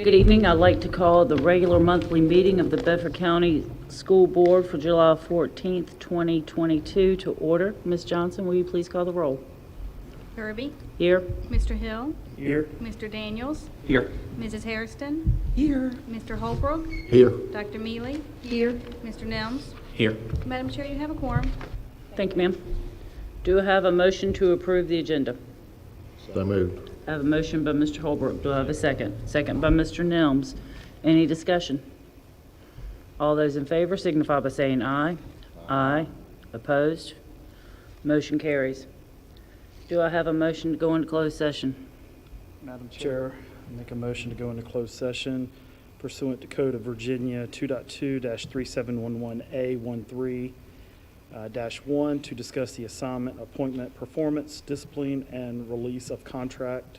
Good evening. I'd like to call the regular monthly meeting of the Bedford County School Board for July 14th, 2022 to order. Ms. Johnson, will you please call the roll? Kirby, Here. Mr. Hill, Here. Mr. Daniels, Here. Mrs. Hairston, Here. Mr. Holbrook, Here. Dr. Mealy, here, Mr. Nelms. Here. Madam Chair, you have a quorum. Thank you, ma'am. Do I have a motion to approve the agenda? So moved. I have a motion by Mr. Holbrook. Do I have a second? Second by Mr. Nelms. Any discussion? All those in favor signify by saying aye. Aye. Opposed? Motion carries. Do I have a motion to go into closed session? Madam Chair, I make a motion to go into closed session pursuant to Code of Virginia 2.2-3711A13-1 to discuss the assignment, appointment, performance, discipline, and release of contract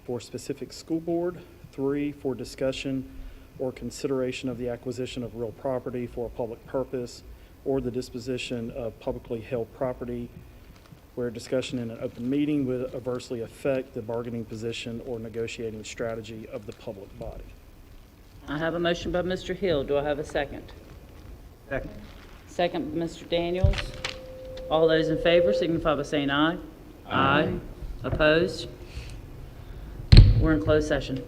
for specific school board. 3, for discussion or consideration of the acquisition of real property for a public purpose or the disposition of publicly held property where discussion in an open meeting would adversely affect the bargaining position or negotiating strategy of the public body. I have a motion by Mr. Hill. Do I have a second? Second. Second by Mr. Daniels. All those in favor signify by saying aye. Aye. Opposed? We're in closed session.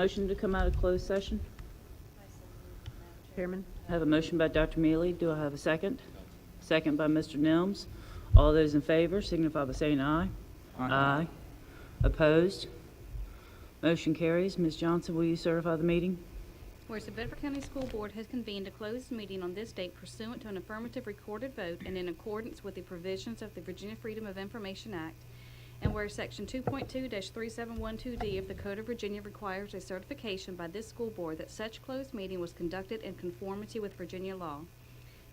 Motion to come out of closed session? Chairman? I have a motion by Dr. Mealy. Do I have a second? Second by Mr. Nelms. All those in favor signify by saying aye. Aye. Opposed? Motion carries. Ms. Johnson, will you certify the meeting? Whereas the Bedford County School Board has convened a closed meeting on this date pursuant to an affirmative recorded vote and in accordance with the provisions of the Virginia Freedom of Information Act, and where Section 2.2-3712D of the Code of Virginia requires a certification by this school board that such closed meeting was conducted in conformity with Virginia law.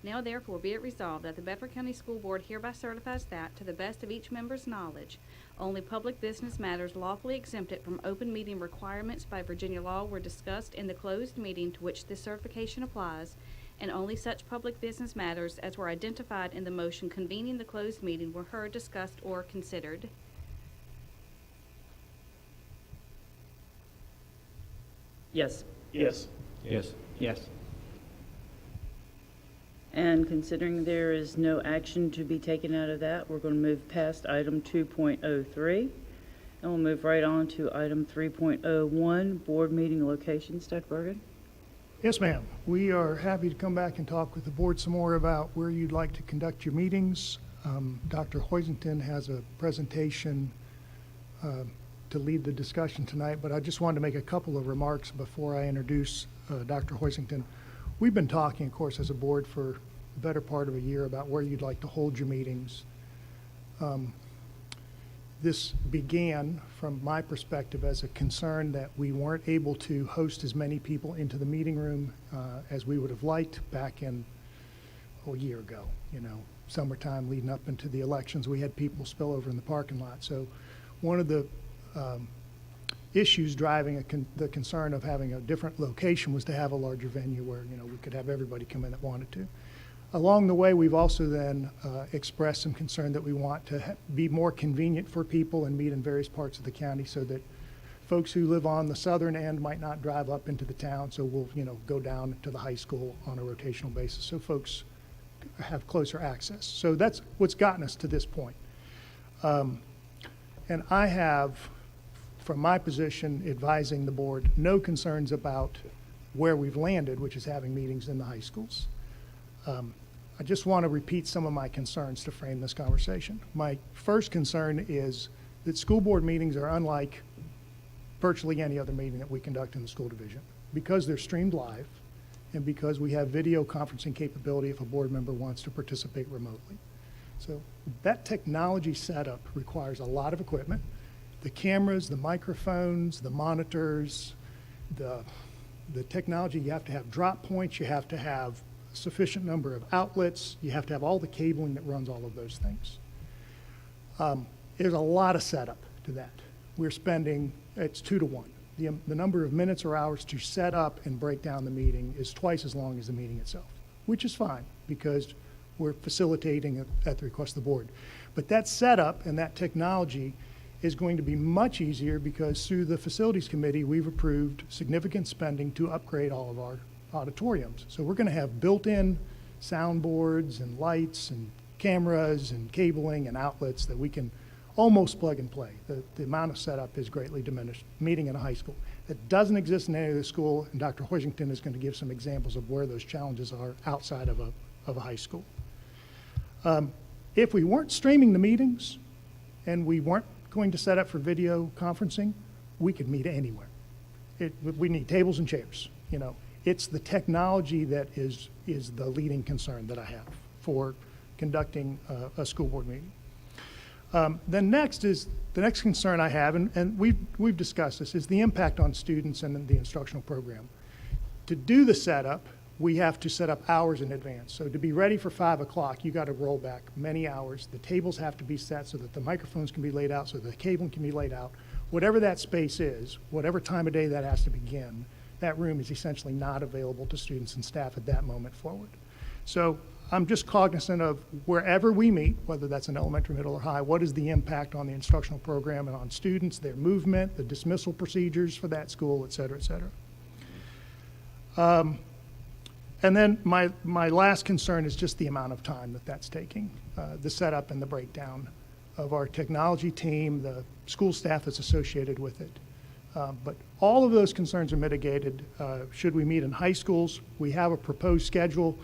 Now therefore be it resolved that the Bedford County School Board hereby certifies that, to the best of each member's knowledge, only public business matters lawfully exempted from open meeting requirements by Virginia law were discussed in the closed meeting to which this certification applies, and only such public business matters as were identified in the motion convening the closed meeting were heard, discussed, or considered. Yes. Yes. Yes. Yes. And considering there is no action to be taken out of that, we're going to move past item 2.03, and we'll move right on to item 3.01, board meeting locations. Dr. Bergen? Yes, ma'am. We are happy to come back and talk with the board some more about where you'd like to conduct your meetings. Dr. Hoisington has a presentation to lead the discussion tonight, but I just wanted to make a couple of remarks before I introduce Dr. Hoisington. We've been talking, of course, as a board for the better part of a year about where you'd like to hold your meetings. This began, from my perspective, as a concern that we weren't able to host as many people into the meeting room as we would have liked back in a year ago. You know, summertime leading up into the elections, we had people spill over in the parking lot. So one of the issues driving the concern of having a different location was to have a larger venue where, you know, we could have everybody come in that wanted to. Along the way, we've also then expressed some concern that we want to be more convenient for people and meet in various parts of the county so that folks who live on the southern end might not drive up into the town. So we'll, you know, go down to the high school on a rotational basis so folks have closer access. So that's what's gotten us to this point. And I have, from my position advising the board, no concerns about where we've landed, which is having meetings in the high schools. I just want to repeat some of my concerns to frame this conversation. My first concern is that school board meetings are unlike virtually any other meeting that we conduct in the school division because they're streamed live and because we have video conferencing capability if a board member wants to participate remotely. So that technology setup requires a lot of equipment. The cameras, the microphones, the monitors, the technology, you have to have drop points, you have to have a sufficient number of outlets, you have to have all the cabling that runs all of those things. There's a lot of setup to that. We're spending, it's 2 to 1. The number of minutes or hours to set up and break down the meeting is twice as long as the meeting itself, which is fine because we're facilitating at the request of the board. But that setup and that technology is going to be much easier because through the facilities committee, we've approved significant spending to upgrade all of our auditoriums. So we're going to have built-in soundboards and lights and cameras and cabling and outlets that we can almost plug and play. The amount of setup is greatly diminished. Meeting in a high school. That doesn't exist in any other school, and Dr. Hoisington is going to give some examples of where those challenges are outside of a high school. If we weren't streaming the meetings and we weren't going to set up for video conferencing, we could meet anywhere. We need tables and chairs. You know, it's the technology that is the leading concern that I have for conducting a school board meeting. The next concern I have, and we've discussed this, is the impact on students and the instructional program. To do the setup, we have to set up hours in advance. So to be ready for 5 o'clock, you got to roll back many hours. The tables have to be set so that the microphones can be laid out, so the cabling can be laid out. Whatever that space is, whatever time of day that has to begin, that room is essentially not available to students and staff at that moment forward. So I'm just cognizant of wherever we meet, whether that's in elementary, middle, or high, what is the impact on the instructional program and on students, their movement, the dismissal procedures for that school, et cetera, et cetera. And then my last concern is just the amount of time that's taking, the setup and the breakdown of our technology team, the school staff that's associated with it. But all of those concerns are mitigated should we meet in high schools. We have a proposed schedule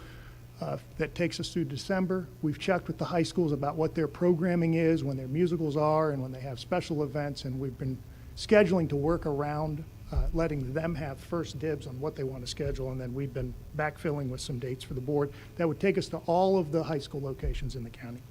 that takes us through December. We've checked with the high schools about what their programming is, when their musicals are, and when they have special events, and we've been scheduling to work around letting them have first dibs on what they want to schedule, and then we've been backfilling with some dates for the board. That would take us to all of the high school locations in the county.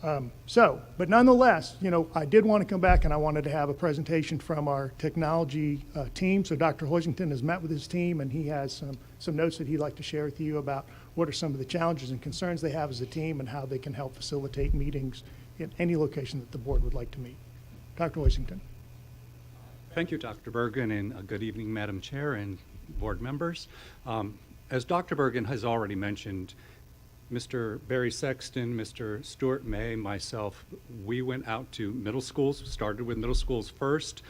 But nonetheless, I did want to come back and I wanted to have a presentation from our technology team. So Dr. Hoisington has met with his team and he has some notes that he'd like to share with you about what are some of the challenges and concerns they have as a team and how they can help facilitate meetings in any location that the board would like to meet. Dr. Hoisington. Thank you, Dr. Bergen, and good evening, Madam Chair and board members. As Dr. Bergen has already mentioned, Mr. Barry Sexton, Mr. Stuart May, myself, we went out to middle schools, started with middle schools first,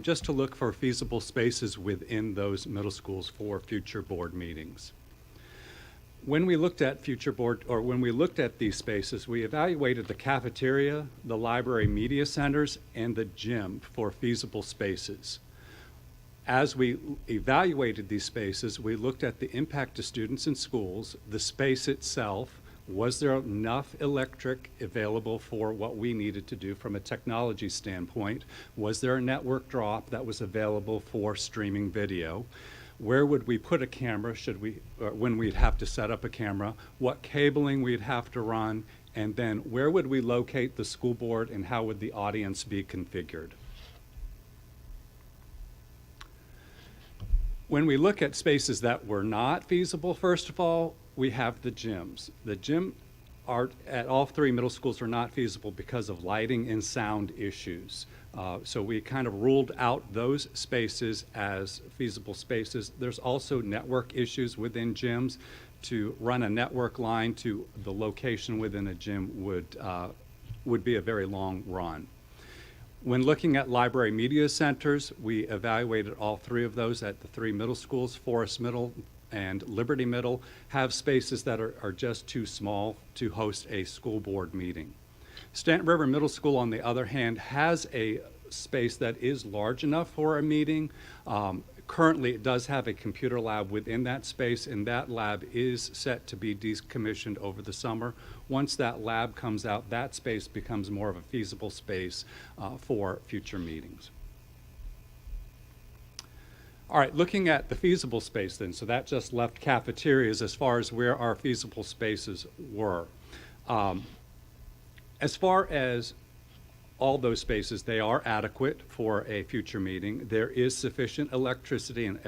just to look for feasible spaces within those middle schools for future board meetings. When we looked at these spaces, we evaluated the cafeteria, the library media centers, and the gym for feasible spaces. As we evaluated these spaces, we looked at the impact to students and schools, the space itself, was there enough electric available for what we needed to do from a technology standpoint? Was there a network drop that was available for streaming video? Where would we put a camera when we'd have to set up a camera? What cabling we'd have to run? And then where would we locate the school board and how would the audience be configured? When we look at spaces that were not feasible, first of all, we have the gyms. The gym at all three middle schools are not feasible because of lighting and sound issues. So we kind of ruled out those spaces as feasible spaces. There's also network issues within gyms. To run a network line to the location within a gym would be a very long run. When looking at library media centers, we evaluated all three of those at the three middle schools. Forest Middle and Liberty Middle have spaces that are just too small to host a school board meeting. Stanton River Middle School, on the other hand, has a space that is large enough for a meeting. Currently, it does have a computer lab within that space, and that lab is set to be decommissioned over the summer. Once that lab comes out, that space becomes more of a feasible space for future meetings. All right, looking at the feasible space then, so that just left cafeterias as far as where our feasible spaces were. As far as all those spaces, they are adequate for a future meeting. There is sufficient electricity in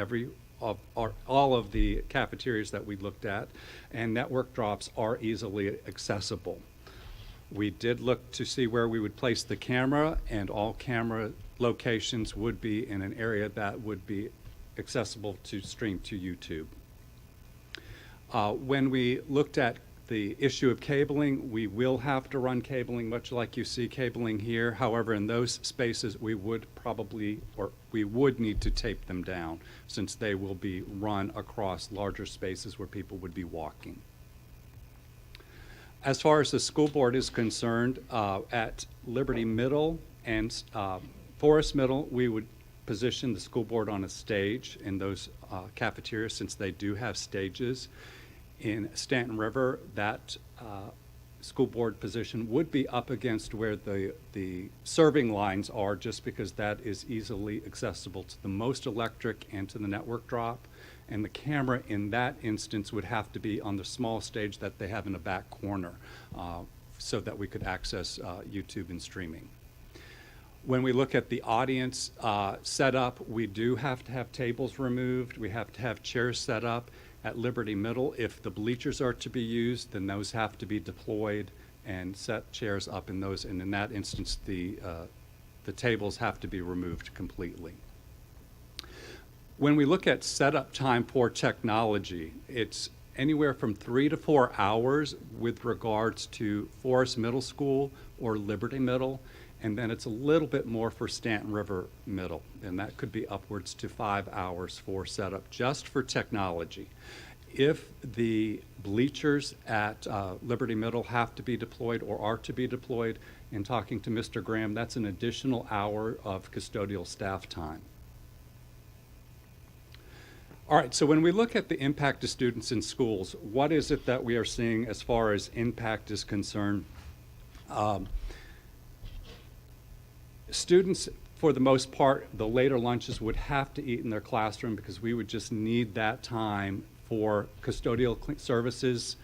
all of the cafeterias that we looked at, and network drops are easily accessible. We did look to see where we would place the camera, and all camera locations would be in an area that would be accessible to stream to YouTube. When we looked at the issue of cabling, we will have to run cabling, much like you see cabling here. However, in those spaces, we would need to tape them down since they will be run across larger spaces where people would be walking. As far as the school board is concerned, at Liberty Middle and Forest Middle, we would position the school board on a stage in those cafeterias since they do have stages. In Stanton River, that school board position would be up against where the serving lines are, just because that is easily accessible to the most electric and to the network drop. And the camera in that instance would have to be on the small stage that they have in the back corner so that we could access YouTube and streaming. When we look at the audience setup, we do have to have tables removed. We have to have chairs set up. At Liberty Middle, if the bleachers are to be used, then those have to be deployed and set chairs up in those. And in that instance, the tables have to be removed completely. When we look at setup time for technology, it's anywhere from 3 to 4 hours with regards to Forest Middle School or Liberty Middle. And then it's a little bit more for Stanton River Middle, and that could be upwards to 5 hours for setup just for technology. If the bleachers at Liberty Middle have to be deployed or are to be deployed, in talking to Mr. Graham, that's an additional hour of custodial staff time. All right, so when we look at the impact to students in schools, what is it that we are seeing as far as impact is concerned? Students, for the most part, the later lunches would have to eat in their classroom because we would just need that time for custodial services.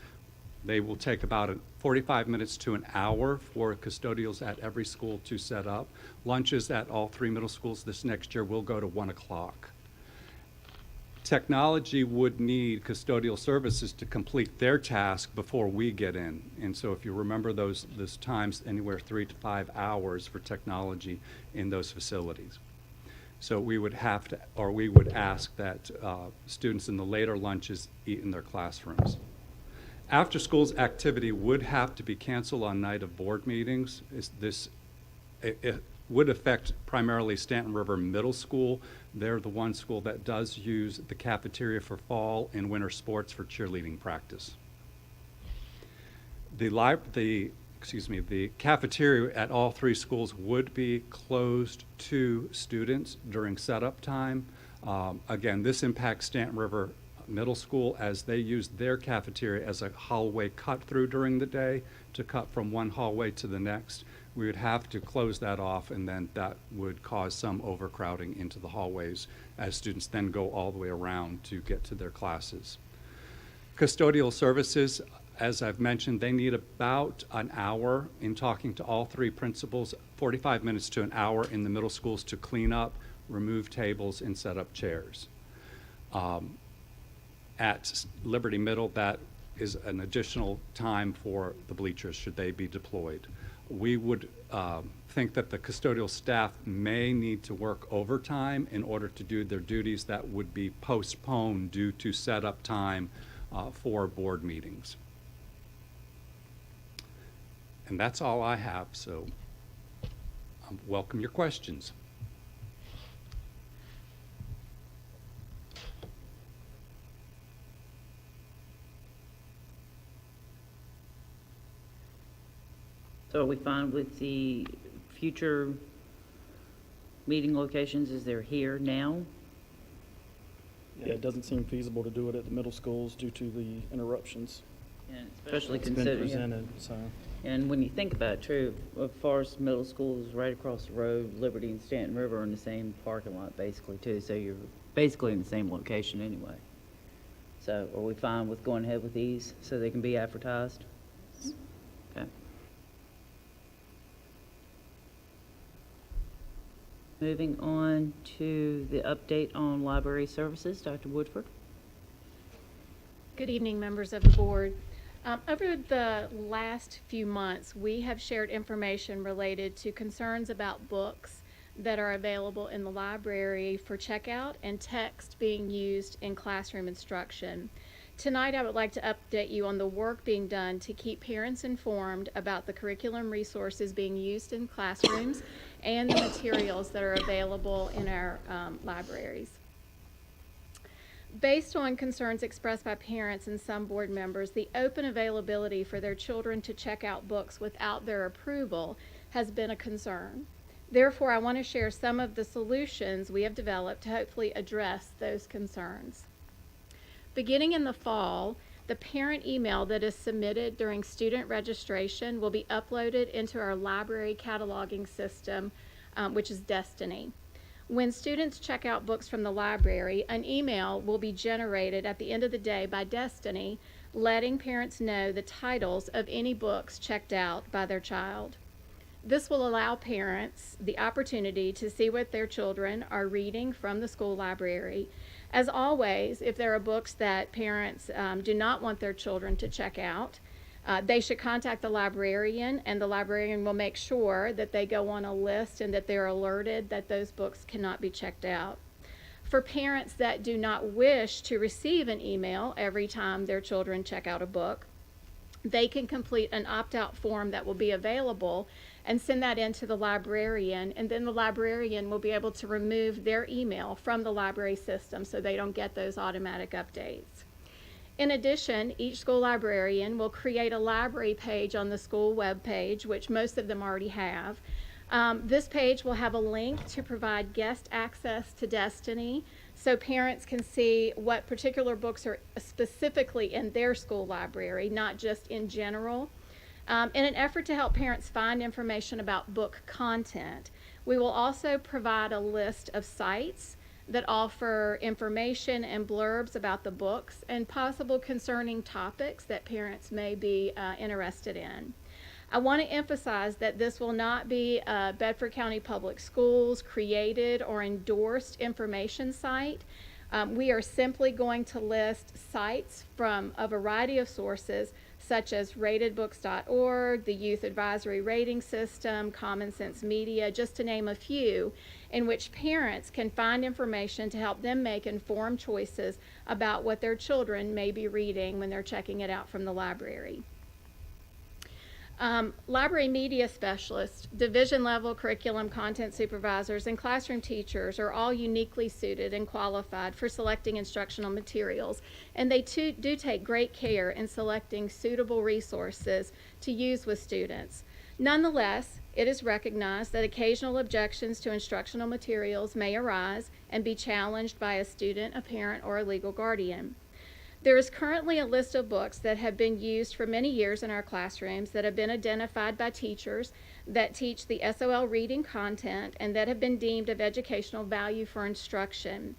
They will take about 45 minutes to an hour for custodials at every school to set up. Lunches at all 3 middle schools this next year will go to 1 o'clock. Technology would need custodial services to complete their task before we get in. And so if you remember those times, anywhere 3 to 5 hours for technology in those facilities. So we would have to, or we would ask that students in the later lunches eat in their classrooms. After school's activity would have to be canceled on night of board meetings. It would affect primarily Stanton River Middle School. They're the one school that does use the cafeteria for fall and winter sports for cheerleading practice. The cafeteria at all 3 schools would be closed to students during setup time. Again, this impacts Stanton River Middle School as they use their cafeteria as a hallway cut through during the day to cut from one hallway to the next. We would have to close that off, and then that would cause some overcrowding into the hallways as students then go all the way around to get to their classes. Custodial services, as I've mentioned, they need about an hour in talking to all 3 principals, 45 minutes to an hour in the middle schools to clean up, remove tables, and set up chairs. At Liberty Middle, that is an additional time for the bleachers should they be deployed. We would think that the custodial staff may need to work overtime in order to do their duties that would be postponed due to setup time for board meetings. And that's all I have, so I welcome your questions. So are we fine with the future meeting locations as they're here now? Yeah, it doesn't seem feasible to do it at the middle schools due to the interruptions. And especially It's been considering, presented, so. and when you think about it, true, Forest Middle School is right across the road, Liberty and Stanton River are in the same parking lot basically too, so you're basically in the same location anyway. So are we fine with going ahead with these so they can be advertised? Okay. Moving on to the update on library services, Dr. Woodford. Good evening, members of the board. Over the last few months, we have shared information related to concerns about books that are available in the library for checkout and text being used in classroom instruction. Tonight, I would like to update you on the work being done to keep parents informed about the curriculum resources being used in classrooms and the materials that are available in our libraries. Based on concerns expressed by parents and some board members, the open availability for their children to check out books without their approval has been a concern. Therefore, I want to share some of the solutions we have developed to hopefully address those concerns. Beginning in the fall, the parent email that is submitted during student registration will be uploaded into our library cataloging system, which is Destiny. When students check out books from the library, an email will be generated at the end of the day by Destiny, letting parents know the titles of any books checked out by their child. This will allow parents the opportunity to see what their children are reading from the school library. As always, if there are books that parents do not want their children to check out, they should contact the librarian, and the librarian will make sure that they go on a list and that they're alerted that those books cannot be checked out. For parents that do not wish to receive an email every time their children check out a book, they can complete an opt-out form that will be available and send that in to the librarian, and then the librarian will be able to remove their email from the library system so they don't get those automatic updates. In addition, each school librarian will create a library page on the school webpage, which most of them already have. This page will have a link to provide guest access to Destiny, so parents can see what particular books are specifically in their school library, not just in general. In an effort to help parents find information about book content, we will also provide a list of sites that offer information and blurbs about the books and possible concerning topics that parents may be interested in. I want to emphasize that this will not be a Bedford County Public Schools created or endorsed information site. We are simply going to list sites from a variety of sources, such as ratedbooks.org, the Youth Advisory Rating System, Common Sense Media, just to name a few, in which parents can find information to help them make informed choices about what their children may be reading when they're checking it out from the library. Library media specialists, division level curriculum content supervisors, and classroom teachers are all uniquely suited and qualified for selecting instructional materials, and they too do take great care in selecting suitable resources to use with students. Nonetheless, it is recognized that occasional objections to instructional materials may arise and be challenged by a student, a parent, or a legal guardian. There is currently a list of books that have been used for many years in our classrooms that have been identified by teachers that teach the SOL reading content and that have been deemed of educational value for instruction.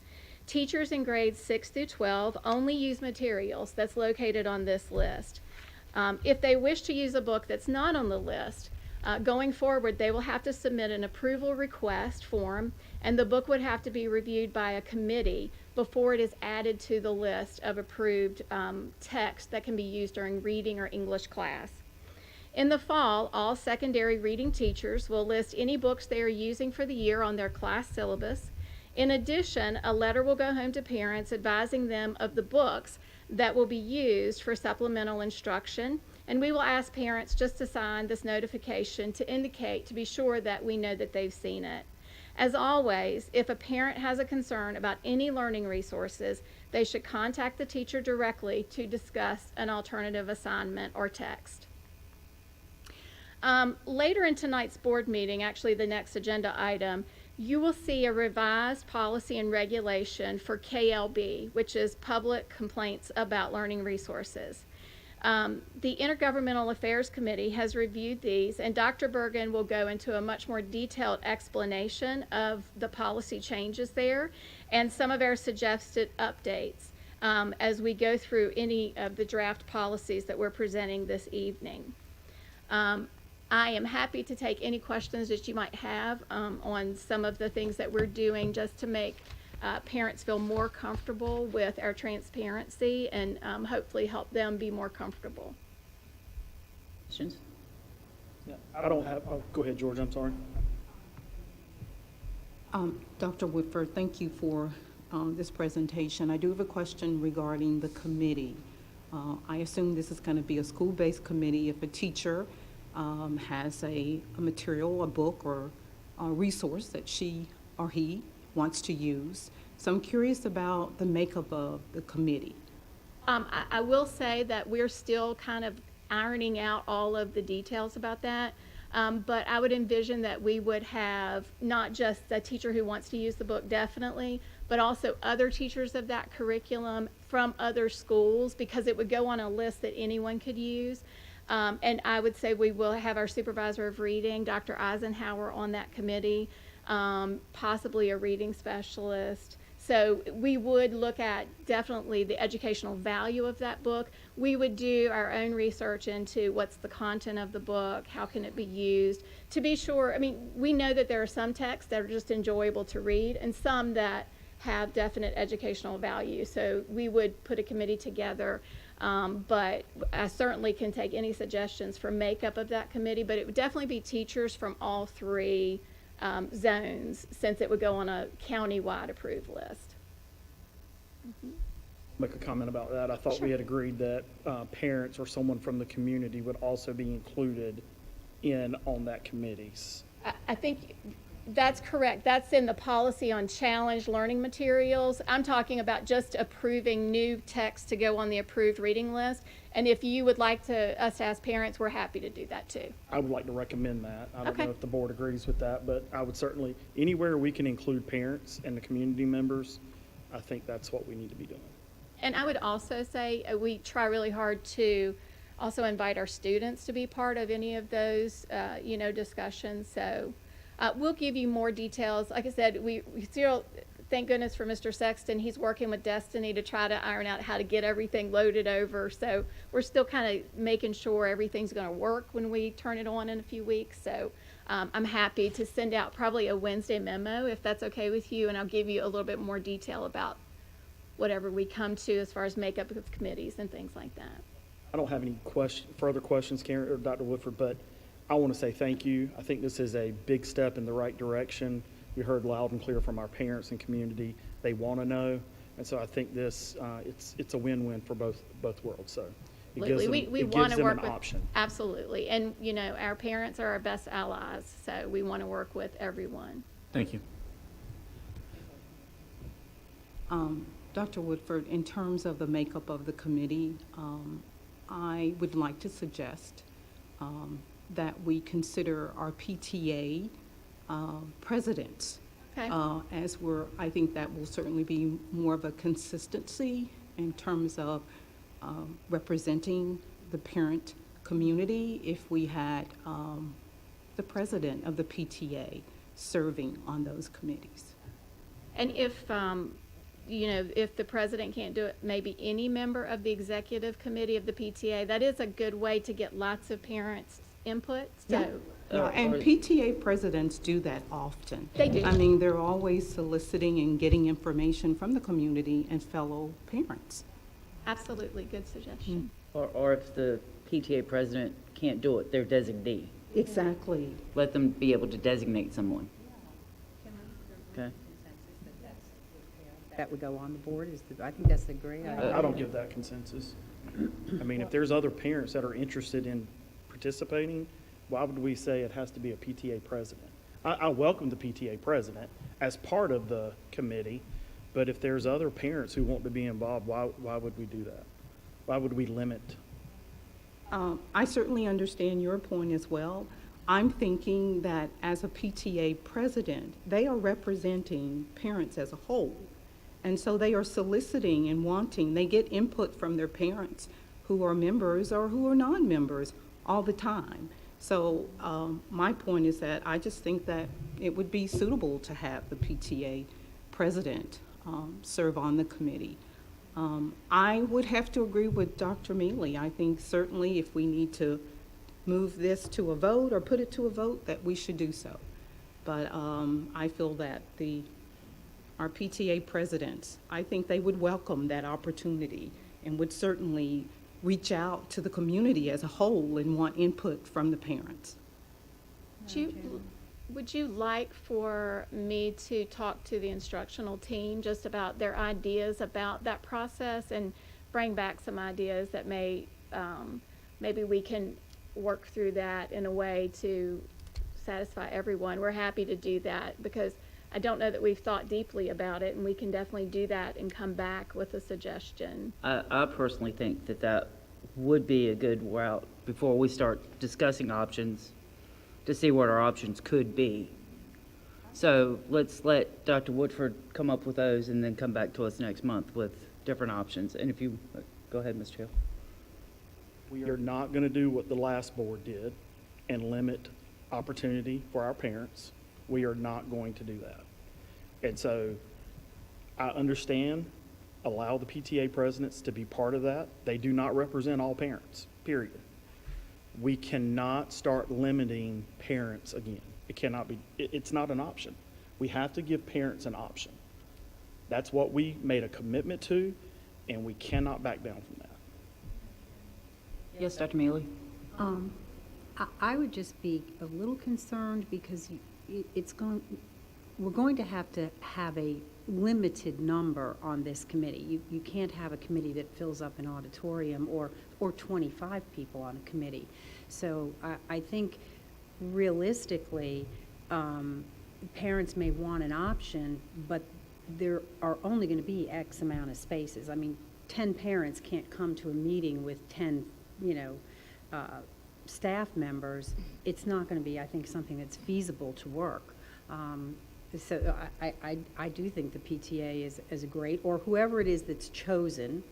Teachers in grades 6 through 12 only use materials that's located on this list. If they wish to use a book that's not on the list, going forward, they will have to submit an approval request form, and the book would have to be reviewed by a committee before it is added to the list of approved text that can be used during reading or English class. In the fall, all secondary reading teachers will list any books they are using for the year on their class syllabus. In addition, a letter will go home to parents advising them of the books that will be used for supplemental instruction, and we will ask parents just to sign this notification to indicate, to be sure that we know that they've seen it. As always, if a parent has a concern about any learning resources, they should contact the teacher directly to discuss an alternative assignment or text. Later in tonight's board meeting, actually the next agenda item, you will see a revised policy and regulation for KLB, which is Public Complaints About Learning Resources. The Intergovernmental Affairs Committee has reviewed these, and Dr. Bergen will go into a much more detailed explanation of the policy changes there and some of our suggested updates as we go through any of the draft policies that we're presenting this evening. I am happy to take any questions that you might have on some of the things that we're doing just to make parents feel more comfortable with our transparency and hopefully help them be more comfortable. Questions? Yeah, I don't have, oh, go ahead, George, I'm sorry. Dr. Whitford, thank you for this presentation. I do have a question regarding the committee. I assume this is going to be a school-based committee. If a teacher has a material, a book, or a resource that she or he wants to use. So I'm curious about the makeup of the committee. I will say that we're still kind of ironing out all of the details about that, but I would envision that we would have not just the teacher who wants to use the book, definitely, but also other teachers of that curriculum from other schools, because it would go on a list that anyone could use. And I would say we will have our supervisor of reading, Dr. Eisenhower, on that committee, possibly a reading specialist. So we would look at definitely the educational value of that book. We would do our own research into what's the content of the book, how can it be used, to be sure. I mean, we know that there are some texts that are just enjoyable to read and some that have definite educational value. So we would put a committee together, but I certainly can take any suggestions for makeup of that committee, but it would definitely be teachers from all three zones, since it would go on a county-wide approved list. Make a comment about that. I thought we had agreed that parents or someone from the community would also be included on that committees. I think That's correct. That's in the policy on challenged learning materials. I'm talking about just approving new text to go on the approved reading list. And if you would like us to ask parents, we're happy to do that too. I would like to recommend that. I don't Okay. know if the board agrees with that, but I would certainly, anywhere we can include parents and the community members, I think that's what we need to be doing. And I would also say we try really hard to also invite our students to be part of any of those, discussions. So we'll give you more details. Like I said, we still, thank goodness for Mr. Sexton, he's working with Destiny to try to iron out how to get everything loaded over. So we're still kind of making sure everything's going to work when we turn it on in a few weeks. So I'm happy to send out probably a Wednesday memo if that's okay with you, and I'll give you a little bit more detail about whatever we come to as far as makeup of committees and things like that. I don't have any further questions, Karen or Dr. Woodford, but I want to say thank you. I think this is a big step in the right direction. We heard loud and clear from our parents and community. They want to know. And so I think this, it's a win-win for both worlds. So it gives them, We it want gives to them work an with, option. absolutely. And, our parents are our best allies, so we want to work with everyone. Thank you. Dr. Woodford, in terms of the makeup of the committee, I would like to suggest that we consider our PTA presidents. Okay? I think that will certainly be more of a consistency in terms of representing the parent community if we had the president of the PTA serving on those committees. And if the president can't do it, maybe any member of the executive committee of the PTA, that is a good way to get lots of parents' input. So, Yeah, and PTA presidents do that often. They do. I mean, they're always soliciting and getting information from the community and fellow parents. absolutely, good suggestion. Or if the PTA president can't do it, their designee. Exactly. Let them be able to designate someone. Okay? That would go on the board, I think that's a great idea. I don't give that consensus. I mean, if there's other parents that are interested in participating, why would we say it has to be a PTA president? I welcome the PTA president as part of the committee, but if there's other parents who want to be involved, why would we do that? Why would we limit? I certainly understand your point as well. I'm thinking that as a PTA president, they are representing parents as a whole. And so they are soliciting and wanting, they get input from their parents who are members or who are non-members all the time. So my point is that I just think that it would be suitable to have the PTA president serve on the committee. I would have to agree with Dr. Mealy. I think certainly if we need to move this to a vote or put it to a vote, that we should do so. But I feel that our PTA presidents, I think they would welcome that opportunity and would certainly reach out to the community as a whole and want input from the parents. Would you like for me to talk to the instructional team just about their ideas about that process and bring back some ideas that maybe we can work through that in a way to satisfy everyone? We're happy to do that because I don't know that we've thought deeply about it, and we can definitely do that and come back with a suggestion. I personally think that would be a good route before we start discussing options to see what our options could be. So let's let Dr. Woodford come up with those and then come back to us next month with different options. And if you, go ahead, Mr. Hill. We are not going to do what the last board did and limit opportunity for our parents. We are not going to do that. And so I understand, allow the PTA presidents to be part of that. They do not represent all parents, period. We cannot start limiting parents again. It cannot be, it's not an option. We have to give parents an option. That's what we made a commitment to, and we cannot back down from that. Yes, Dr. Mealy? I would just be a little concerned because we're going to have a limited number on this committee. You can't have a committee that fills up an auditorium or 25 people on a committee. So I think realistically, parents may want an option, but there are only going to be X amount of spaces. I mean, 10 parents can't come to a meeting with 10, staff members. It's not going to be, I think, something that's feasible to work. So I do think the PTA is a great, or whoever it is that's chosen,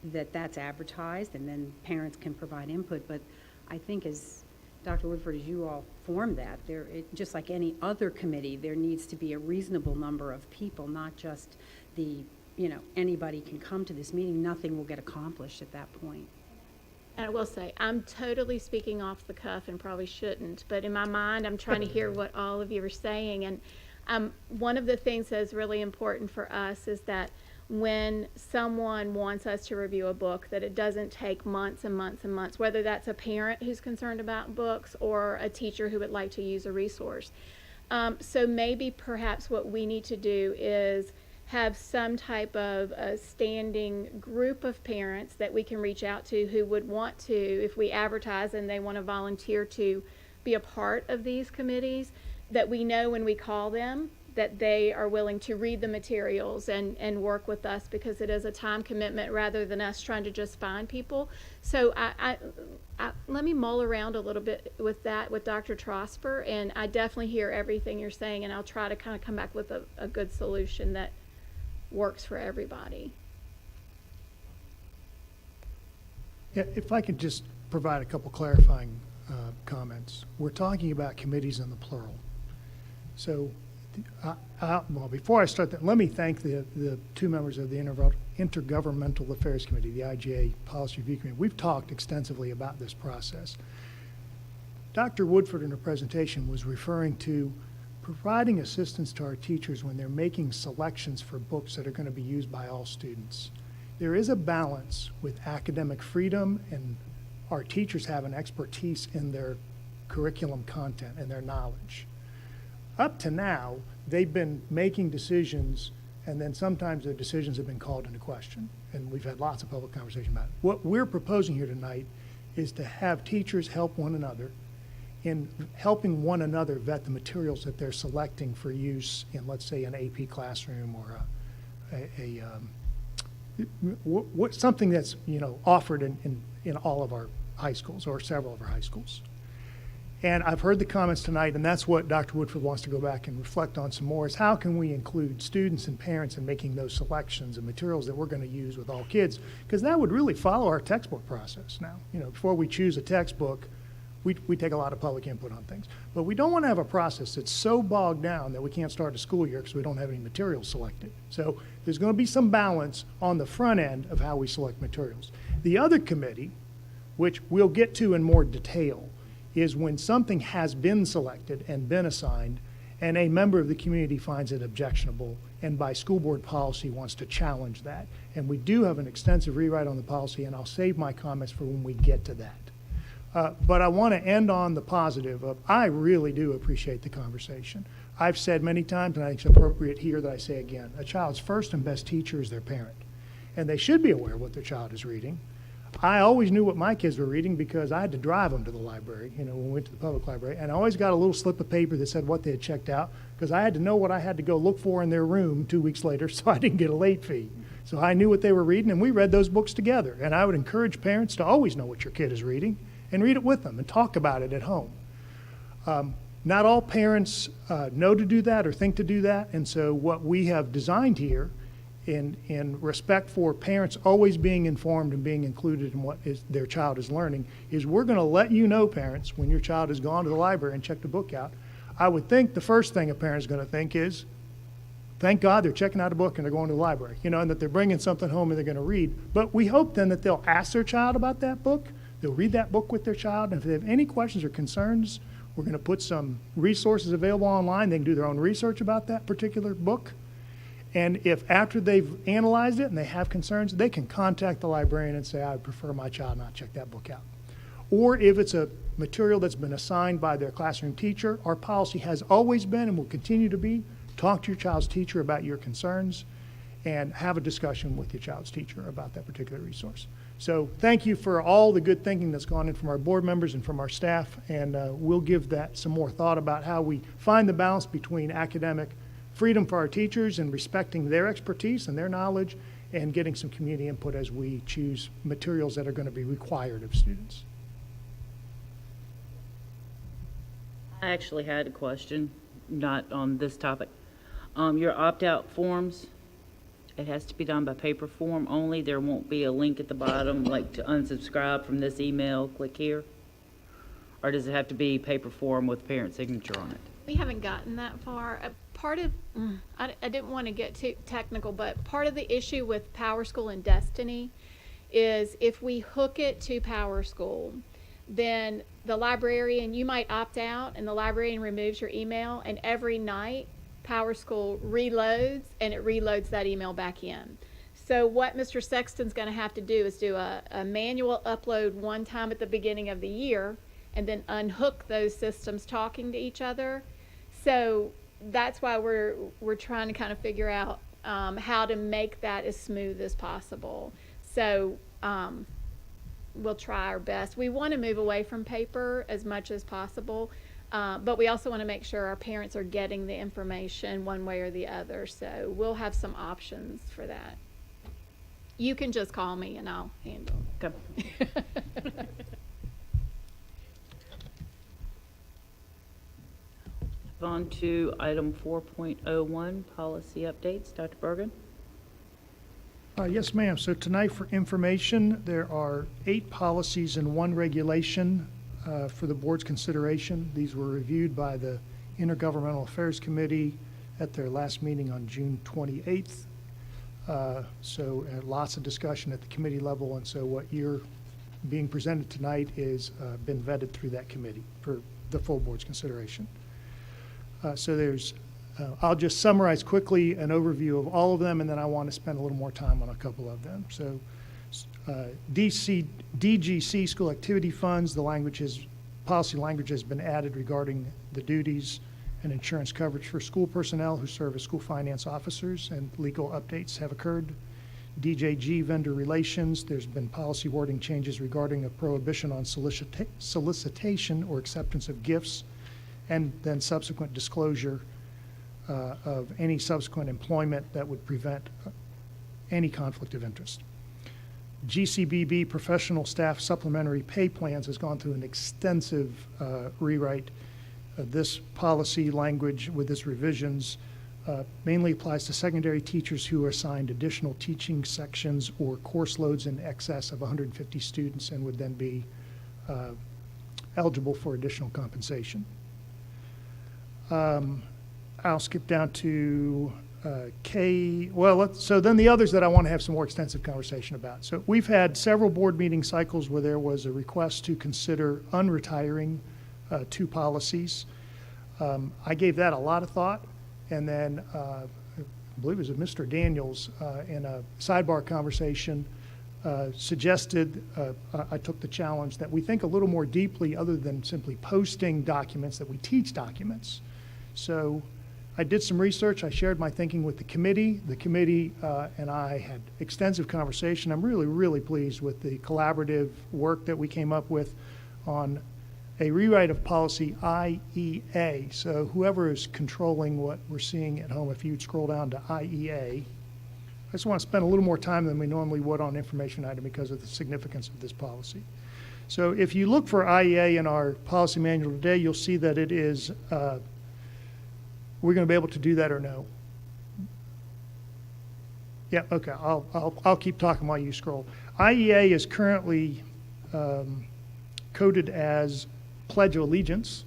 that's advertised, and then parents can provide input. But I think, as Dr. Woodford, as you all form that, just like any other committee, there needs to be a reasonable number of people, not just anybody can come to this meeting. Nothing will get accomplished at that point. And I will say, I'm totally speaking off the cuff and probably shouldn't, but in my mind, I'm trying to hear what all of you are saying. And one of the things that's really important for us is that when someone wants us to review a book, that it doesn't take months and months and months, whether that's a parent who's concerned about books or a teacher who would like to use a resource. So maybe perhaps what we need to do is have some type of a standing group of parents that we can reach out to who would want to, if we advertise and they want to volunteer to be a part of these committees, that we know when we call them that they are willing to read the materials and work with us, because it is a time commitment rather than us trying to just find people. So I let me mull around a little bit with that with Dr. Trosper, and I definitely hear everything you're saying, and I'll try to kind of come back with a good solution that works for everybody. Yeah, if I could just provide a couple clarifying comments. We're talking about committees in the plural. So, well, before I start that, let me thank the two members of the Intergovernmental Affairs Committee, the IGA Policy Review Committee. We've talked extensively about this process. Dr. Woodford in her presentation was referring to providing assistance to our teachers when they're making selections for books that are going to be used by all students. There is a balance with academic freedom, and our teachers have an expertise in their curriculum content and their knowledge. Up to now, they've been making decisions, and then sometimes their decisions have been called into question, and we've had lots of public conversation about it. What we're proposing here tonight is to have teachers help one another in helping one another vet the materials that they're selecting for use in, let's say, an AP classroom or something that's offered in all of our high schools or several of our high schools. And I've heard the comments tonight, and that's what Dr. Woodford wants to go back and reflect on some more, is how can we include students and parents in making those selections of materials that we're going to use with all kids, because that would really follow our textbook process now. Before we choose a textbook, we take a lot of public input on things. But we don't want to have a process that's so bogged down that we can't start a school year because we don't have any materials selected. So there's going to be some balance on the front end of how we select materials. The other committee, which we'll get to in more detail, is when something has been selected and been assigned and a member of the community finds it objectionable and by school board policy wants to challenge that. And we do have an extensive rewrite on the policy, and I'll save my comments for when we get to that. But I want to end on the positive of, I really do appreciate the conversation. I've said many times, and I think it's appropriate here that I say again, a child's first and best teacher is their parent. And they should be aware of what their child is reading. I always knew what my kids were reading because I had to drive them to the library, when we went to the public library. And I always got a little slip of paper that said what they had checked out, because I had to know what I had to go look for in their room 2 weeks later so I didn't get a late fee. So I knew what they were reading, and we read those books together. And I would encourage parents to always know what your kid is reading and read it with them and talk about it at home. Not all parents know to do that or think to do that, and so what we have designed here in respect for parents always being informed and being included in what their child is learning is we're going to let you know, parents, when your child has gone to the library and checked a book out. I would think the first thing a parent is going to think is, thank God they're checking out a book and they're going to the library, and that they're bringing something home and they're going to read. But we hope then that they'll ask their child about that book. They'll read that book with their child, and if they have any questions or concerns, we're going to put some resources available online. They can do their own research about that particular book. And if after they've analyzed it and they have concerns, they can contact the librarian and say, I would prefer my child not check that book out. Or if it's a material that's been assigned by their classroom teacher, our policy has always been and will continue to be, talk to your child's teacher about your concerns. and have a discussion with your child's teacher about that particular resource. So thank you for all the good thinking that's gone in from our board members and from our staff, and we'll give that some more thought about how we find the balance between academic freedom for our teachers and respecting their expertise and their knowledge, and getting some community input as we choose materials that are going to be required of students. I actually had a question, not on this topic. Your opt-out forms, it has to be done by paper form only. There won't be a link at the bottom, like to unsubscribe from this email, click here? Or does it have to be paper form with parent signature on it? We haven't gotten that far. Part of, I didn't want to get too technical, but part of the issue with Power School and Destiny is if we hook it to Power School, then the librarian, you might opt out and the librarian removes your email, and every night Power School reloads and it reloads that email back in. So what Mr. Sexton's going to have to do is do a manual upload one time at the beginning of the year and then unhook those systems talking to each other. So that's why we're trying to kind of figure out how to make that as smooth as possible. So we'll try our best. We want to move away from paper as much as possible, but we also want to make sure our parents are getting the information one way or the other. So we'll have some options for that. You can just call me and I'll handle it. Okay. On to item 4.01, policy updates. Dr. Bergen? Yes, ma'am. So tonight for information, there are 8 policies and 1 regulation for the board's consideration. These were reviewed by the Intergovernmental Affairs Committee at their last meeting on June 28th. So lots of discussion at the committee level, and so what you're being presented tonight is been vetted through that committee for the full board's consideration. So there's, I'll just summarize quickly an overview of all of them, and then I want to spend a little more time on a couple of them. So DGC school activity funds, the policy language has been added regarding the duties and insurance coverage for school personnel who serve as school finance officers, and legal updates have occurred. DJG vendor relations, there's been policy wording changes regarding a prohibition on solicitation or acceptance of gifts, and then subsequent disclosure of any subsequent employment that would prevent any conflict of interest. GCBB professional staff supplementary pay plans has gone through an extensive rewrite. This policy language with its revisions mainly applies to secondary teachers who are assigned additional teaching sections or course loads in excess of 150 students and would then be eligible for additional compensation. I'll skip down to K. Well, so then the others that I want to have some more extensive conversation about. So we've had several board meeting cycles where there was a request to consider unretiring 2 policies. I gave that a lot of thought, and then I believe it was Mr. Daniels in a sidebar conversation suggested, I took the challenge that we think a little more deeply other than simply posting documents, that we teach documents. So I did some research. I shared my thinking with the committee. The committee and I had extensive conversation. I'm really, really pleased with the collaborative work that we came up with on a rewrite of policy IEA. So whoever is controlling what we're seeing at home, if you'd scroll down to IEA, I just want to spend a little more time than we normally would on information item because of the significance of this policy. So if you look for IEA in our policy manual today, you'll see that it is, we're going to be able to do that or no? Yeah, okay, I'll keep talking while you scroll. IEA is currently coded as Pledge of Allegiance.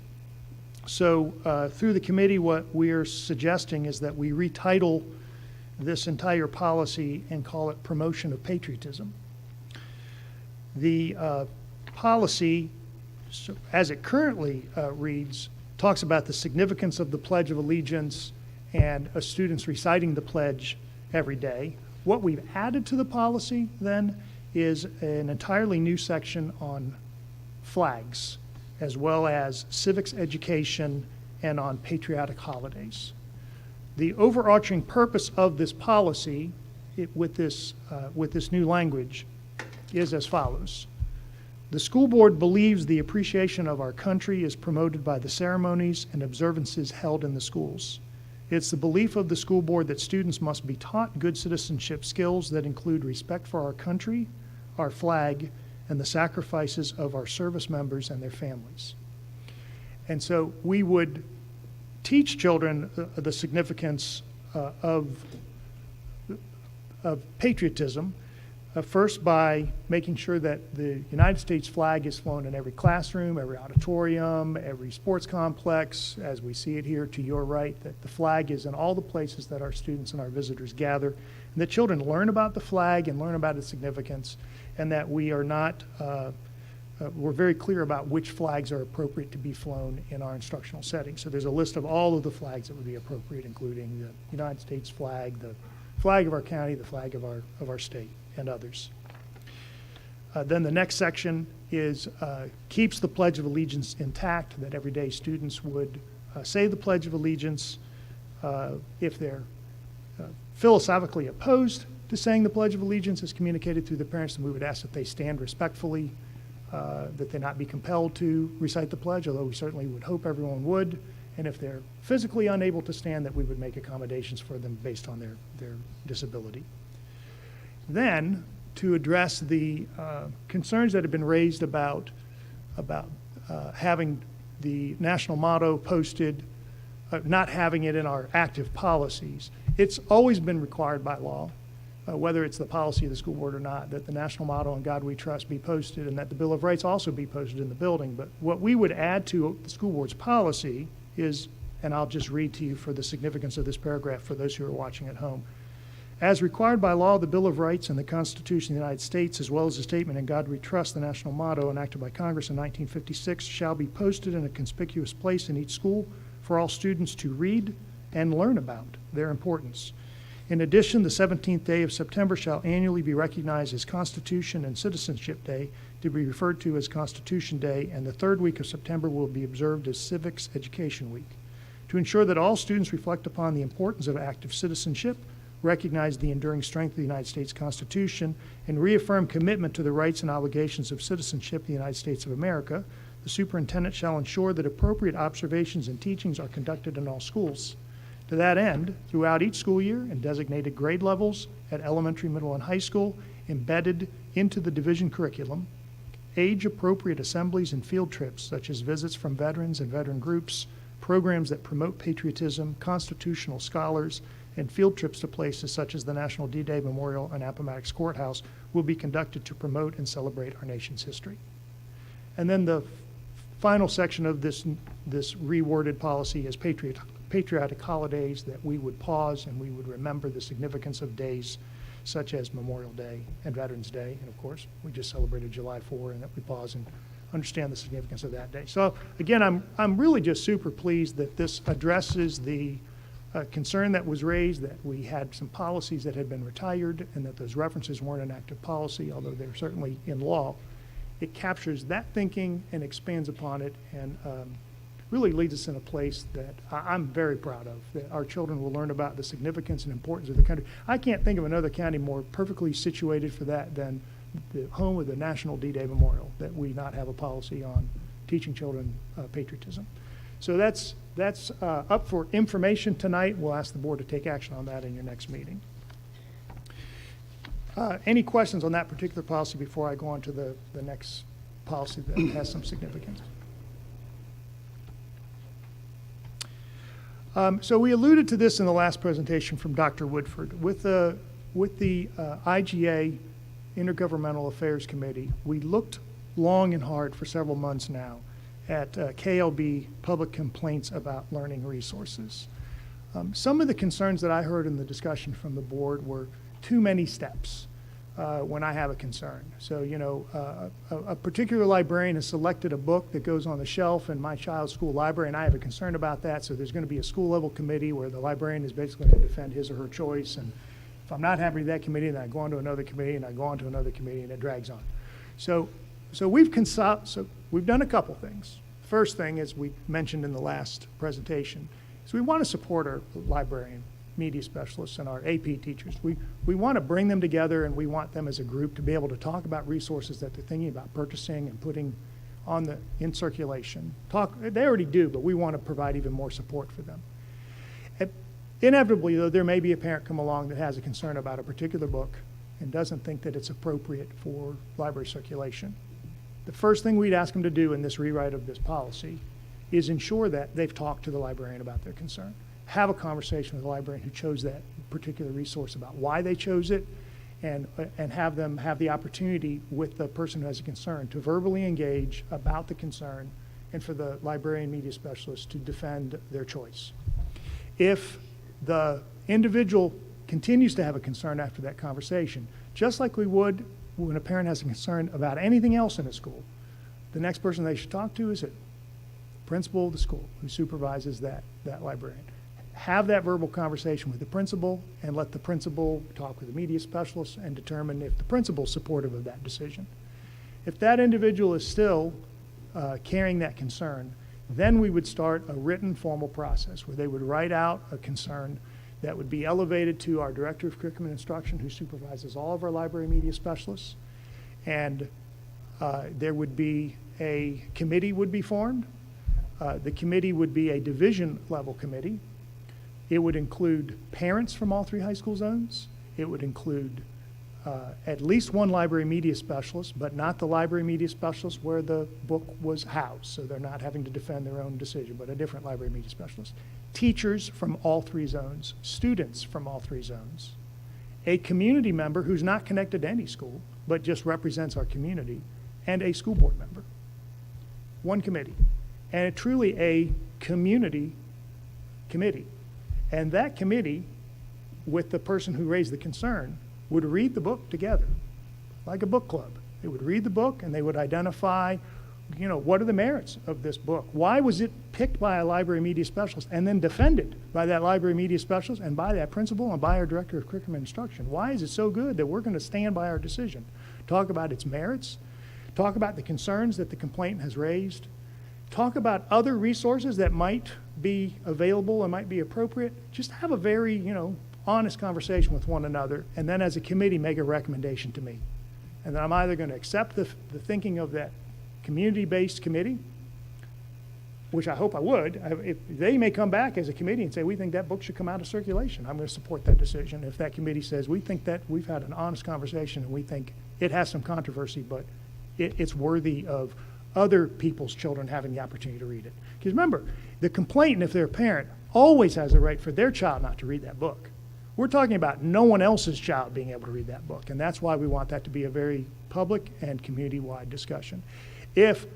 So through the committee, what we're suggesting is that we retitle this entire policy and call it Promotion of Patriotism. The policy, so as it currently reads, talks about the significance of the Pledge of Allegiance and students reciting the pledge every day. What we've added to the policy then is an entirely new section on flags, as well as civics education and on patriotic holidays. The overarching purpose of this policy with this new language is as follows. The school board believes the appreciation of our country is promoted by the ceremonies and observances held in the schools. It's the belief of the school board that students must be taught good citizenship skills that include respect for our country, our flag, and the sacrifices of our service members and their families. And so we would teach children the significance of patriotism, first by making sure that the United States flag is flown in every classroom, every auditorium, every sports complex, as we see it here to your right, that the flag is in all the places that our students and our visitors gather, and that children learn about the flag and learn about its significance, and that we are not, we're very clear about which flags are appropriate to be flown in our instructional setting. So there's a list of all of the flags that would be appropriate, including the United States flag, the flag of our county, the flag of our state, and others. Then the next section is keeps the Pledge of Allegiance intact, that everyday students would say the Pledge of Allegiance. If they're philosophically opposed to saying the Pledge of Allegiance as communicated through the parents, then we would ask that they stand respectfully, that they not be compelled to recite the pledge, although we certainly would hope everyone would. And if they're physically unable to stand, that we would make accommodations for them based on their disability. Then, to address the concerns that have been raised about having the national motto posted, not having it in our active policies, it's always been required by law, whether it's the policy of the school board or not, that the national motto "In God We Trust" be posted, and that the Bill of Rights also be posted in the building. But what we would add to the school board's policy is, and I'll just read to you for the significance of this paragraph for those who are watching at home. As required by law, the Bill of Rights and the Constitution of the United States, as well as the statement "In God We Trust," the national motto enacted by Congress in 1956, shall be posted in a conspicuous place in each school for all students to read and learn about their importance. In addition, the 17th day of September shall annually be recognized as Constitution and Citizenship Day, to be referred to as Constitution Day, and the third week of September will be observed as Civics Education Week. To ensure that all students reflect upon the importance of active citizenship, recognize the enduring strength of the United States Constitution, and reaffirm commitment to the rights and obligations of citizenship in the United States of America, the superintendent shall ensure that appropriate observations and teachings are conducted in all schools. To that end, throughout each school year and designated grade levels at elementary, middle, and high school, embedded into the division curriculum, age-appropriate assemblies and field trips, such as visits from veterans and veteran groups, programs that promote patriotism, constitutional scholars, and field trips to places such as the National D-Day Memorial and Appomattox Courthouse will be conducted to promote and celebrate our nation's history. And then the final section of this reworded policy is patriotic holidays, that we would pause and we would remember the significance of days such as Memorial Day and Veterans Day. And of course, we just celebrated July 4, and that we pause and understand the significance of that day. So again, I'm really just super pleased that this addresses the concern that was raised that we had some policies that had been retired and that those references weren't an active policy, although they're certainly in law. It captures that thinking and expands upon it, and really leads us in a place that I'm very proud of, that our children will learn about the significance and importance of the country. I can't think of another county more perfectly situated for that than the home of the National D-Day Memorial, that we not have a policy on teaching children patriotism. So that's up for information tonight. We'll ask the board to take action on that in your next meeting. Any questions on that particular policy before I go on to the next policy that has some significance? So we alluded to this in the last presentation from Dr. Woodford. With the IGA, Intergovernmental Affairs Committee, we looked long and hard for several months now at KLB public complaints about learning resources. Some of the concerns that I heard in the discussion from the board were too many steps when I have a concern. So, you know, a particular librarian has selected a book that goes on the shelf in my child's school library, and I have a concern about that, so there's going to be a school-level committee where the librarian is basically going to defend his or her choice, and if I'm not happy with that committee, then I go on to another committee, and I go on to another committee, and it drags on. So we've done a couple things. First thing, as we mentioned in the last presentation, is we want to support our librarian media specialists and our AP teachers. We want to bring them together, and we want them as a group to be able to talk about resources that they're thinking about purchasing and putting in circulation. They already do, but we want to provide even more support for them. Inevitably, though, there may be a parent come along that has a concern about a particular book and doesn't think that it's appropriate for library circulation. The first thing we'd ask them to do in this rewrite of this policy is ensure that they've talked to the librarian about their concern. Have a conversation with the librarian who chose that particular resource about why they chose it, and have them have the opportunity with the person who has a concern to verbally engage about the concern, and for the librarian media specialist to defend their choice. If the individual continues to have a concern after that conversation, just like we would when a parent has a concern about anything else in a school, the next person they should talk to is the principal of the school who supervises that librarian. Have that verbal conversation with the principal, and let the principal talk with the media specialist and determine if the principal is supportive of that decision. If that individual is still carrying that concern, then we would start a written formal process where they would write out a concern that would be elevated to our Director of Curriculum and Instruction, who supervises all of our library media specialists. And there would be a committee would be formed. The committee would be a division level committee. It would include parents from all 3 high school zones. It would include at least one library media specialist, but not the library media specialist where the book was housed, so they're not having to defend their own decision, but a different library media specialist. Teachers from all 3 zones, students from all 3 zones, a community member who's not connected to any school, but just represents our community, and a school board member. One committee, and truly a community committee. And that committee, with the person who raised the concern, would read the book together, like a book club. They would read the book, and they would identify, what are the merits of this book? Why was it picked by a library media specialist and then defended by that library media specialist and by that principal and by our Director of Curriculum and Instruction? Why is it so good that we're going to stand by our decision? Talk about its merits, talk about the concerns that the complainant has raised, talk about other resources that might be available and might be appropriate. Just have a very, honest conversation with one another, and then as a committee make a recommendation to me. And then I'm either going to accept the thinking of that community-based committee, which I hope I would. If they may come back as a committee and say, we think that book should come out of circulation, I'm going to support that decision. If that committee says, we think that we've had an honest conversation and we think it has some controversy, but it's worthy of other people's children having the opportunity to read it. Because remember, the complainant, if they're a parent, always has a right for their child not to read that book. We're talking about no one else's child being able to read that book, and that's why we want that to be a very public and community-wide discussion. If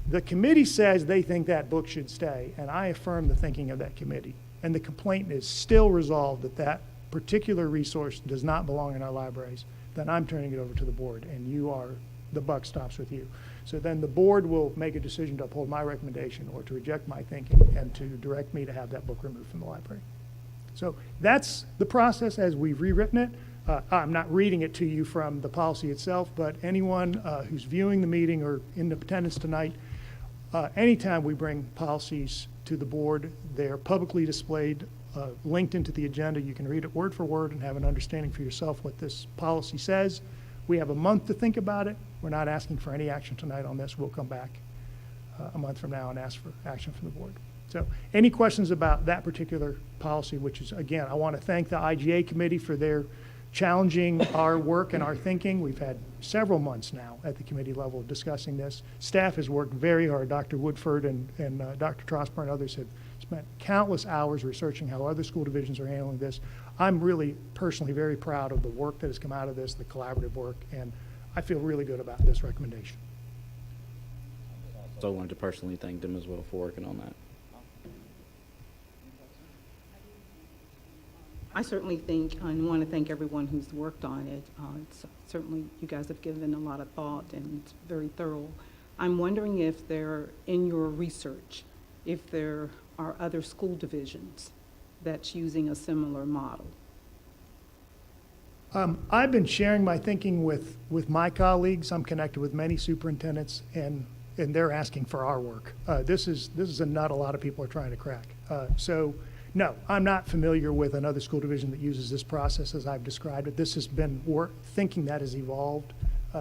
the committee says they think that book should stay, and I affirm the thinking of that committee, and the complainant is still resolved that that particular resource does not belong in our libraries, then I'm turning it over to the board, and the buck stops with you. So then the board will make a decision to uphold my recommendation or to reject my thinking and to direct me to have that book removed from the library. So that's the process as we've rewritten it. I'm not reading it to you from the policy itself, but anyone who's viewing the meeting or in attendance tonight, anytime we bring policies to the board, they're publicly displayed, linked into the agenda. You can read it word for word and have an understanding for yourself what this policy says. We have a month to think about it. We're not asking for any action tonight on this. We'll come back a month from now and ask for action from the board. So any questions about that particular policy, which is, again, I want to thank the IGA committee for their challenging our work and our thinking. We've had several months now at the committee level discussing this. Staff has worked very hard. Dr. Woodford and Dr. Trosper and others have spent countless hours researching how other school divisions are handling this. I'm really personally very proud of the work that has come out of this, the collaborative work, and I feel really good about this recommendation. So I wanted to personally thank them as well for working on that. I certainly think and want to thank everyone who's worked on it. Certainly, you guys have given a lot of thought and it's very thorough. I'm wondering if in your research, if there are other school divisions that's using a similar model. I've been sharing my thinking with my colleagues. I'm connected with many superintendents, and they're asking for our work. This is a nut a lot of people are trying to crack. So No, I'm not familiar with another school division that uses this process as I've described it. This has been work, thinking that has evolved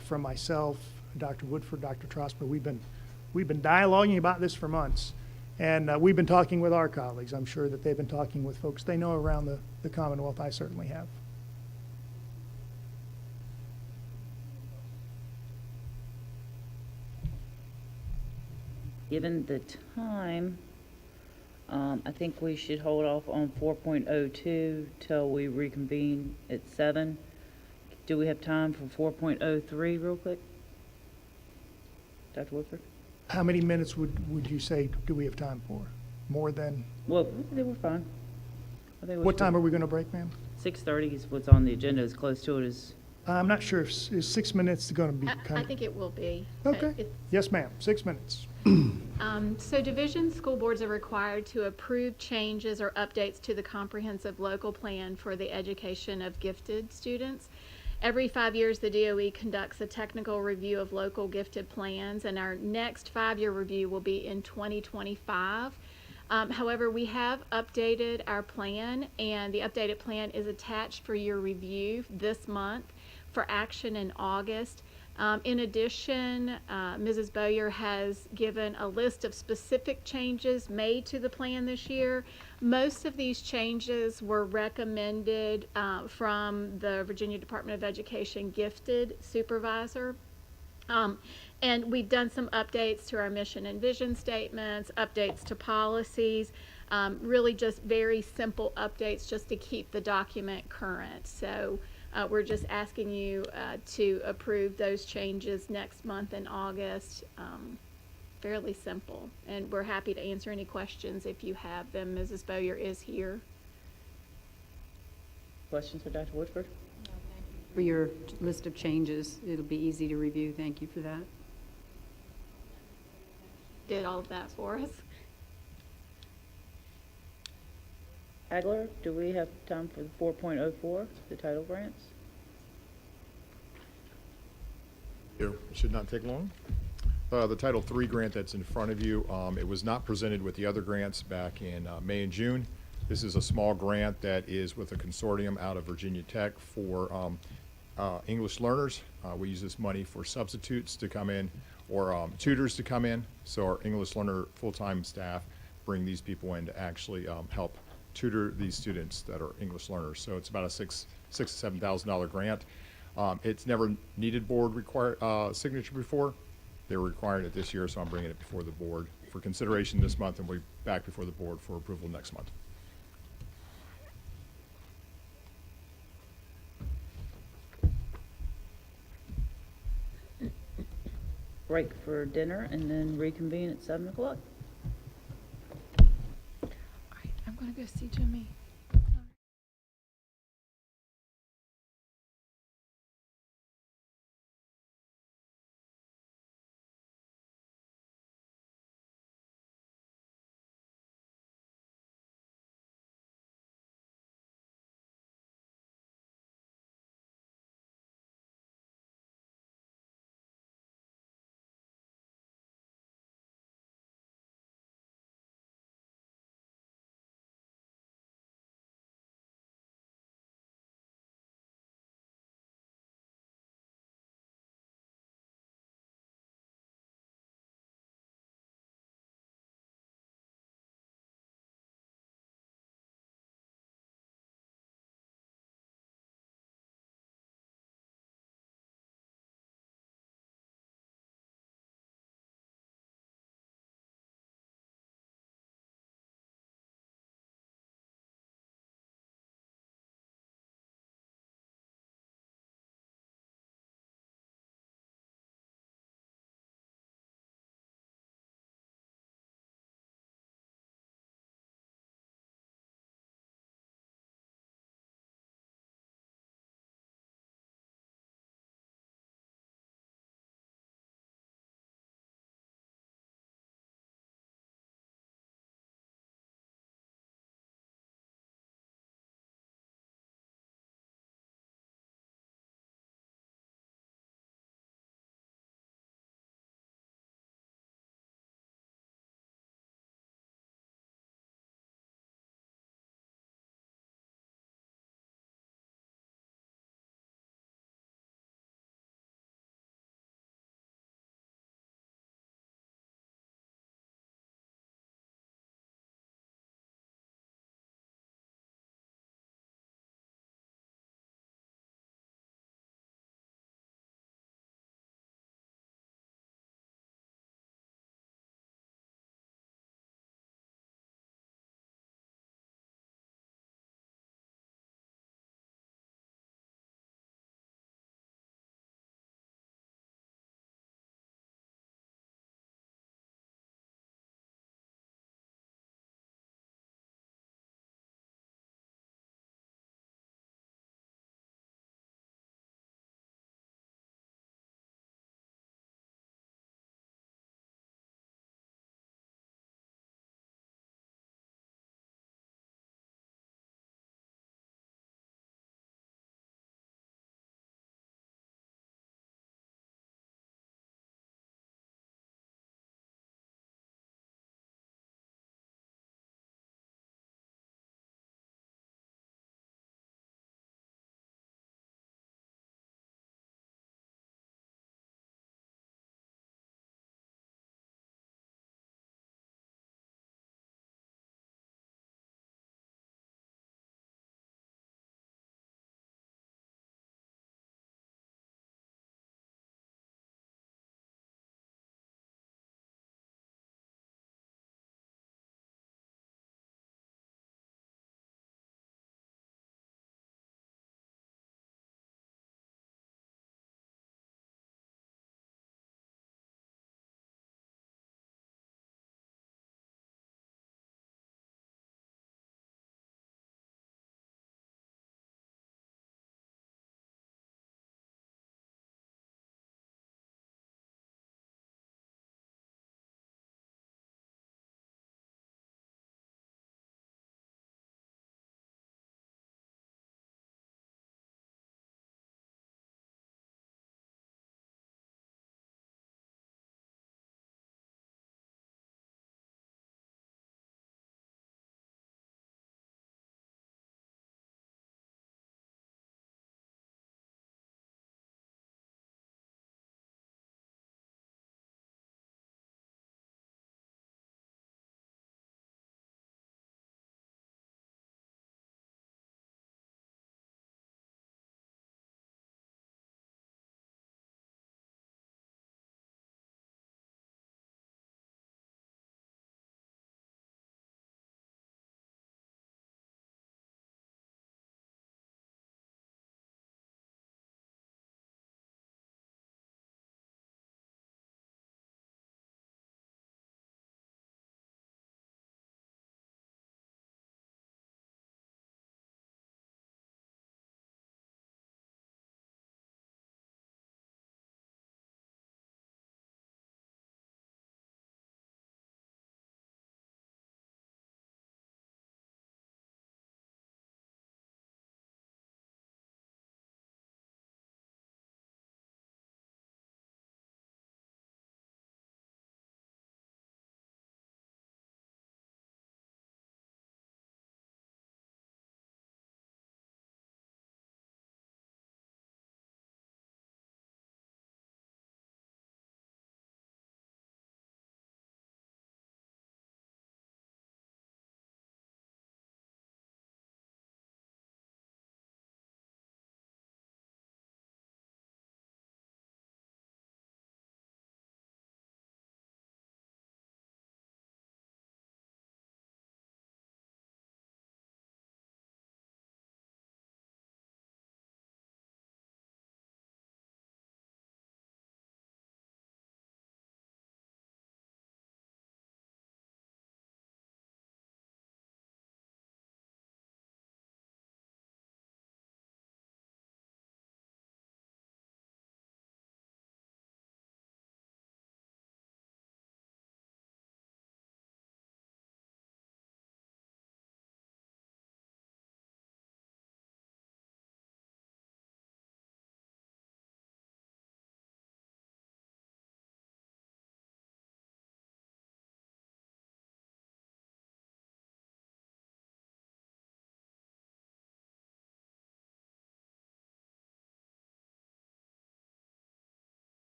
from myself, Dr. Woodford, Dr. Trosper. We've been dialoguing about this for months. And we've been talking with our colleagues. I'm sure that they've been talking with folks they know around the Commonwealth. I certainly have. Given the time, I think we should hold off on 4.02 till we reconvene at 7. Do we have time for 4.03 real quick? Dr. Woodford? How many minutes would you say do we have time for? More than, Well, they were fine. I think we what should- time are we going to break, ma'am? 6:30 is what's on the agenda, as close to it as, I'm not sure if is 6 minutes going to be I kind of. think it will be. Okay. It's- Yes, ma'am. 6 minutes. So division school boards are required to approve changes or updates to the comprehensive local plan for the education of gifted students. Every 5 years, the DOE conducts a technical review of local gifted plans, and our next 5-year review will be in 2025. However, we have updated our plan, and the updated plan is attached for your review this month for action in August. In addition, Mrs. Bowyer has given a list of specific changes made to the plan this year. Most of these changes were recommended from the Virginia Department of Education gifted supervisor. And we've done some updates to our mission and vision statements, updates to policies, really just very simple updates just to keep the document current. So we're just asking you to approve those changes next month in August. Fairly simple. And we're happy to answer any questions if you have them. Mrs. Bowyer is here. questions for Dr. Woodford? For your list of changes, it'll be easy to review. Thank you for that. Did all of that for us. Hagler, do we have time for the 4.04, the title grants? It should not take long. The Title III grant that's in front of you, it was not presented with the other grants back in May and June. This is a small grant that is with a consortium out of Virginia Tech for English learners. We use this money for substitutes to come in or tutors to come in. So our English learner full-time staff bring these people in to actually help tutor these students that are English learners. So it's about a $6,000 to $7,000 grant. It's never needed board signature before. They were requiring it this year, so I'm bringing it before the board for consideration this month, and we'll be back before the board for approval next month. Break for dinner and then reconvene at 7 o'clock. All right, I'm gonna go see Jimmy.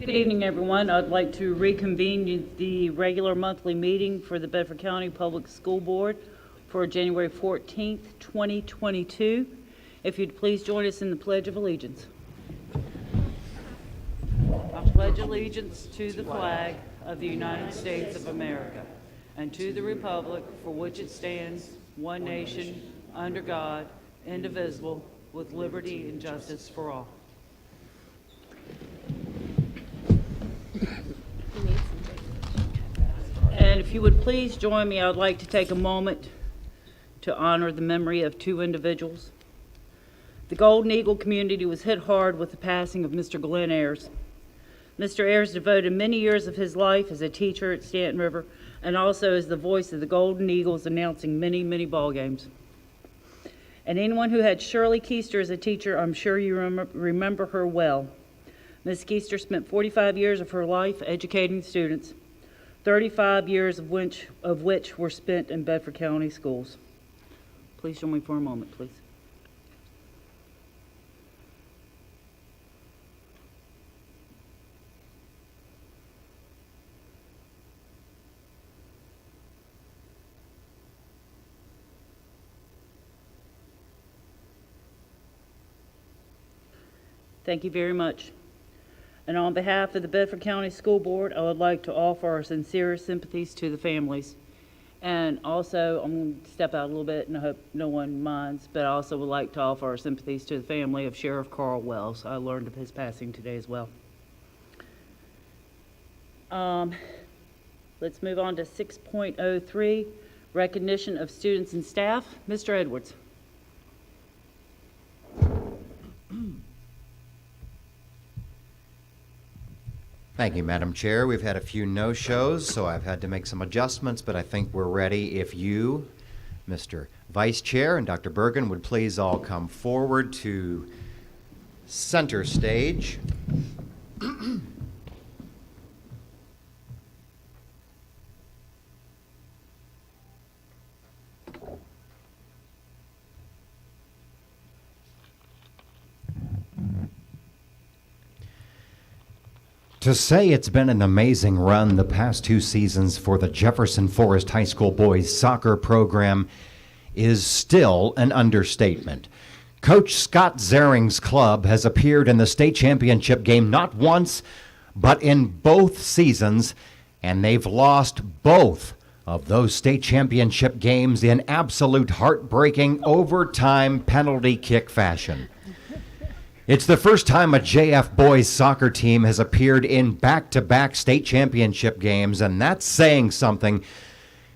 Good evening, everyone. I'd like to reconvene the regular monthly meeting for the Bedford County Public School Board for January 14th, 2022. If you'd please join us in the Pledge of Allegiance. I pledge allegiance to the flag of the United States of America and to the republic for which it stands, one nation, under God, indivisible, with liberty and justice for all. And if you would please join me, I'd like to take a moment to honor the memory of two individuals. The Golden Eagle community was hit hard with the passing of Mr. Glenn Ayers. Mr. Ayers devoted many years of his life as a teacher at Stanton River and also as the voice of the Golden Eagles, announcing many, many ball games. And anyone who had Shirley Keister as a teacher, I'm sure you remember her well. Ms. Keister spent 45 years of her life educating students, 35 years of which were spent in Bedford County schools. Please join me for a moment, please. Thank you very much. And on behalf of the Bedford County School Board, I would like to offer our sincerest sympathies to the families. And also, I'm going to step out a little bit, and I hope no one minds, but I also would like to offer our sympathies to the family of Sheriff Carl Wells. I learned of his passing today as well. Let's move on to 6.03, recognition of students and staff. Mr. Edwards. Thank you, Madam Chair. We've had a few no-shows, so I've had to make some adjustments, but I think we're ready. If you, Mr. Vice Chair, and Dr. Bergen would please all come forward to center stage. To say it's been an amazing run the past 2 seasons for the Jefferson Forest High School boys soccer program is still an understatement. Coach Scott Zaring's club has appeared in the state championship game not once, but in both seasons, and they've lost both of those state championship games in absolute heartbreaking overtime penalty kick fashion. It's the first time a JF boys soccer team has appeared in back-to-back state championship games, and that's saying something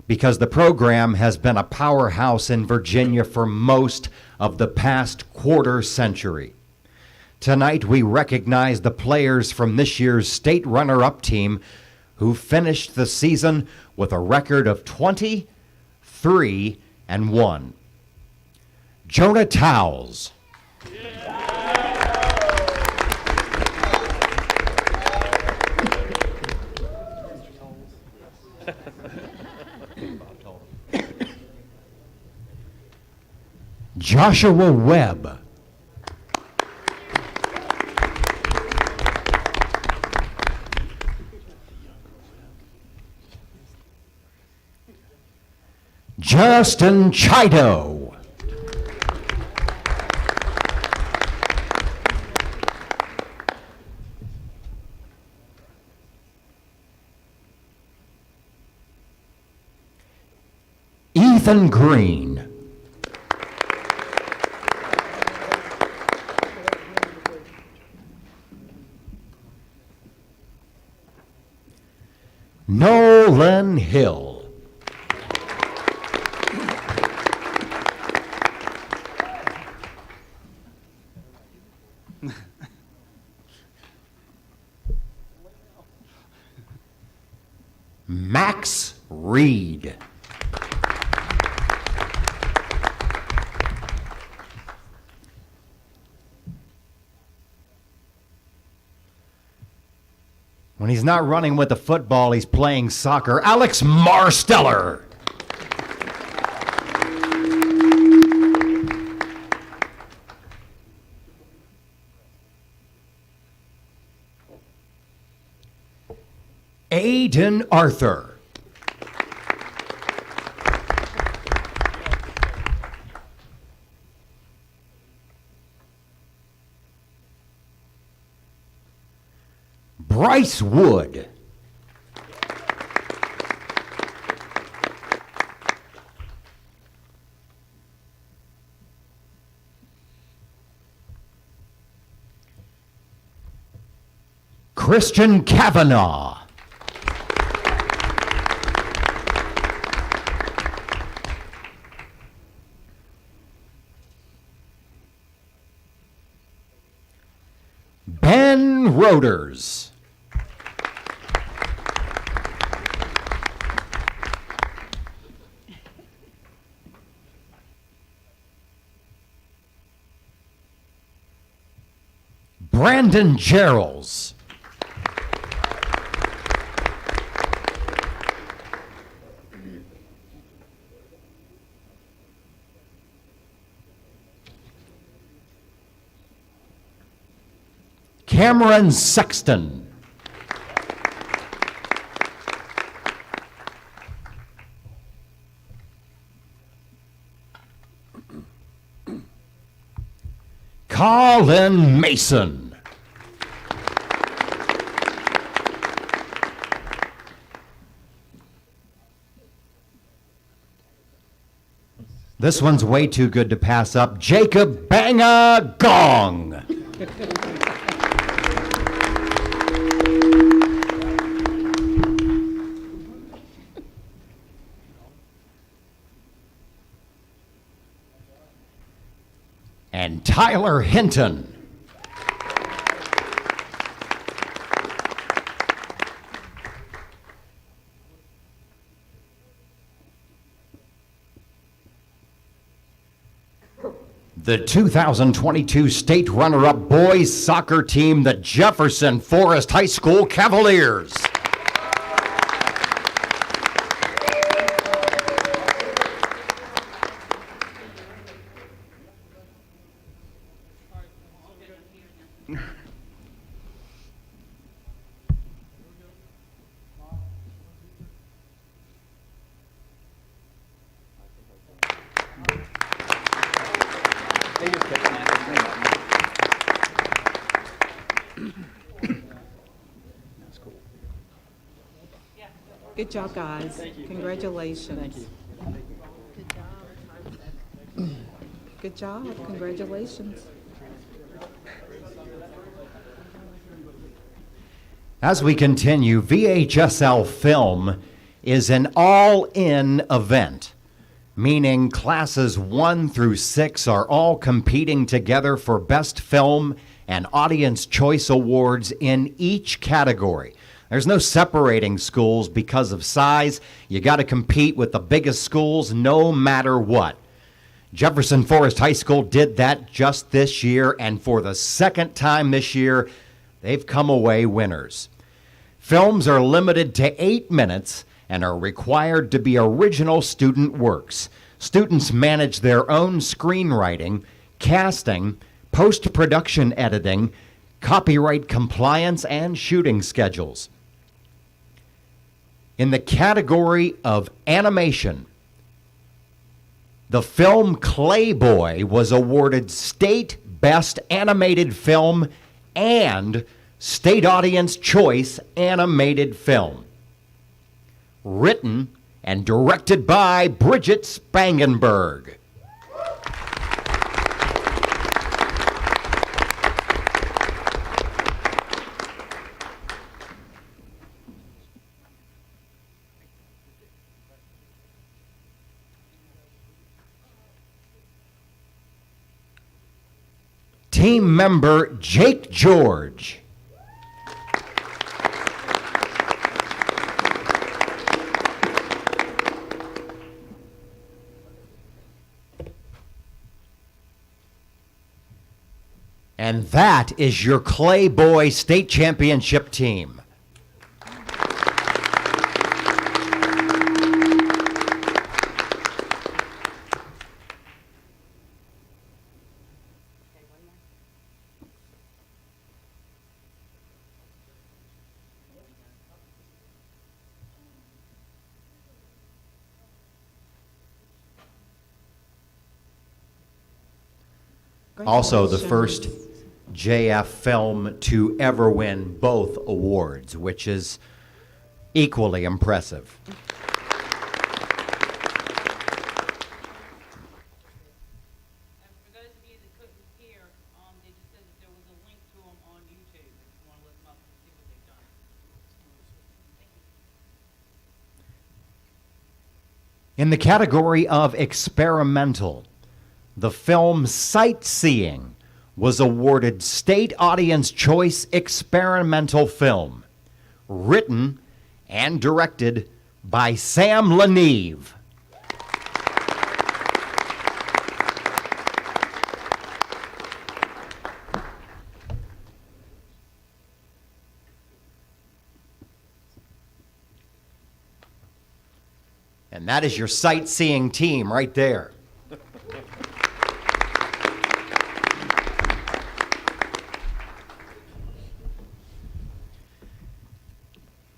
because the program has been a powerhouse in Virginia for most of the past quarter century. Tonight, we recognize the players from this year's state runner-up team who finished the season with a record of 23-1. Jonah Towles. Joshua Webb. Justin Chido. Ethan Green. Nolan Hill. Max Reed. When he's not running with the football, he's playing soccer. Alex Marsteller. Aiden Arthur. Bryce Wood. Christian Kavanaugh. Ben Roders. Brandon Geralds. Cameron Sexton. Colin Mason. This one's way too good to pass up. Jacob Banga Gong. And Tyler Hinton. The 2022 state runner-up boys soccer team, the Jefferson Forest High School Cavaliers. Good job, guys. Congratulations. Thank you. Good job. Congratulations. As we continue, VHSL Film is an all-in event, meaning classes 1 through 6 are all competing together for Best Film and Audience Choice Awards in each category. There's no separating schools because of size. You got to compete with the biggest schools no matter what. Jefferson Forest High School did that just this year, and for the second time this year, they've come away winners. Films are limited to 8 minutes and are required to be original student works. Students manage their own screenwriting, casting, post-production editing, copyright compliance, and shooting schedules. In the category of animation, the film Clayboy was awarded State Best Animated Film and State Audience Choice Animated Film. Written and directed by Bridget Spangenberg. Team member Jake George. And that is your Clayboy State Championship team. Also, the first JF film to ever win both awards, which is equally impressive. And for those of you that couldn't hear, they just said that there was a link to them on YouTube, if you want to look them up and see what they've done. In the category of experimental, the film Sightseeing was awarded State Audience Choice Experimental Film, written and directed by Sam Leneve. And that is your sightseeing team right there.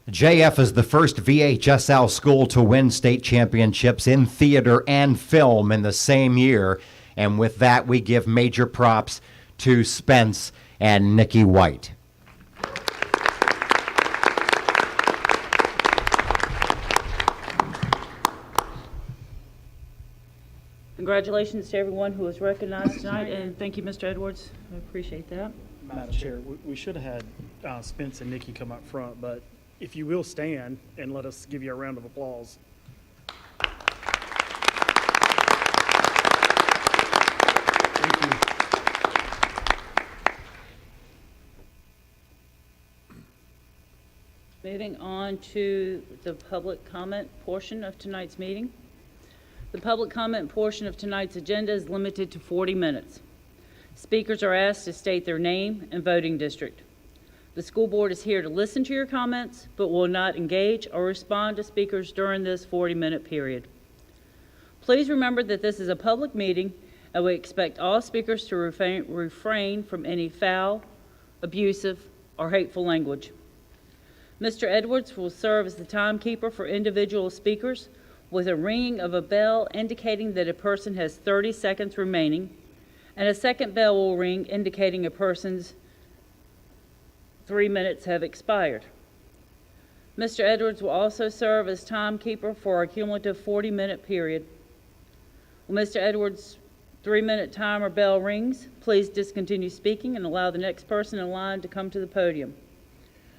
JF is the first VHSL school to win state championships in theater and film in the same year. And with that, we give major props to Spence and Nikki White. Congratulations to everyone who was recognized tonight, and thank you, Mr. Edwards. I appreciate that. Madam Chair, we should have had Spence and Nikki come up front, but if you will stand and let us give you a round of applause. Thank you. Moving on to the public comment portion of tonight's meeting. The public comment portion of tonight's agenda is limited to 40 minutes. Speakers are asked to state their name and voting district. The school board is here to listen to your comments, but will not engage or respond to speakers during this 40-minute period. Please remember that this is a public meeting, and we expect all speakers to refrain from any foul, abusive, or hateful language. Mr. Edwards will serve as the timekeeper for individual speakers with a ringing of a bell indicating that a person has 30 seconds remaining, and a second bell will ring indicating a person's 3 minutes have expired. Mr. Edwards will also serve as timekeeper for a cumulative 40-minute period. When Mr. Edwards' 3-minute timer bell rings, please discontinue speaking and allow the next person in line to come to the podium.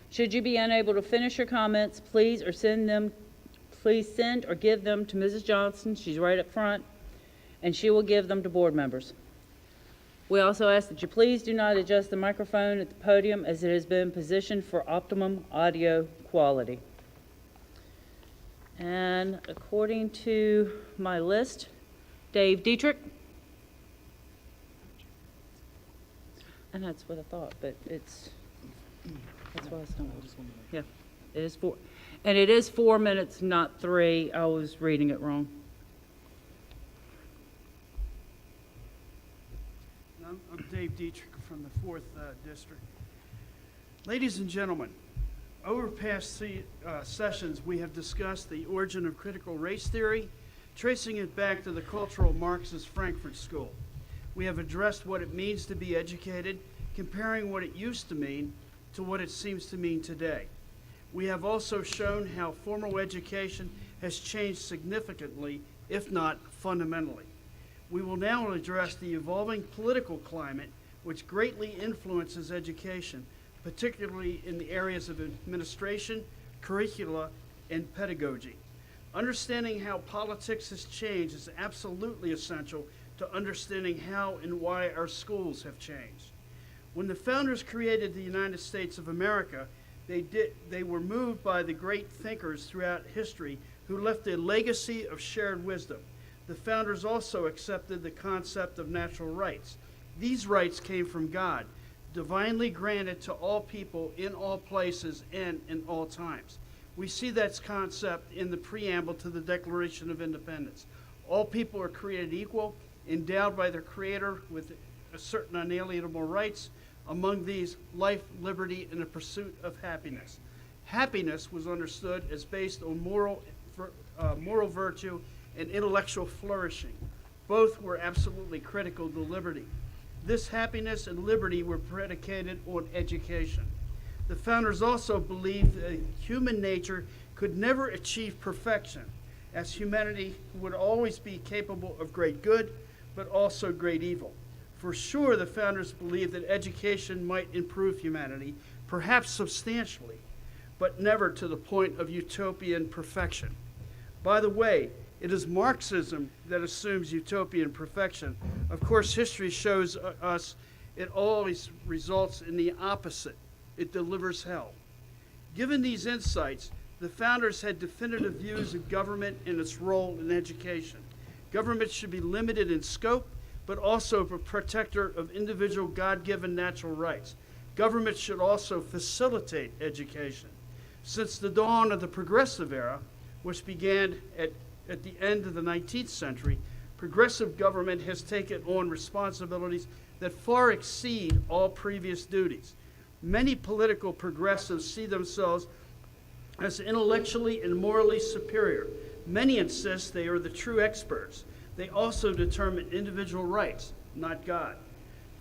Should you be unable to finish your comments, please send or give them to Mrs. Johnson. She's right up front, and she will give them to board members. We also ask that you please do not adjust the microphone at the podium as it has been positioned for optimum audio quality. And according to my list, Dave Dietrich. And that's what I thought, but that's why it's not. Yeah, it is 4. And it is 4 minutes, not 3. I was reading it wrong. I'm Dave Dietrich from the 4th District. Ladies and gentlemen, over past sessions, we have discussed the origin of critical race theory, tracing it back to the cultural Marxist Frankfurt School. We have addressed what it means to be educated, comparing what it used to mean to what it seems to mean today. We have also shown how formal education has changed significantly, if not fundamentally. We will now address the evolving political climate which greatly influences education, particularly in the areas of administration, curricula, and pedagogy. Understanding how politics has changed is absolutely essential to understanding how and why our schools have changed. When the founders created the United States of America, they were moved by the great thinkers throughout history who left a legacy of shared wisdom. The founders also accepted the concept of natural rights. These rights came from God, divinely granted to all people in all places and in all times. We see that concept in the preamble to the Declaration of Independence. All people are created equal, endowed by their Creator with certain unalienable rights. Among these, life, liberty, and the pursuit of happiness. Happiness was understood as based on moral virtue and intellectual flourishing. Both were absolutely critical to liberty. This happiness and liberty were predicated on education. The founders also believed that human nature could never achieve perfection, as humanity would always be capable of great good, but also great evil. For sure, the founders believed that education might improve humanity, perhaps substantially, but never to the point of utopian perfection. By the way, it is Marxism that assumes utopian perfection. Of course, history shows us it always results in the opposite. It delivers hell. Given these insights, the founders had definitive views of government and its role in education. Government should be limited in scope, but also a protector of individual God-given natural rights. Government should also facilitate education. Since the dawn of the progressive era, which began at the end of the 19th century, progressive government has taken on responsibilities that far exceed all previous duties. Many political progressives see themselves as intellectually and morally superior. Many insist they are the true experts. They also determine individual rights, not God.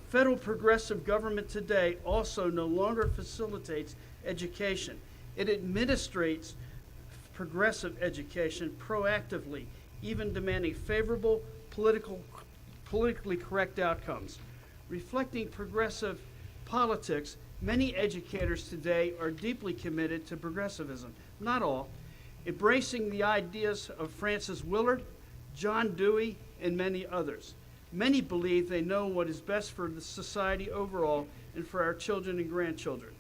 Federal progressive government today also no longer facilitates education. It administrates progressive education proactively, even demanding favorable politically correct outcomes. Reflecting progressive politics, many educators today are deeply committed to progressivism. Not all. Embracing the ideas of Francis Willard, John Dewey, and many others. Many believe they know what is best for the society overall and for our children and grandchildren.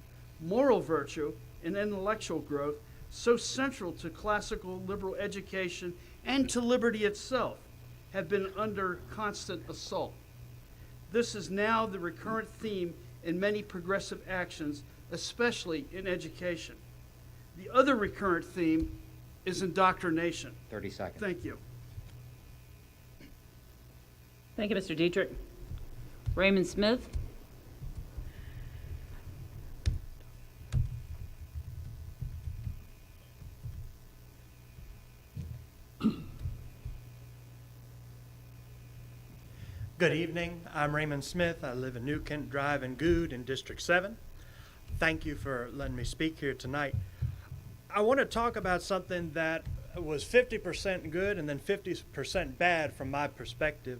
Moral virtue and intellectual growth, so central to classical liberal education and to liberty itself, have been under constant assault. This is now the recurrent theme in many progressive actions, especially in education. The other recurrent theme is indoctrination. 30 seconds. Thank you. Thank you, Mr. Dietrich. Raymond Smith? Good evening. I'm Raymond Smith. I live in New Kent Drive in Good in District 7. Thank you for letting me speak here tonight. I want to talk about something that was 50% good and then 50% bad from my perspective.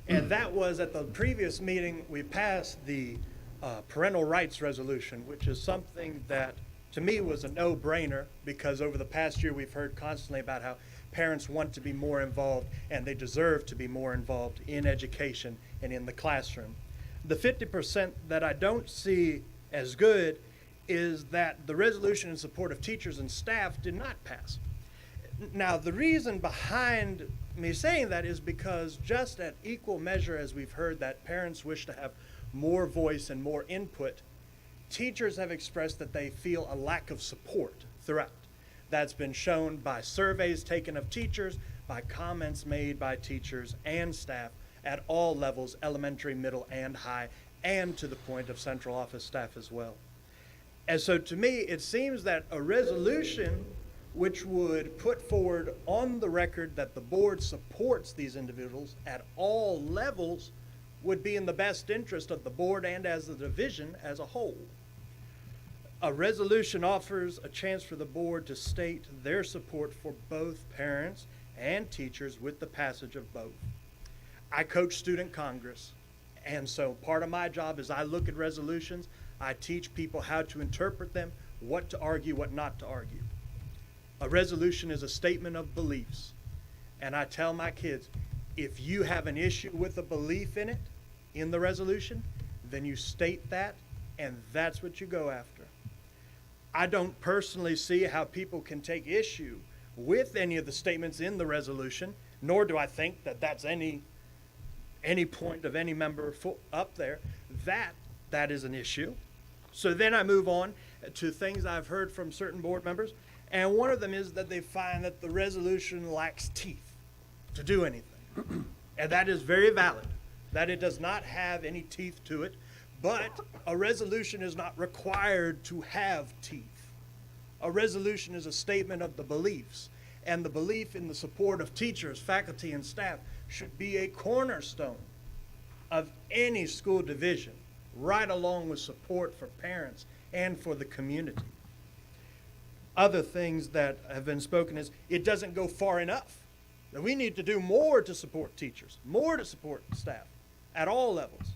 And that was at the previous meeting, we passed the parental rights resolution, which is something that to me was a no-brainer because over the past year we've heard constantly about how parents want to be more involved and they deserve to be more involved in education and in the classroom. The 50% that I don't see as good is that the resolution in support of teachers and staff did not pass. Now, the reason behind me saying that is because just at equal measure as we've heard that parents wish to have more voice and more input, teachers have expressed that they feel a lack of support throughout. That's been shown by surveys taken of teachers, by comments made by teachers and staff at all levels, elementary, middle, and high, and to the point of central office staff as well. And so to me, it seems that a resolution which would put forward on the record that the board supports these individuals at all levels would be in the best interest of the board and as the division as a whole. A resolution offers a chance for the board to state their support for both parents and teachers with the passage of both. I coach student congress, and so part of my job is I look at resolutions, I teach people how to interpret them, what to argue, what not to argue. A resolution is a statement of beliefs, and I tell my kids, if you have an issue with a belief in it, in the resolution, then you state that, and that's what you go after. I don't personally see how people can take issue with any of the statements in the resolution, nor do I think that that's any point of any member up there. That is an issue. So then I move on to things I've heard from certain board members, and one of them is that they find that the resolution lacks teeth to do anything. And that is very valid, that it does not have any teeth to it. But a resolution is not required to have teeth. A resolution is a statement of the beliefs, and the belief in the support of teachers, faculty, and staff should be a cornerstone of any school division, right along with support for parents and for the community. Other things that have been spoken is it doesn't go far enough. That we need to do more to support teachers, more to support staff at all levels.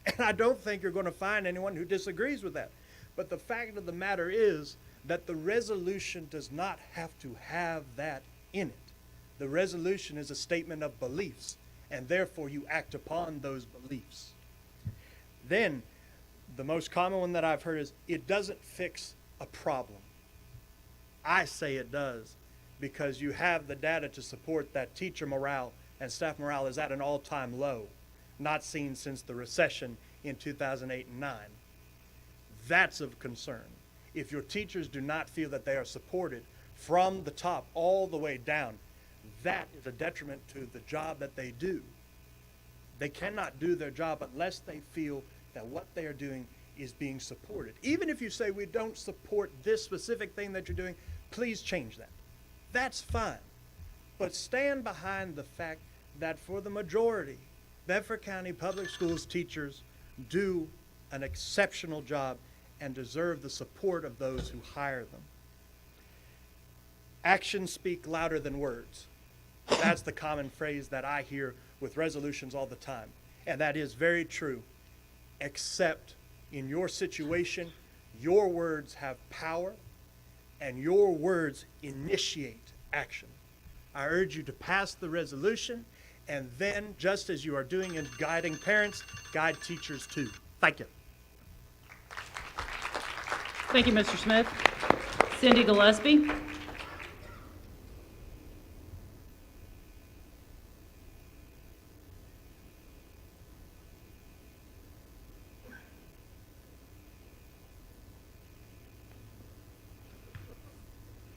And I don't think you're going to find anyone who disagrees with that. But the fact of the matter is that the resolution does not have to have that in it. The resolution is a statement of beliefs, and therefore you act upon those beliefs. Then, the most common one that I've heard is, it doesn't fix a problem. I say it does, because you have the data to support that teacher morale and staff morale is at an all-time low, not seen since the recession in 2008 and 9. That's of concern. If your teachers do not feel that they are supported from the top all the way down, that is a detriment to the job that they do. They cannot do their job unless they feel that what they are doing is being supported. Even if you say, we don't support this specific thing that you're doing, please change that. That's fine. But stand behind the fact that for the majority, Bedford County Public Schools teachers do an exceptional job and deserve the support of those who hire them. Actions speak louder than words. That's the common phrase that I hear with resolutions all the time. And that is very true, except in your situation, your words have power and your words initiate action. I urge you to pass the resolution, and then, just as you are doing in guiding parents, guide teachers too. Thank you. Thank you, Mr. Smith. Cindy Gillespie.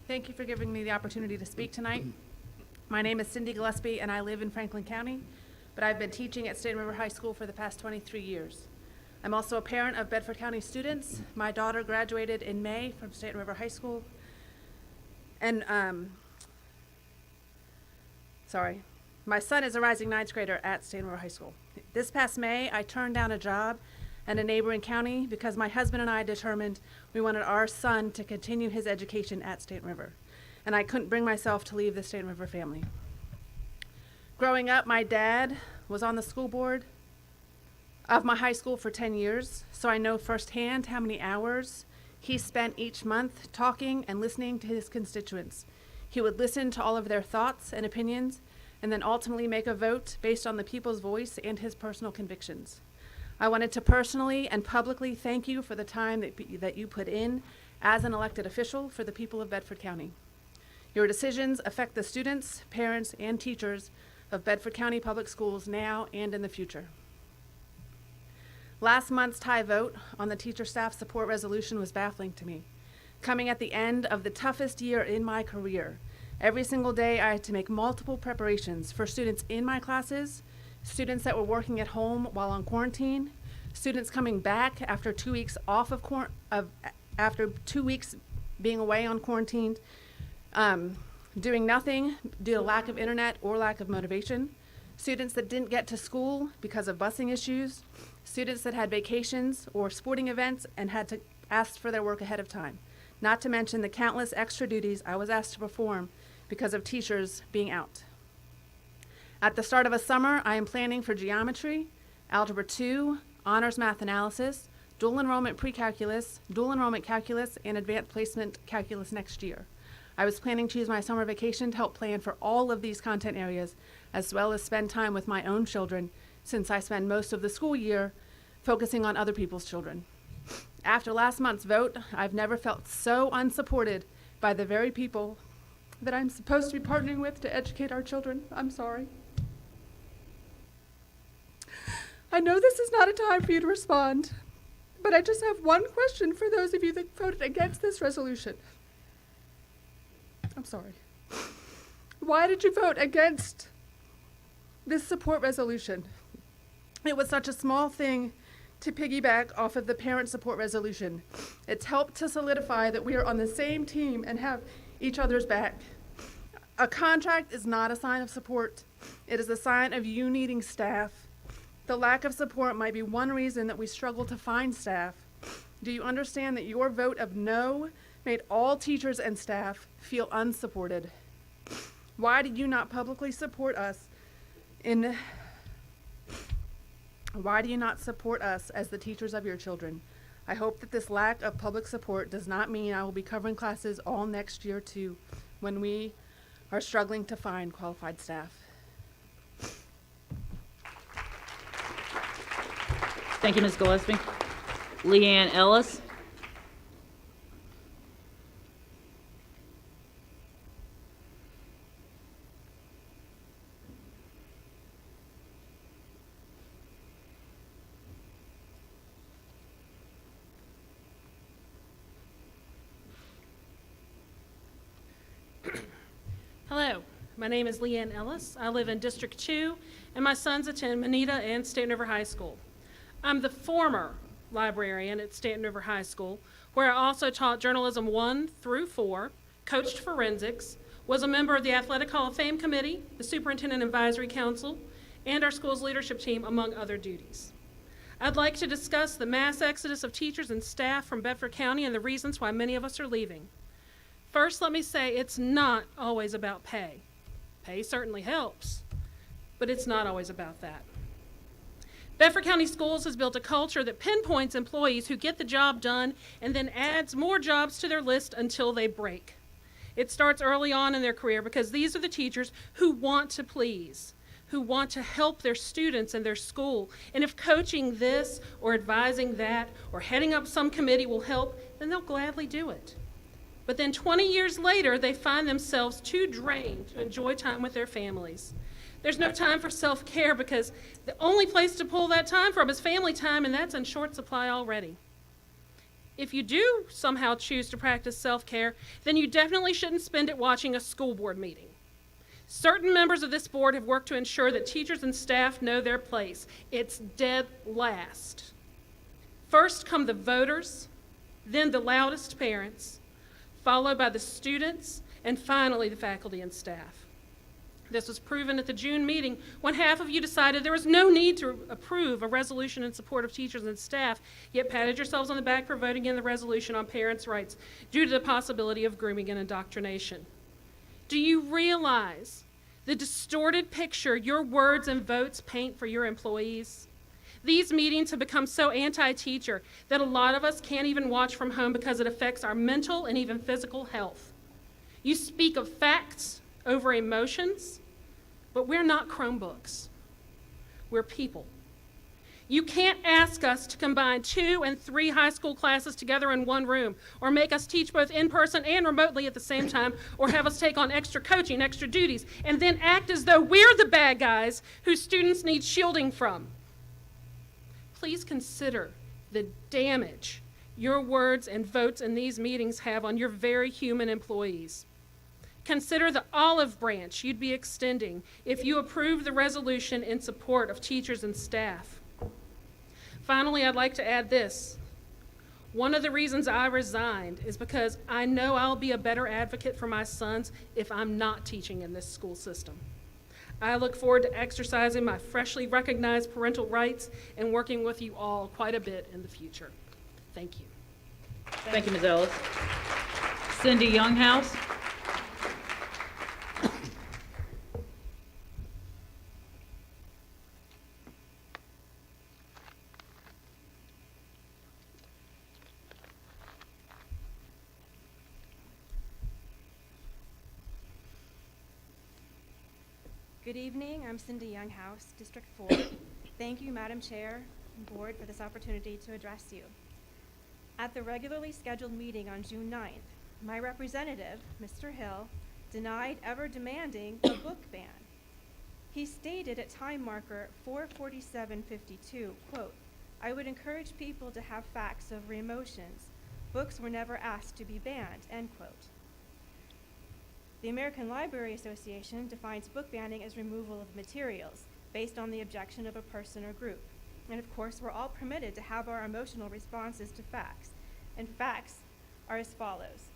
Thank you for giving me the opportunity to speak tonight. My name is Cindy Gillespie, and I live in Franklin County, but I've been teaching at State and River High School for the past 23 years. I'm also a parent of Bedford County students. My daughter graduated in May from State and River High School. And, my son is a rising ninth grader at State and River High School. This past May, I turned down a job in a neighboring county because my husband and I determined we wanted our son to continue his education at State and River. And I couldn't bring myself to leave the State and River family. Growing up, my dad was on the school board of my high school for 10 years, so I know firsthand how many hours he spent each month talking and listening to his constituents. He would listen to all of their thoughts and opinions, and then ultimately make a vote based on the people's voice and his personal convictions. I wanted to personally and publicly thank you for the time that you put in as an elected official for the people of Bedford County. Your decisions affect the students, parents, and teachers of Bedford County Public Schools now and in the future. Last month's tie vote on the teacher staff support resolution was baffling to me. Coming at the end of the toughest year in my career, every single day I had to make multiple preparations for students in my classes, students that were working at home while on quarantine, students coming back after 2 weeks off of after 2 weeks being away on quarantine, doing nothing due to lack of internet or lack of motivation, students that didn't get to school because of busing issues, students that had vacations or sporting events and had to ask for their work ahead of time, not to mention the countless extra duties I was asked to perform because of teachers being out. At the start of a summer, I am planning for geometry, algebra 2, honors math analysis, dual enrollment pre-calculus, dual enrollment calculus, and advanced placement calculus next year. I was planning to use my summer vacation to help plan for all of these content areas, as well as spend time with my own children, since I spend most of the school year focusing on other people's children. After last month's vote, I've never felt so unsupported by the very people that I'm supposed to be partnering with to educate our children. I'm sorry. I know this is not a time for you to respond, but I just have one question for those of you that voted against this resolution. I'm sorry. Why did you vote against this support resolution? It was such a small thing to piggyback off of the parent support resolution. It's helped to solidify that we are on the same team and have each other's back. A contract is not a sign of support. It is a sign of you needing staff The lack of support might be one reason that we struggle to find staff. Do you understand that your vote of no made all teachers and staff feel unsupported? Why did you not publicly support us Why do you not support us as the teachers of your children? I hope that this lack of public support does not mean I will be covering classes all next year too, when we are struggling to find qualified staff. Thank you, Ms. Gillespie. Leanne Ellis. Hello, my name is Leanne Ellis. I live in District 2, and my sons attend Moneta and Stanton River High School. I'm the former librarian at Stanton River High School, where I also taught journalism 1 through 4, coached forensics, was a member of the Athletic Hall of Fame Committee, the Superintendent Advisory Council, and our school's leadership team, among other duties. I'd like to discuss the mass exodus of teachers and staff from Bedford County and the reasons why many of us are leaving. First, let me say it's not always about pay. Pay certainly helps, but it's not always about that. Bedford County Schools has built a culture that pinpoints employees who get the job done and then adds more jobs to their list until they break. It starts early on in their career because these are the teachers who want to please, who want to help their students and their school. And if coaching this or advising that or heading up some committee will help, then they'll gladly do it. But then 20 years later, they find themselves too drained to enjoy time with their families. There's no time for self-care because the only place to pull that time from is family time, and that's in short supply already. If you do somehow choose to practice self-care, then you definitely shouldn't spend it watching a school board meeting. Certain members of this board have worked to ensure that teachers and staff know their place. It's dead last. First come the voters, then the loudest parents, followed by the students, and finally the faculty and staff. This was proven at the June meeting when half of you decided there was no need to approve a resolution in support of teachers and staff, yet patted yourselves on the back for voting in the resolution on parents' rights due to the possibility of grooming and indoctrination. Do you realize the distorted picture your words and votes paint for your employees? These meetings have become so anti-teacher that a lot of us can't even watch from home because it affects our mental and even physical health. You speak of facts over emotions, but we're not Chromebooks. We're people. You can't ask us to combine 2 and 3 high school classes together in one room, or make us teach both in person and remotely at the same time, or have us take on extra coaching, extra duties, and then act as though we're the bad guys whose students need shielding from. Please consider the damage your words and votes in these meetings have on your very human employees. Consider the olive branch you'd be extending if you approve the resolution in support of teachers and staff. Finally, I'd like to add this. One of the reasons I resigned is because I know I'll be a better advocate for my sons if I'm not teaching in this school system. I look forward to exercising my freshly recognized parental rights and working with you all quite a bit in the future. Thank you. Thank you, Ms. Ellis. Cindy Younghouse. Good evening, I'm Cindy Younghouse, District 4. Thank you, Madam Chair and Board, for this opportunity to address you. At the regularly scheduled meeting on June 9th, my representative, Mr. Hill, denied ever demanding a book ban. He stated at time marker 4:47:52, quote, "I would encourage people to have facts over emotions. Books were never asked to be banned," end quote. The American Library Association defines book banning as removal of materials based on the objection of a person or group. And of course, we're all permitted to have our emotional responses to facts. And facts are as follows.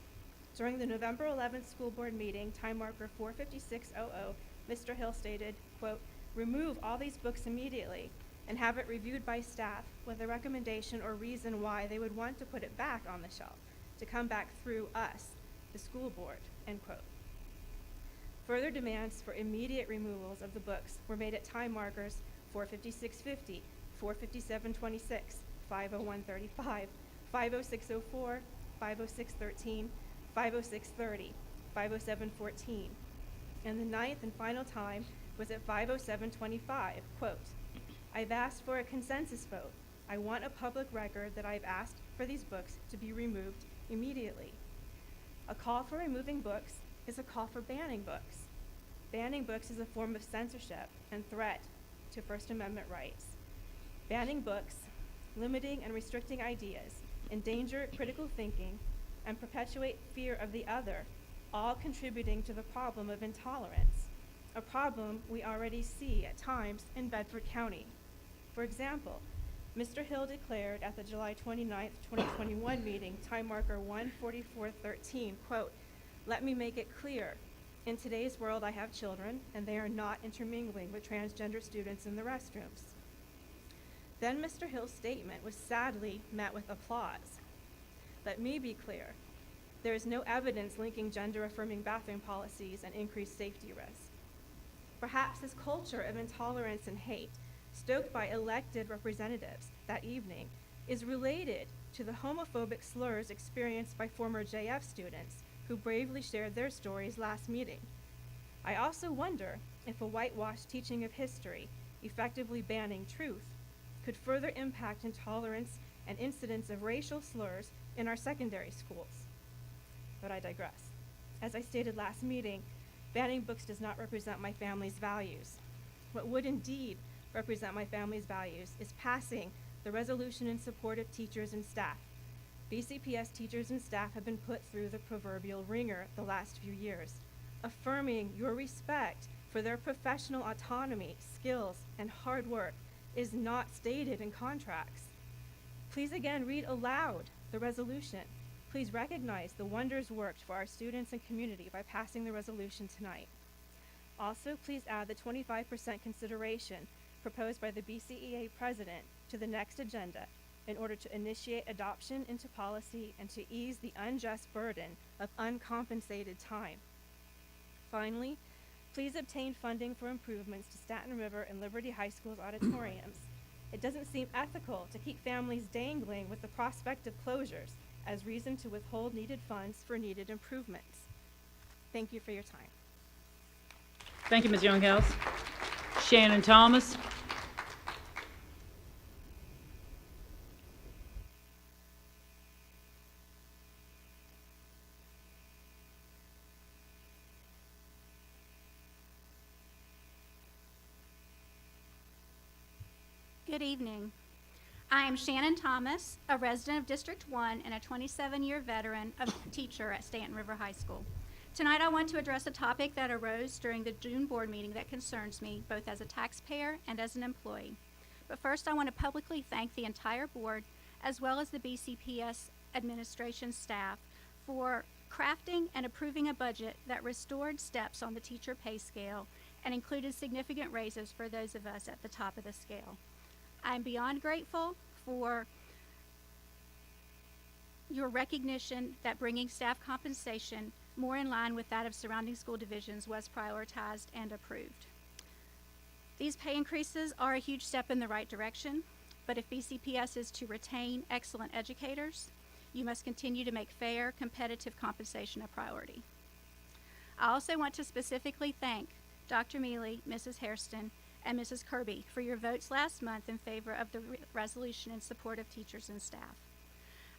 During the November 11th school board meeting, time marker 4:56:00, Mr. Hill stated, quote, "Remove all these books immediately. and have it reviewed by staff with a recommendation or reason why they would want to put it back on the shelf, to come back through us, the school board, end quote. Further demands for immediate removals of the books were made at time markers 45650, 45726, 50135, 50604, 50613, 50630, 50714. And the ninth and final time was at 50725, quote, I've asked for a consensus vote. I want a public record that I've asked for these books to be removed immediately. A call for removing books is a call for banning books. Banning books is a form of censorship and threat to First Amendment rights. Banning books, limiting and restricting ideas, endanger critical thinking, and perpetuate fear of the other, all contributing to the problem of intolerance, a problem we already see at times in Bedford County. For example, Mr. Hill declared at the July 29th, 2021 meeting, time marker 14413, quote, let me make it clear, in today's world I have children and they are not intermingling with transgender students in the restrooms. Then Mr. Hill's statement was sadly met with applause. Let me be clear, there is no evidence linking gender-affirming bathroom policies and increased safety risks. Perhaps this culture of intolerance and hate, stoked by elected representatives that evening, is related to the homophobic slurs experienced by former JF students who bravely shared their stories last meeting. I also wonder if a whitewashed teaching of history, effectively banning truth, could further impact intolerance and incidents of racial slurs in our secondary schools. But I digress. As I stated last meeting, banning books does not represent my family's values. What would indeed represent my family's values is passing the resolution in support of teachers and staff. BCPS teachers and staff have been put through the proverbial ringer the last few years, affirming your respect for their professional autonomy, skills, and hard work is not stated in contracts. Please again read aloud the resolution. Please recognize the wonders worked for our students and community by passing the resolution tonight. Also, please add the 25% consideration proposed by the BCEA president to the next agenda in order to initiate adoption into policy and to ease the unjust burden of uncompensated time. Finally, please obtain funding for improvements to Staten River and Liberty High School's auditoriums. It doesn't seem ethical to keep families dangling with the prospect of closures as reason to withhold needed funds for needed improvements. Thank you for your time. Thank you, Ms. Younghouse. Shannon Thomas. Good evening. I am Shannon Thomas, a resident of District 1 and a 27-year veteran of teacher at Staten River High School. Tonight I want to address a topic that arose during the June board meeting that concerns me both as a taxpayer and as an employee. But first I want to publicly thank the entire board as well as the BCPS administration staff for crafting and approving a budget that restored steps on the teacher pay scale and included significant raises for those of us at the top of the scale. I'm beyond grateful for your recognition that bringing staff compensation more in line with that of surrounding school divisions was prioritized and approved. These pay increases are a huge step in the right direction, but if BCPS is to retain excellent educators, you must continue to make fair, competitive compensation a priority. I also want to specifically thank Dr. Mealy, Mrs. Hairston, and Mrs. Kirby for your votes last month in favor of the resolution in support of teachers and staff.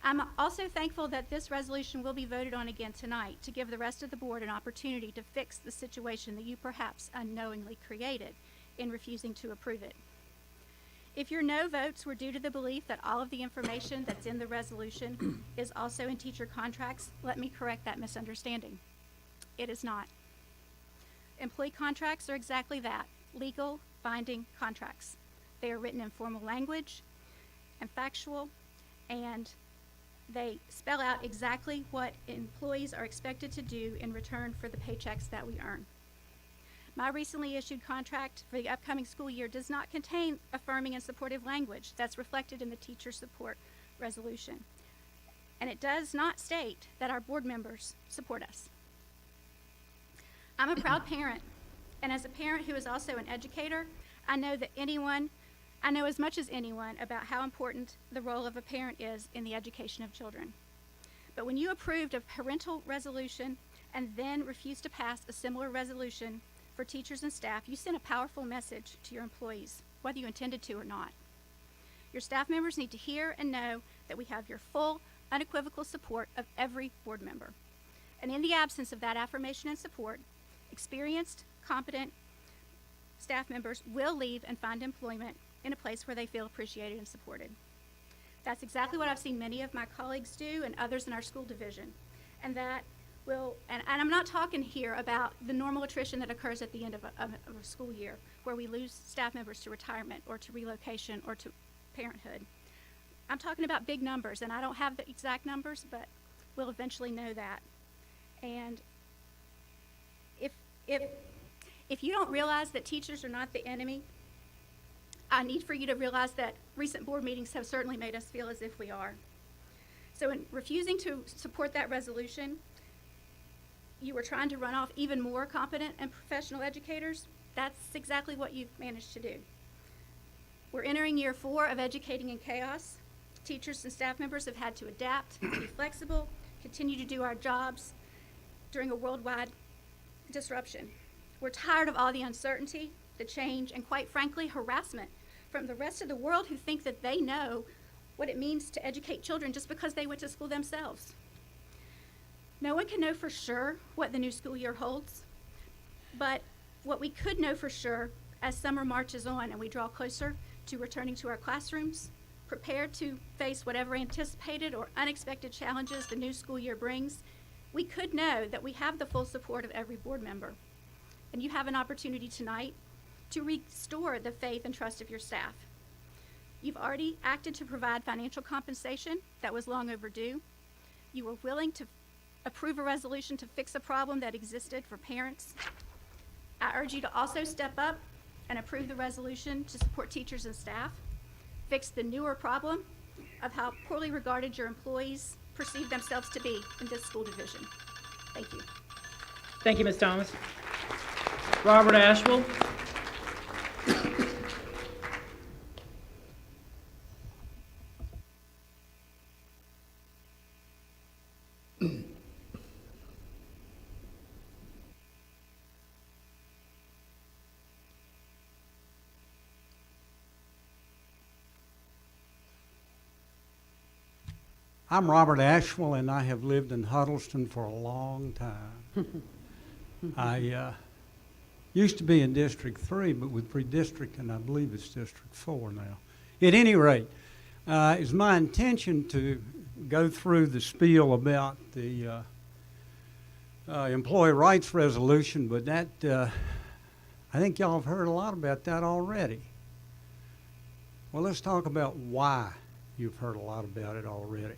I'm also thankful that this resolution will be voted on again tonight to give the rest of the board an opportunity to fix the situation that you perhaps unknowingly created in refusing to approve it. If your no votes were due to the belief that all of the information that's in the resolution is also in teacher contracts, let me correct that misunderstanding. It is not. Employee contracts are exactly that, legal, binding contracts. They are written in formal language and factual, and they spell out exactly what employees are expected to do in return for the paychecks that we earn. My recently issued contract for the upcoming school year does not contain affirming and supportive language that's reflected in the teacher support resolution. And it does not state that our board members support us. I'm a proud parent, and as a parent who is also an educator, I know as much as anyone about how important the role of a parent is in the education of children. But when you approved a parental resolution and then refused to pass a similar resolution for teachers and staff, you sent a powerful message to your employees, whether you intended to or not. Your staff members need to hear and know that we have your full, unequivocal support of every board member. And in the absence of that affirmation and support, experienced, competent staff members will leave and find employment in a place where they feel appreciated and supported. That's exactly what I've seen many of my colleagues do and others in our school division. And that will, and I'm not talking here about the normal attrition that occurs at the end of a school year, where we lose staff members to retirement or to relocation or to parenthood. I'm talking about big numbers, and I don't have the exact numbers, but we'll eventually know that. And if you don't realize that teachers are not the enemy, I need for you to realize that recent board meetings have certainly made us feel as if we are. So in refusing to support that resolution, you were trying to run off even more competent and professional educators. That's exactly what you've managed to do. We're entering year 4 of educating in chaos. Teachers and staff members have had to adapt, be flexible, continue to do our jobs during a worldwide disruption. We're tired of all the uncertainty, the change, and quite frankly, harassment from the rest of the world who think that they know what it means to educate children just because they went to school themselves. No one can know for sure what the new school year holds, but what we could know for sure as summer marches on and we draw closer to returning to our classrooms, prepared to face whatever anticipated or unexpected challenges the new school year brings, we could know that we have the full support of every board member. And you have an opportunity tonight to restore the faith and trust of your staff. You've already acted to provide financial compensation that was long overdue. You were willing to approve a resolution to fix a problem that existed for parents. I urge you to also step up and approve the resolution to support teachers and staff, fix the newer problem of how poorly regarded your employees perceive themselves to be in this school division. Thank you. Thank you, Ms. Thomas. Robert Ashwell. I'm Robert Ashwell, and I have lived in Huddleston for a long time. I used to be in District 3, but with redistricting, I believe it's District 4 now. At any rate, it's my intention to go through the spiel about the employee rights resolution, but that I think y'all have heard a lot about that already. Well, let's talk about why you've heard a lot about it already.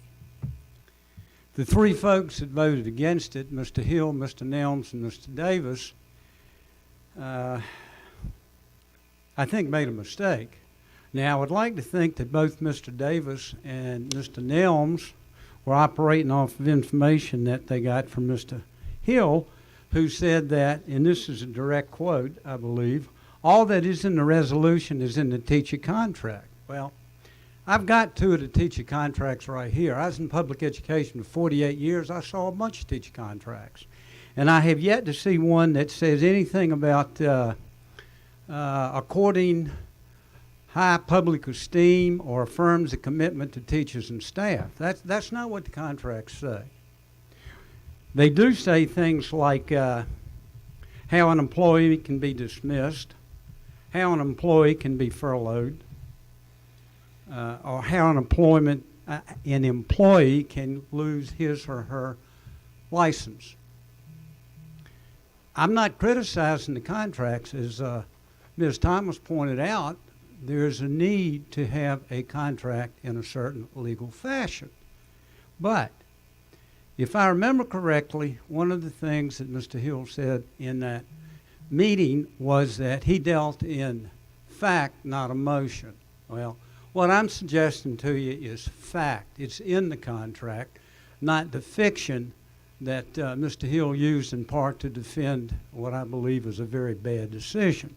The 3 folks that voted against it, Mr. Hill, Mr. Nelms, and Mr. Davis, I think made a mistake. Now, I would like to think that both Mr. Davis and Mr. Nelms were operating off of information that they got from Mr. Hill, who said that, and this is a direct quote, I believe, all that is in the resolution is in the teacher contract. Well, I've got 2 of the teacher contracts right here. I was in public education for 48 years. I saw a bunch of teacher contracts. And I have yet to see one that says anything about according high public esteem or affirms a commitment to teachers and staff. That's not what the contracts say. They do say things like how an employee can be dismissed, how an employee can be furloughed, or how an employee can lose his or her license. I'm not criticizing the contracts. As Ms. Thomas pointed out, there's a need to have a contract in a certain legal fashion. But if I remember correctly, one of the things that Mr. Hill said in that meeting was that he dealt in fact, not emotion. Well, what I'm suggesting to you is fact. It's in the contract, not the fiction that Mr. Hill used in part to defend what I believe is a very bad decision.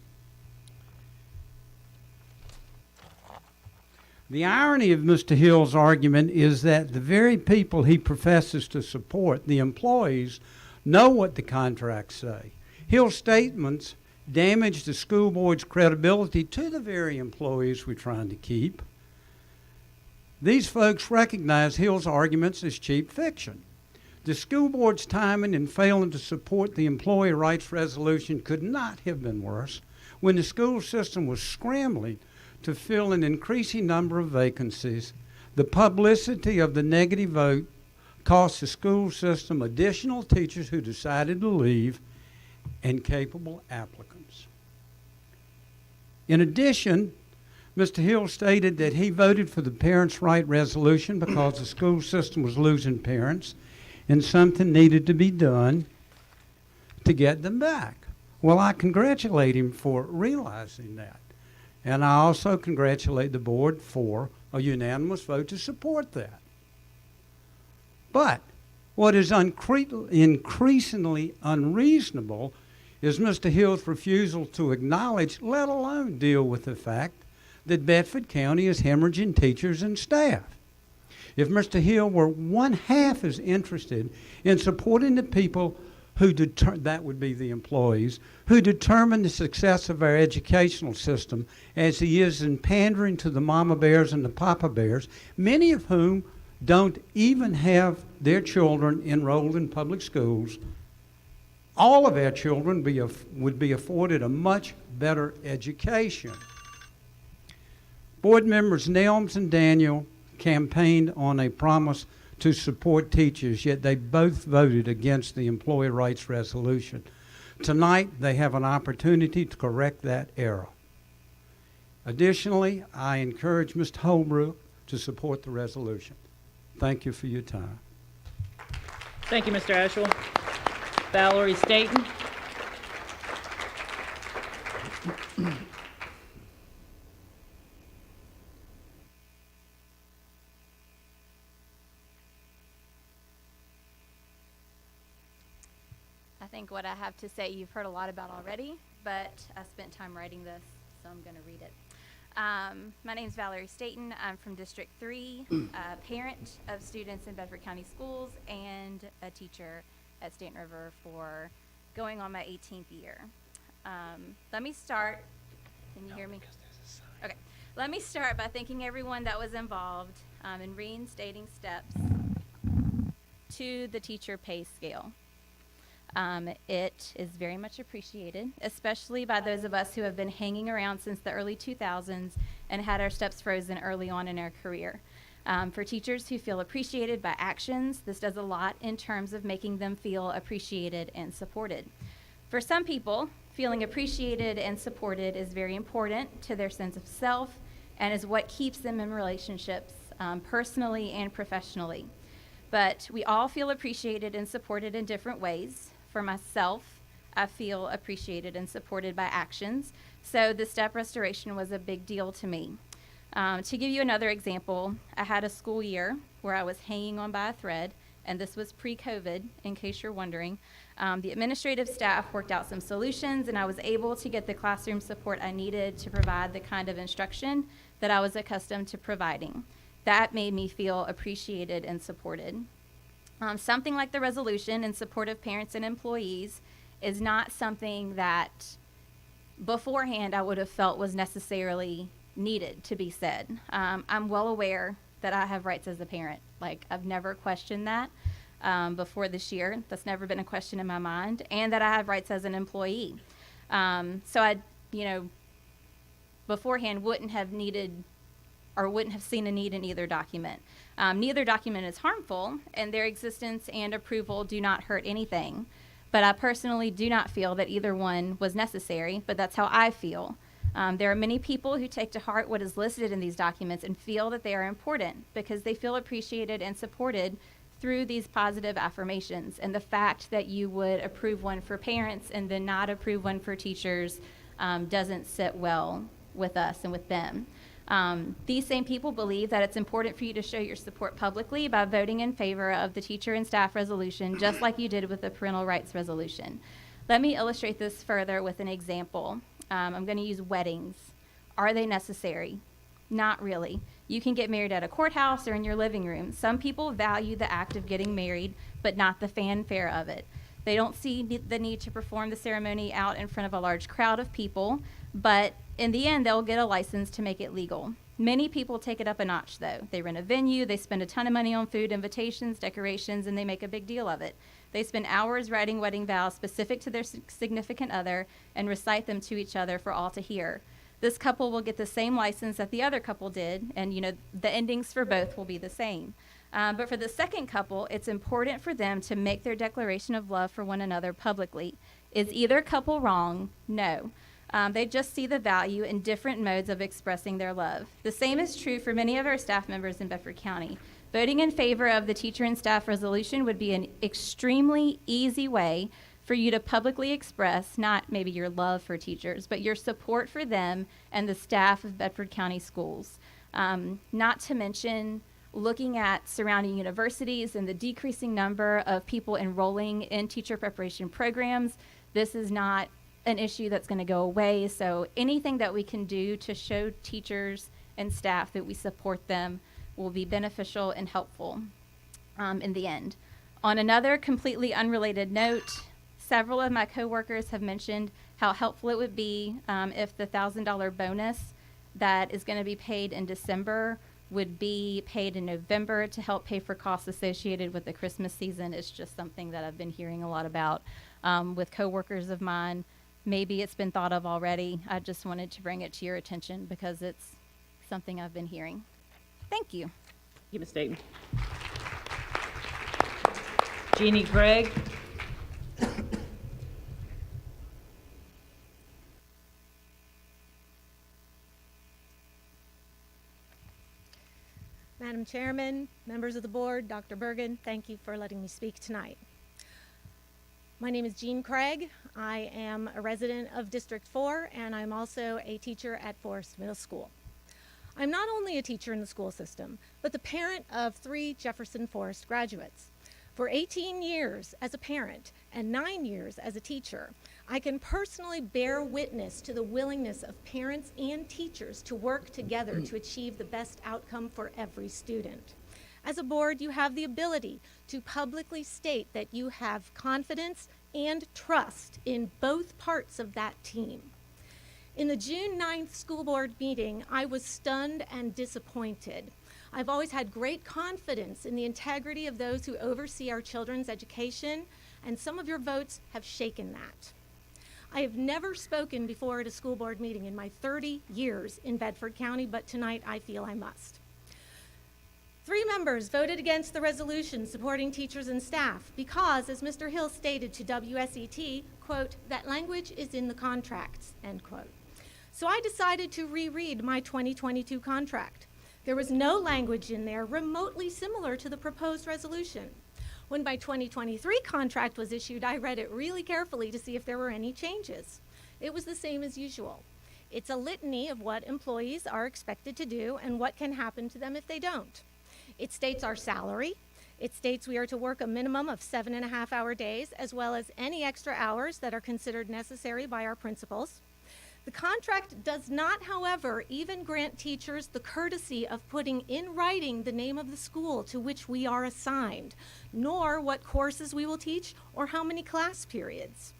The irony of Mr. Hill's argument is that the very people he professes to support, the employees, know what the contracts say. Hill's statements damage the school board's credibility to the very employees we're trying to keep. These folks recognize Hill's arguments as cheap fiction. The school board's timing in failing to support the employee rights resolution could not have been worse when the school system was scrambling to fill an increasing number of vacancies. The publicity of the negative vote cost the school system additional teachers who decided to leave and capable applicants. In addition, Mr. Hill stated that he voted for the parents' right resolution because the school system was losing parents and something needed to be done to get them back. Well, I congratulate him for realizing that. And I also congratulate the board for a unanimous vote to support that. But what is increasingly unreasonable is Mr. Hill's refusal to acknowledge, let alone deal with the fact that Bedford County is hemorrhaging teachers and staff. If Mr. Hill were one half as interested in supporting the people who that would be the employees, who determine the success of our educational system as he is in pandering to the mama bears and the papa bears, many of whom don't even have their children enrolled in public schools, all of our children would be afforded a much better education. Board members Nelms and Daniel campaigned on a promise to support teachers, yet they both voted against the employee rights resolution. Tonight, they have an opportunity to correct that error. Additionally, I encourage Mr. Holbrook to support the resolution. Thank you for your time. Thank you, Mr. Ashwell. Valerie Staton. I think what I have to say you've heard a lot about already, but I spent time writing this, so I'm going to read it. My name is Valerie Staton. I'm from District 3, a parent of students in Bedford County Schools, and a teacher at Staten River for going on my 18th year. Let me start. Can you hear me? Okay. Let me start by thanking everyone that was involved in reinstating steps to the teacher pay scale. It is very much appreciated, especially by those of us who have been hanging around since the early 2000s and had our steps frozen early on in our career. For teachers who feel appreciated by actions, this does a lot in terms of making them feel appreciated and supported. For some people, feeling appreciated and supported is very important to their sense of self and is what keeps them in relationships, personally and professionally. But we all feel appreciated and supported in different ways. For myself, I feel appreciated and supported by actions, so the step restoration was a big deal to me. To give you another example, I had a school year where I was hanging on by a thread, and this was pre-COVID, in case you're wondering. The administrative staff worked out some solutions, and I was able to get the classroom support I needed to provide the kind of instruction that I was accustomed to providing. That made me feel appreciated and supported. Something like the resolution in support of parents and employees is not something that beforehand I would have felt was necessarily needed to be said. I'm well aware that I have rights as a parent. Like, I've never questioned that before this year. That's never been a question in my mind. And that I have rights as an employee. So I, beforehand wouldn't have needed or wouldn't have seen a need in either document. Neither document is harmful, and their existence and approval do not hurt anything. But I personally do not feel that either one was necessary, but that's how I feel. There are many people who take to heart what is listed in these documents and feel that they are important because they feel appreciated and supported through these positive affirmations. And the fact that you would approve one for parents and then not approve one for teachers doesn't sit well with us and with them. These same people believe that it's important for you to show your support publicly by voting in favor of the teacher and staff resolution, just like you did with the parental rights resolution. Let me illustrate this further with an example. I'm going to use weddings. Are they necessary? Not really. You can get married at a courthouse or in your living room. Some people value the act of getting married, but not the fanfare of it. They don't see the need to perform the ceremony out in front of a large crowd of people, but in the end, they'll get a license to make it legal. Many people take it up a notch, though. They rent a venue, they spend a ton of money on food, invitations, decorations, and they make a big deal of it. They spend hours writing wedding vows specific to their significant other and recite them to each other for all to hear. This couple will get the same license that the other couple did, and the endings for both will be the same. But for the second couple, it's important for them to make their declaration of love for one another publicly. Is either couple wrong? No. They just see the value in different modes of expressing their love. The same is true for many of our staff members in Bedford County. Voting in favor of the teacher and staff resolution would be an extremely easy way for you to publicly express not maybe your love for teachers, but your support for them and the staff of Bedford County Schools. Not to mention looking at surrounding universities and the decreasing number of people enrolling in teacher preparation programs. This is not an issue that's going to go away, so anything that we can do to show teachers and staff that we support them will be beneficial and helpful in the end. On another completely unrelated note, several of my coworkers have mentioned how helpful it would be if the $1,000 bonus that is going to be paid in December would be paid in November to help pay for costs associated with the Christmas season. It's just something that I've been hearing a lot about with coworkers of mine. Maybe it's been thought of already. I just wanted to bring it to your attention because it's something I've been hearing. Thank you. Thank you, Ms. Dayton. Jeannie Craig. Madam Chairman, members of the board, Dr. Bergen, thank you for letting me speak tonight. My name is Jean Craig. I am a resident of District 4, and I'm also a teacher at Forest Middle School. I'm not only a teacher in the school system, but the parent of 3 Jefferson Forest graduates. For 18 years as a parent and 9 years as a teacher, I can personally bear witness to the willingness of parents and teachers to work together to achieve the best outcome for every student. As a board, you have the ability to publicly state that you have confidence and trust in both parts of that team. In the June 9th school board meeting, I was stunned and disappointed. I've always had great confidence in the integrity of those who oversee our children's education, and some of your votes have shaken that. I have never spoken before at a school board meeting in my 30 years in Bedford County, but tonight I feel I must. 3 members voted against the resolution supporting teachers and staff because, as Mr. Hill stated to WSET, quote, that language is in the contracts, end quote. So I decided to reread my 2022 contract. There was no language in there remotely similar to the proposed resolution. When my 2023 contract was issued, I read it really carefully to see if there were any changes. It was the same as usual. It's a litany of what employees are expected to do and what can happen to them if they don't. It states our salary. It states we are to work a minimum of 7.5-hour days, as well as any extra hours that are considered necessary by our principals. The contract does not, however, even grant teachers the courtesy of putting in writing the name of the school to which we are assigned, nor what courses we will teach or how many class periods.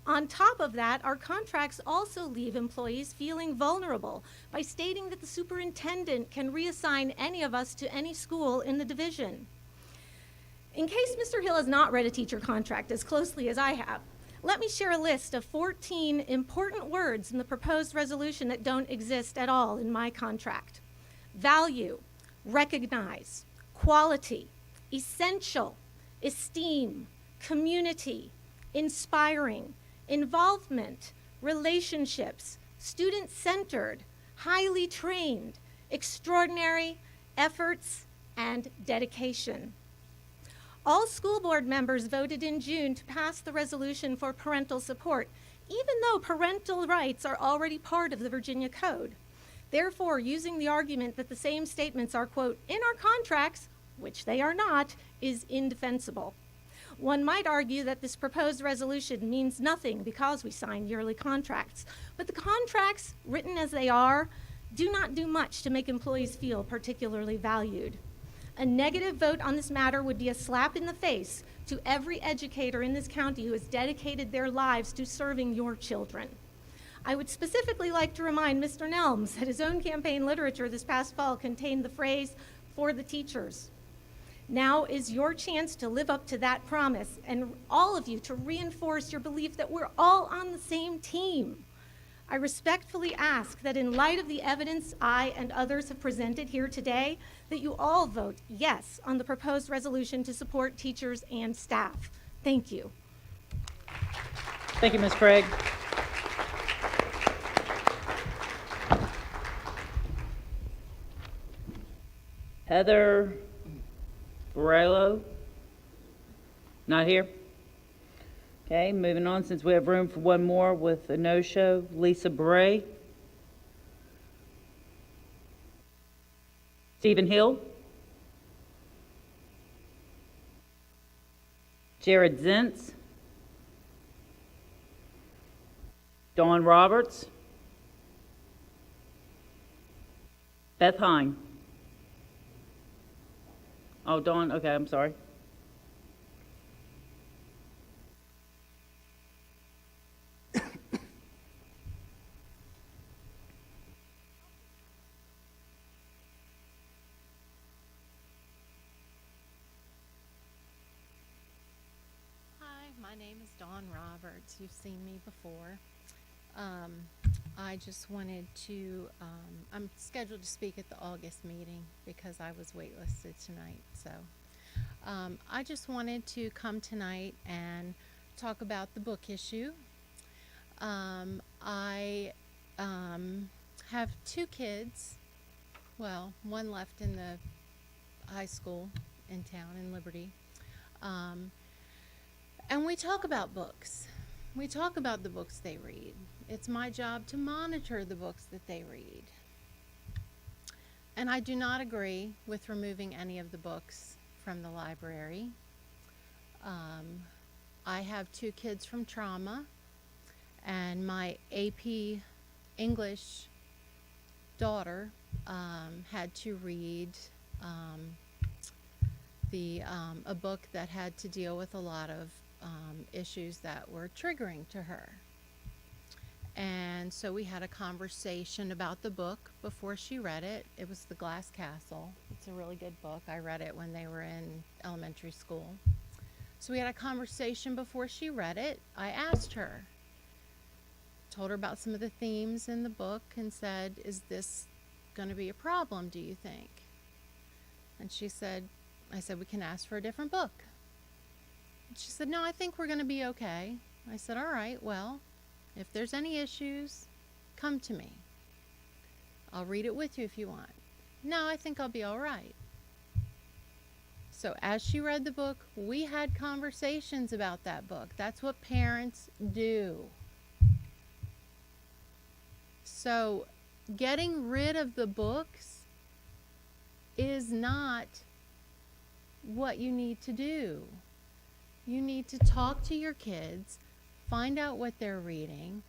On top of that, our contracts also leave employees feeling vulnerable by stating that the superintendent can reassign any of us to any school in the division. In case Mr. Hill has not read a teacher contract as closely as I have, let me share a list of 14 important words in the proposed resolution that don't exist at all in my contract. Value, recognize, quality, essential, esteem, community, inspiring, involvement, relationships, student-centered, highly trained, extraordinary, efforts, and dedication. All school board members voted in June to pass the resolution for parental support, even though parental rights are already part of the Virginia Code. Therefore, using the argument that the same statements are, quote, in our contracts, which they are not, is indefensible. One might argue that this proposed resolution means nothing because we sign yearly contracts, but the contracts, written as they are, do not do much to make employees feel particularly valued. A negative vote on this matter would be a slap in the face to every educator in this county who has dedicated their lives to serving your children. I would specifically like to remind Mr. Nelms that his own campaign literature this past fall contained the phrase, "for the teachers." Now is your chance to live up to that promise, and all of you to reinforce your belief that we're all on the same team. I respectfully ask that in light of the evidence I and others have presented here today, that you all vote yes on the proposed resolution to support teachers and staff. Thank you. Thank you, Ms. Craig. Heather Borrello? Not here? Okay, moving on, since we have room for one more with a no-show, Lisa Bray. Stephen Hill. Jared Zentz. Dawn Roberts. Beth Hine. Oh, Dawn, okay, I'm sorry. My name is Dawn Roberts. You've seen me before. I just wanted to, I'm scheduled to speak at the August meeting because I was waitlisted tonight. So I just wanted to come tonight and talk about the book issue. I have two kids, well, one left in the high school in town in Liberty. And we talk about books. We talk about the books they read. It's my job to monitor the books that they read. And I do not agree with removing any of the books from the library. I have two kids from trauma, and my AP English daughter had to read a book that had to deal with a lot of issues that were triggering to her. And so we had a conversation about the book before she read it. It was The Glass Castle. It's a really good book. I read it when they were in elementary school. So we had a conversation before she read it. I asked her, told her about some of the themes in the book and said, is this going to be a problem, do you think? And I said, we can ask for a different book. She said, no, I think we're going to be okay. I said, all right, well, if there's any issues, come to me. I'll read it with you if you want. No, I think I'll be all right. So as she read the book, we had conversations about that book. That's what parents do. So getting rid of the books is not what you need to do. You need to talk to your kids, find out what they're reading,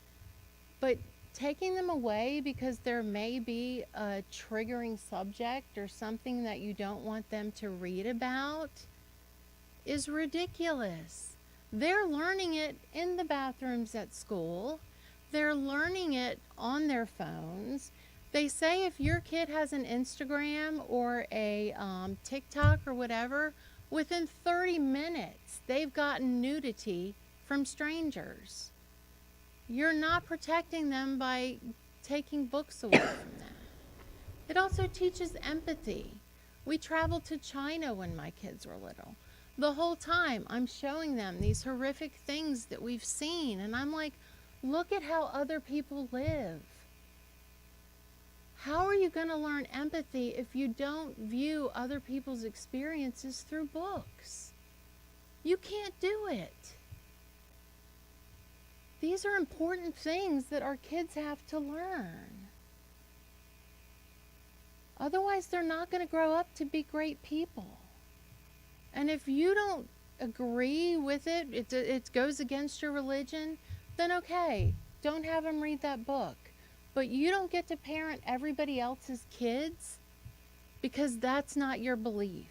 but taking them away because there may be a triggering subject or something that you don't want them to read about is ridiculous. They're learning it in the bathrooms at school. They're learning it on their phones. They say if your kid has an Instagram or a TikTok or whatever, within 30 minutes, they've gotten nudity from strangers. You're not protecting them by taking books away from them. It also teaches empathy. We traveled to China when my kids were little. The whole time, I'm showing them these horrific things that we've seen, and I'm like, look at how other people live. How are you going to learn empathy if you don't view other people's experiences through books? You can't do it. These are important things that our kids have to learn. Otherwise, they're not going to grow up to be great people. And if you don't agree with it, it goes against your religion, then okay, don't have them read that book. But you don't get to parent everybody else's kids because that's not your belief.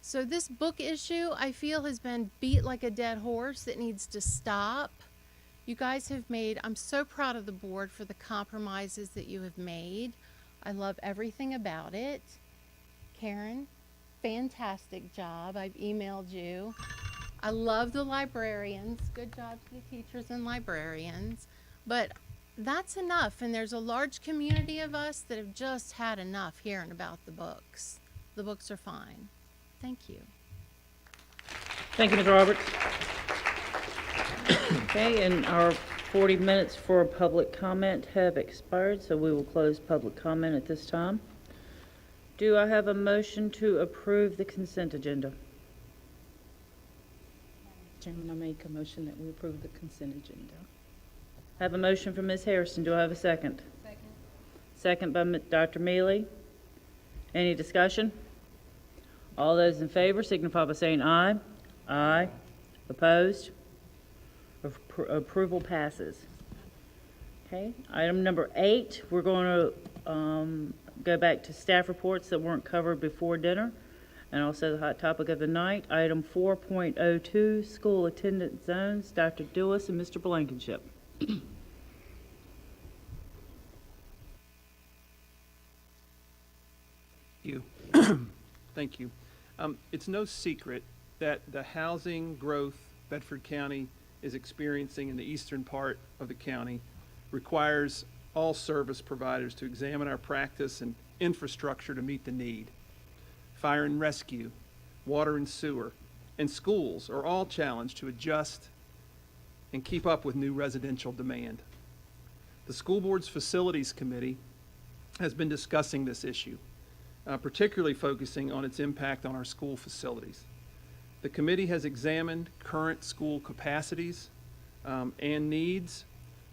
So this book issue, I feel, has been beat like a dead horse. It needs to stop. You guys have made, I'm so proud of the board for the compromises that you have made. I love everything about it. Karen, fantastic job. I've emailed you. I love the librarians. Good job to the teachers and librarians. But that's enough, and there's a large community of us that have just had enough hearing about the books. The books are fine. Thank you. Thank you, Ms. Roberts. Okay, and our 40 minutes for public comment have expired, so we will close public comment at this time. Do I have a motion to approve the consent agenda? Chairman, I make a motion that we approve the consent agenda. I have a motion from Ms. Harrison. Do I have a second? Second. Second by Dr. Mealy. Any discussion? All those in favor signify by saying aye. Aye. Opposed? Approval passes. Okay, item number 8, we're going to go back to staff reports that weren't covered before dinner, and also the hot topic of the night, item 4.02, school attendance zones, Dr. Dewis and Mr. Blankenship. Thank you. It's no secret that the housing growth Bedford County is experiencing in the eastern part of the county requires all service providers to examine our practice and infrastructure to meet the need. Fire and rescue, water and sewer, and schools are all challenged to adjust and keep up with new residential demand. The School Board's Facilities Committee has been discussing this issue, particularly focusing on its impact on our school facilities. The committee has examined current school capacities and needs,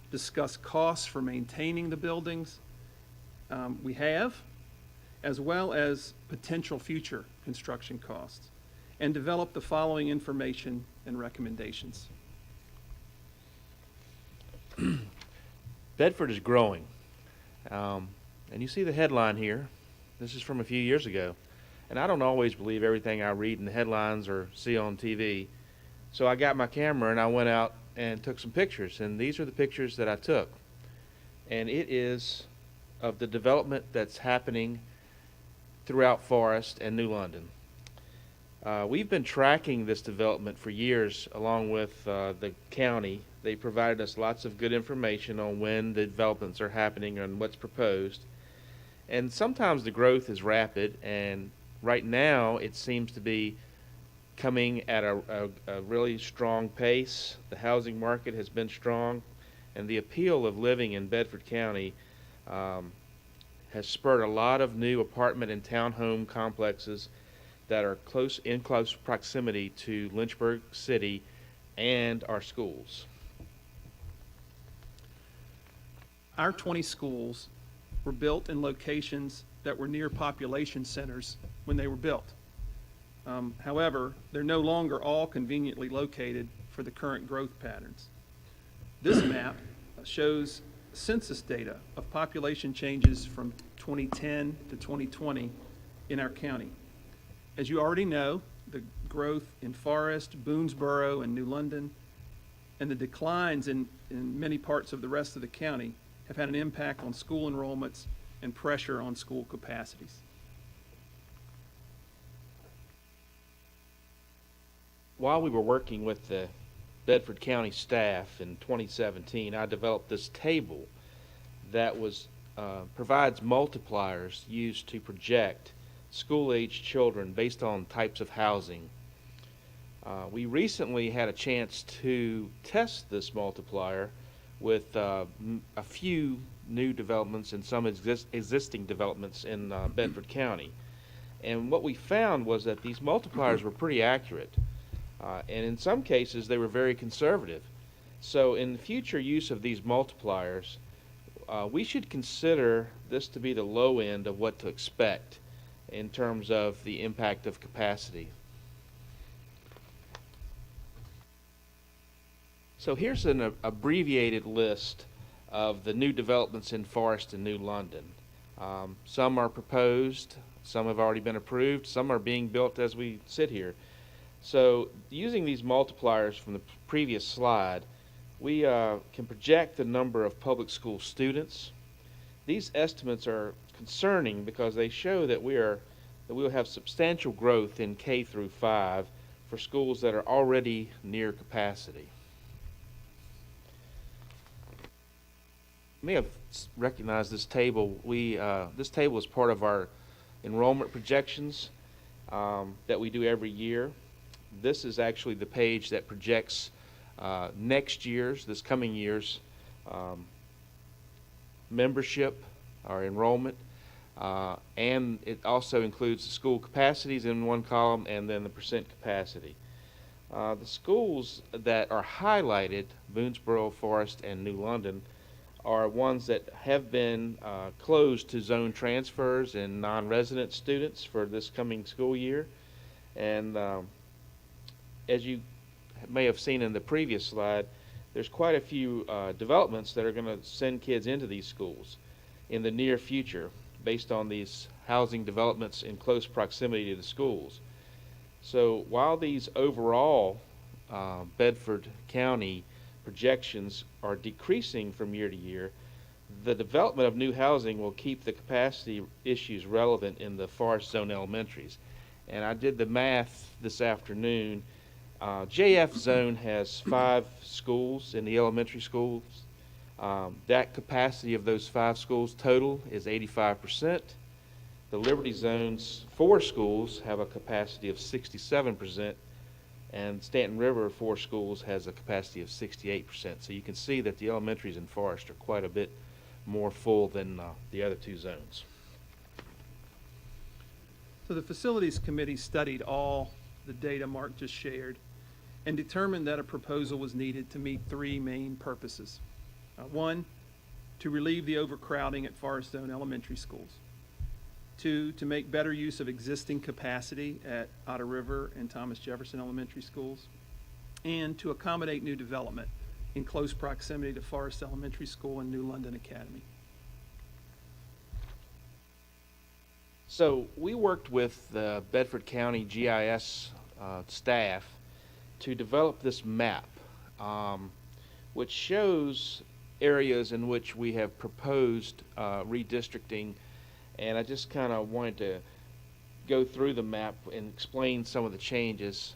discussed costs for maintaining the buildings we have, as well as potential future construction costs, and developed the following information and recommendations. Bedford is growing, and you see the headline here. This is from a few years ago. And I don't always believe everything I read in the headlines or see on TV. So I got my camera and I went out and took some pictures. And these are the pictures that I took. And it is of the development that's happening throughout Forest and New London. We've been tracking this development for years along with the county. They provided us lots of good information on when the developments are happening and what's proposed. And sometimes the growth is rapid, and right now it seems to be coming at a really strong pace. The housing market has been strong, and the appeal of living in Bedford County has spurred a lot of new apartment and townhome complexes that are in close proximity to Lynchburg City and our schools. Our 20 schools were built in locations that were near population centers when they were built. However, they're no longer all conveniently located for the current growth patterns. This map shows census data of population changes from 2010 to 2020 in our county. As you already know, the growth in Forest, Boonesboro, and New London, and the declines in many parts of the rest of the county have had an impact on school enrollments and pressure on school capacities. While we were working with the Bedford County staff in 2017, I developed this table that provides multipliers used to project school-aged children based on types of housing. We recently had a chance to test this multiplier with a few new developments and some existing developments in Bedford County. And what we found was that these multipliers were pretty accurate. And in some cases, they were very conservative. So in the future use of these multipliers, we should consider this to be the low end of what to expect in terms of the impact of capacity. So here's an abbreviated list of the new developments in Forest and New London. Some are proposed, some have already been approved, some are being built as we sit here. So using these multipliers from the previous slide, we can project the number of public school students. These estimates are concerning because they show that we will have substantial growth in K through 5 for schools that are already near capacity. You may have recognized this table. This table is part of our enrollment projections that we do every year. This is actually the page that projects this coming year's membership or enrollment, and it also includes the school capacities in one column and then the percent capacity. The schools that are highlighted, Boonesboro, Forest, and New London, are ones that have been closed to zone transfers and non-resident students for this coming school year. And as you may have seen in the previous slide, there's quite a few developments that are going to send kids into these schools in the near future based on these housing developments in close proximity to the schools. So while these overall Bedford County projections are decreasing from year to year, the development of new housing will keep the capacity issues relevant in the Forest Zone elementaries. And I did the math this afternoon. JF Zone has 5 schools in the elementary schools. That capacity of those 5 schools total is 85%. The Liberty Zone's 4 schools have a capacity of 67%, and Stanton River 4 schools has a capacity of 68%. So you can see that the elementaries in Forest are quite a bit more full than the other 2 zones. So the Facilities Committee studied all the data Mark just shared and determined that a proposal was needed to meet 3 main purposes. 1, to relieve the overcrowding at Forest Zone elementary schools. 2, to make better use of existing capacity at Otter River and Thomas Jefferson elementary schools. And to accommodate new development in close proximity to Forest Elementary School and New London Academy. So we worked with the Bedford County GIS staff to develop this map, which shows areas in which we have proposed redistricting. And I just kind of wanted to go through the map and explain some of the changes.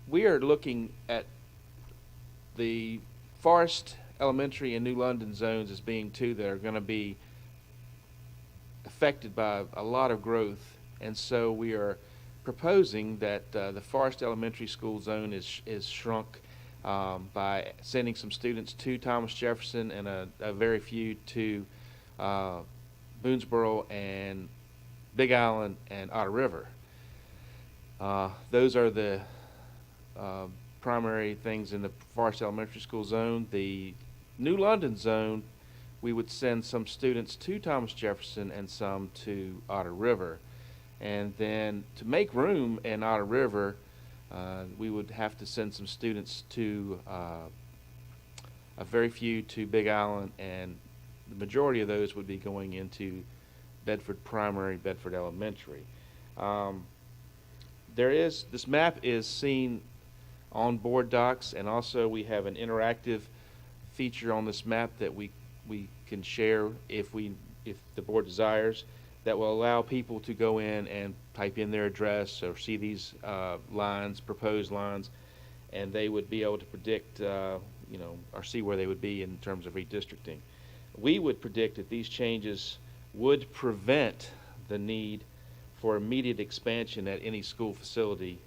We are looking at the Forest Elementary and New London zones as being 2 that are going to be affected by a lot of growth, and so we are proposing that the Forest Elementary School zone is shrunk by sending some students to Thomas Jefferson and a very few to Boonesboro and Big Island and Otter River. Those are the primary things in the Forest Elementary School zone. The New London zone, we would send some students to Thomas Jefferson and some to Otter River. And then to make room in Otter River, we would have to send some students to a very few to Big Island, and the majority of those would be going into Bedford Primary, Bedford Elementary. This map is seen on board docs, and also we have an interactive feature on this map that we can share if the board desires, that will allow people to go in and type in their address or see these proposed lines, and they would be able to predict, or see where they would be in terms of redistricting. We would predict that these changes would prevent the need for immediate expansion at any school facility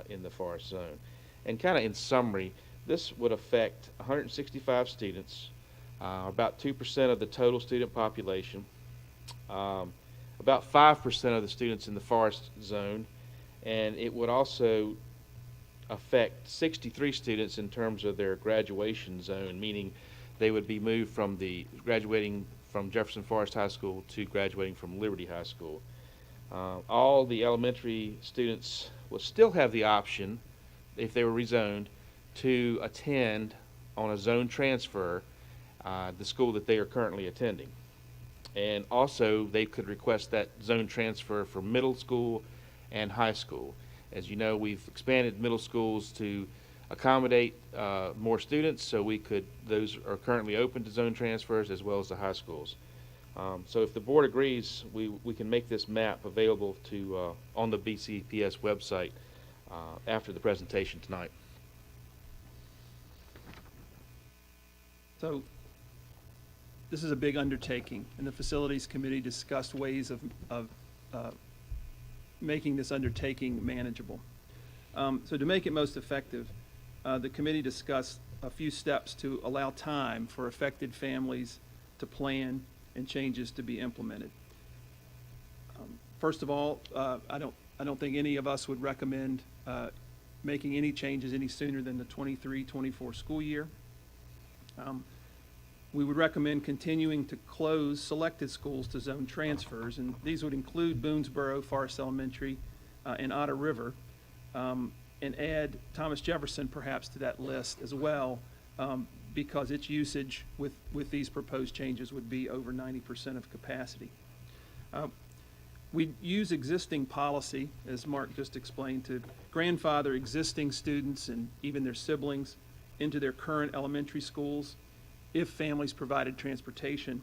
in the Forest Zone. And kind of in summary, this would affect 165 students, about 2% of the total student population, about 5% of the students in the forest zone, and it would also affect 63 students in terms of their graduation zone, meaning they would be moved from the graduating from Jefferson Forest High School to graduating from Liberty High School. All the elementary students will still have the option, if they were rezoned, to attend on a zone transfer the school that they are currently attending. And also, they could request that zone transfer for middle school and high school. As you know, we've expanded middle schools to accommodate more students, so those are currently open to zone transfers as well as the high schools. So if the board agrees, we can make this map available to on the BCPS website after the presentation tonight. So this is a big undertaking, and the Facilities Committee discussed ways of making this undertaking manageable. So to make it most effective, the committee discussed a few steps to allow time for affected families to plan and changes to be implemented. First of all, I don't think any of us would recommend making any changes any sooner than the 23-24 school year. We would recommend continuing to close selected schools to zone transfers, and these would include Boonesboro, Forest Elementary, and Otter River, and add Thomas Jefferson perhaps to that list as well, because its usage with these proposed changes would be over 90% of capacity. We use existing policy, as Mark just explained, to grandfather existing students and even their siblings into their current elementary schools if families provided transportation,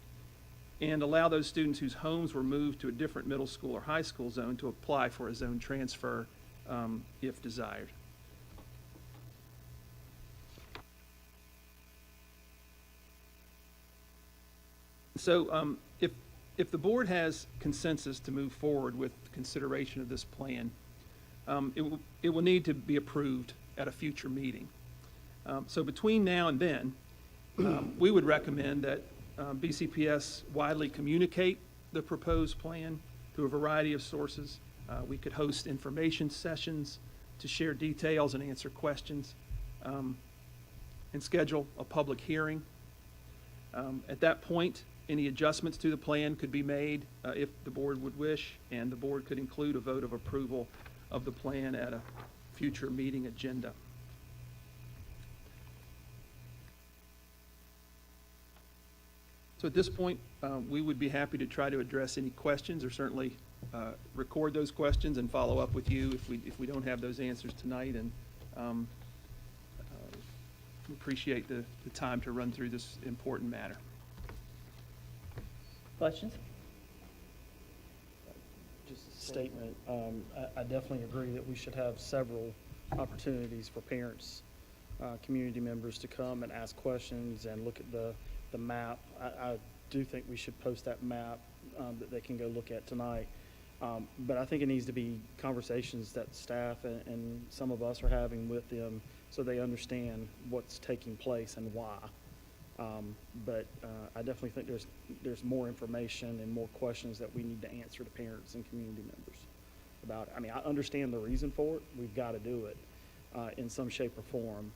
and allow those students whose homes were moved to a different middle school or high school zone to apply for a zone transfer if desired. So if the board has consensus to move forward with consideration of this plan, it will need to be approved at a future meeting. So between now and then, we would recommend that BCPS widely communicate the proposed plan through a variety of sources. We could host information sessions to share details and answer questions, and schedule a public hearing. At that point, any adjustments to the plan could be made if the board would wish, and the board could include a vote of approval of the plan at a future meeting agenda. So at this point, we would be happy to try to address any questions, or certainly record those questions and follow up with you if we don't have those answers tonight. And we appreciate the time to run through this important matter. Questions? Just a statement. I definitely agree that we should have several opportunities for parents, community members to come and ask questions and look at the map. I do think we should post that map that they can go look at tonight. But I think it needs to be conversations that staff and some of us are having with them so they understand what's taking place and why. But I definitely think there's more information and more questions that we need to answer to parents and community members about it. I mean, I understand the reason for it. We've got to do it in some shape or form.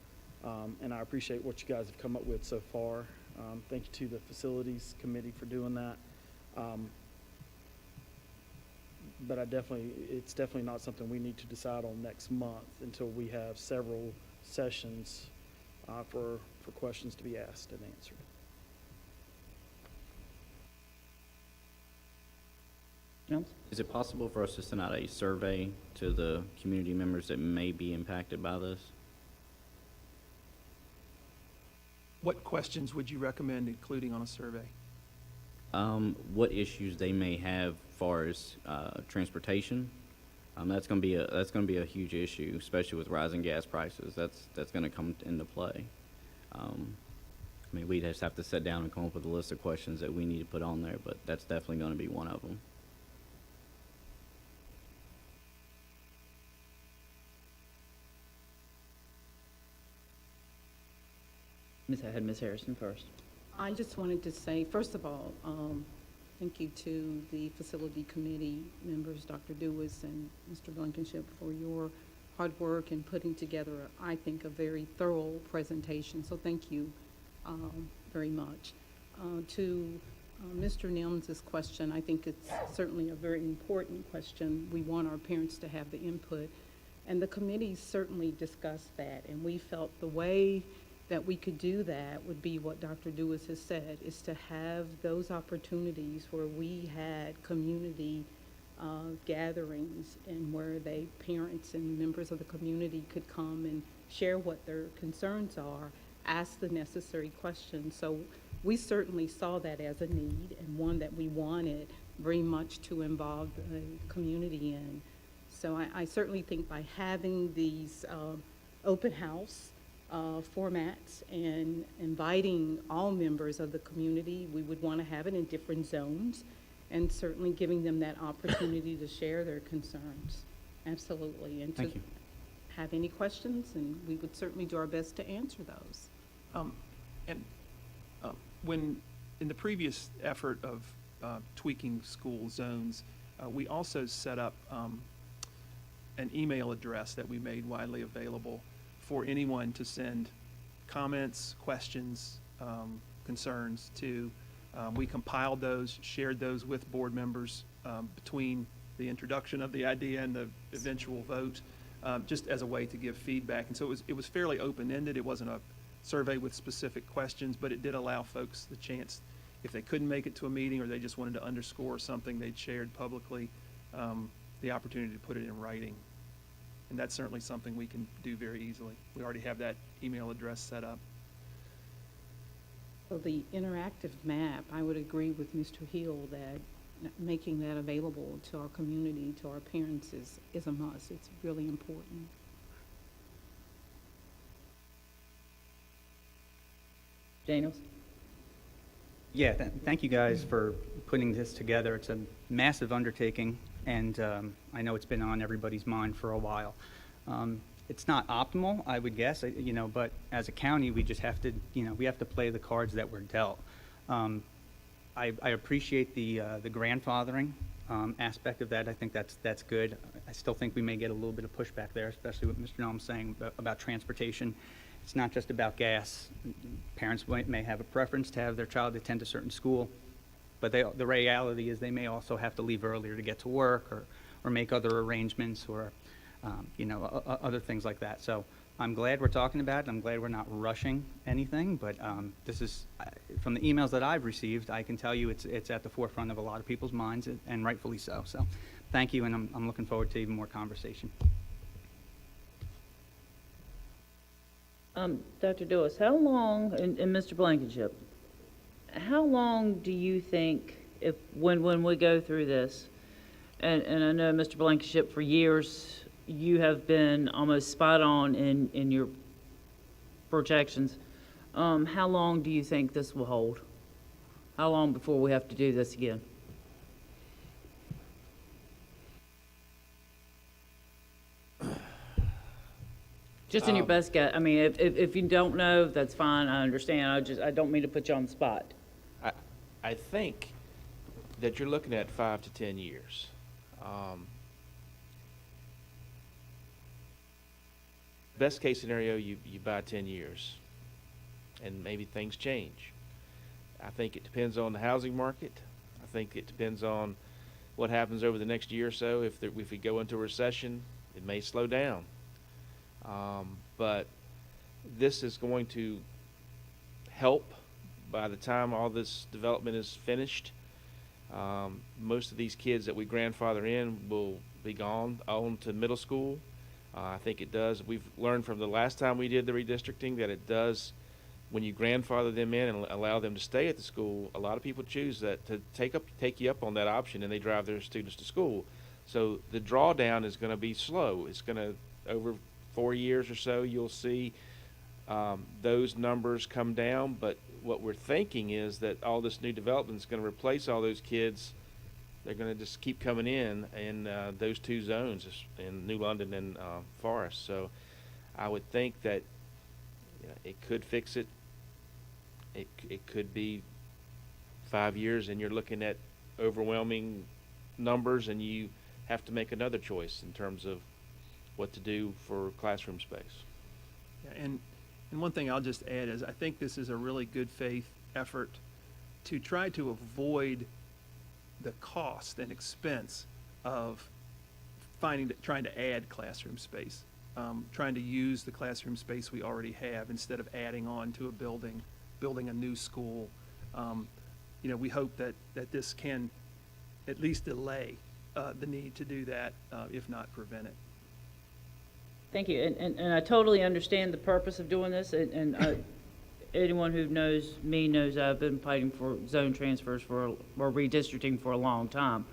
And I appreciate what you guys have come up with so far. Thank you to the Facilities Committee for doing that. But it's definitely not something we need to decide on next month until we have several sessions for questions to be asked and answered. Jones? Is it possible for us to send out a survey to the community members that may be impacted by this? What questions would you recommend including on a survey? What issues they may have as far as transportation? That's going to be a huge issue, especially with rising gas prices. That's going to come into play. I mean, we'd just have to sit down and come up with a list of questions that we need to put on there, but that's definitely going to be one of them. Ms. Harrison first. I just wanted to say, first of all, Thank you to the facility committee members, Dr. Dewis and Mr. Blankenship, for your hard work in putting together, I think, a very thorough presentation. So thank you very much. To Mr. Nims' question, I think it's certainly a very important question. We want our parents to have the input. And the committee certainly discussed that. And we felt the way that we could do that would be what Dr. Dewis has said, is to have those opportunities where we had community gatherings and where parents and members of the community could come and share what their concerns are, ask the necessary questions. So we certainly saw that as a need and one that we wanted very much to involve the community in. So I certainly think by having these open house formats and inviting all members of the community, we would want to have it in different zones, and certainly giving them that opportunity to share their concerns. Absolutely. And Thank to you. have any questions, and we would certainly do our best to answer those. When, in the previous effort of tweaking school zones, we also set up an email address that we made widely available for anyone to send comments, questions, concerns to. We compiled those, shared those with board members between the introduction of the idea and the eventual vote, just as a way to give feedback. And so it was fairly open-ended. It wasn't a survey with specific questions, but it did allow folks the chance, if they couldn't make it to a meeting or they just wanted to underscore something they'd shared publicly, the opportunity to put it in writing. And that's certainly something we can do very easily. We already have that email address set up. So the interactive map, I would agree with Mr. Hill that making that available to our community, to our parents is a must. It's really important. Daniels? Yeah, thank you guys for putting this together. It's a massive undertaking, and I know it's been on everybody's mind for a while. It's not optimal, I would guess, but as a county, we just have to, we have to play the cards that we're dealt. I appreciate the grandfathering aspect of that. I think that's good. I still think we may get a little bit of pushback there, especially what Mr. Nelm's saying about transportation. It's not just about gas. Parents may have a preference to have their child attend a certain school, but the reality is they may also have to leave earlier to get to work or make other arrangements or other things like that. So I'm glad we're talking about it. I'm glad we're not rushing anything, but this is, from the emails that I've received, I can tell you it's at the forefront of a lot of people's minds, and rightfully so. So thank you, and I'm looking forward to even more conversation. Dr. Dewis, how long, and Mr. Blankenship, how long do you think, when we go through this, and I know, Mr. Blankenship, for years, you have been almost spot on in your projections. How long do you think this will hold? How long before we have to do this again? Just in your best guess. I mean, if you don't know, that's fine. I understand. I don't mean to put you on the spot. I think that you're looking at 5 to 10 years. Best case scenario, you buy 10 years, and maybe things change. I think it depends on the housing market. I think it depends on what happens over the next year or so. If we go into a recession, it may slow down. But this is going to help by the time all this development is finished. Most of these kids that we grandfather in will be gone on to middle school. I think it does. We've learned from the last time we did the redistricting that it does, when you grandfather them in and allow them to stay at the school, a lot of people choose that to take you up on that option, and they drive their students to school. So the drawdown is going to be slow. It's going to, over 4 years or so, you'll see those numbers come down. But what we're thinking is that all this new development is going to replace all those kids. They're going to just keep coming in those two zones, in New London and Forest. So I would think that it could fix it. It could be 5 years, and you're looking at overwhelming numbers, and you have to make another choice in terms of what to do for classroom space. Yeah, and one thing I'll just add is I think this is a really good faith effort to try to avoid the cost and expense of trying to add classroom space, trying to use the classroom space we already have instead of adding on to a building a new school. We hope that this can at least delay the need to do that, if not prevent it. Thank you, and I totally understand the purpose of doing this, and anyone who knows me knows I've been fighting for zone transfers or redistricting for a long time.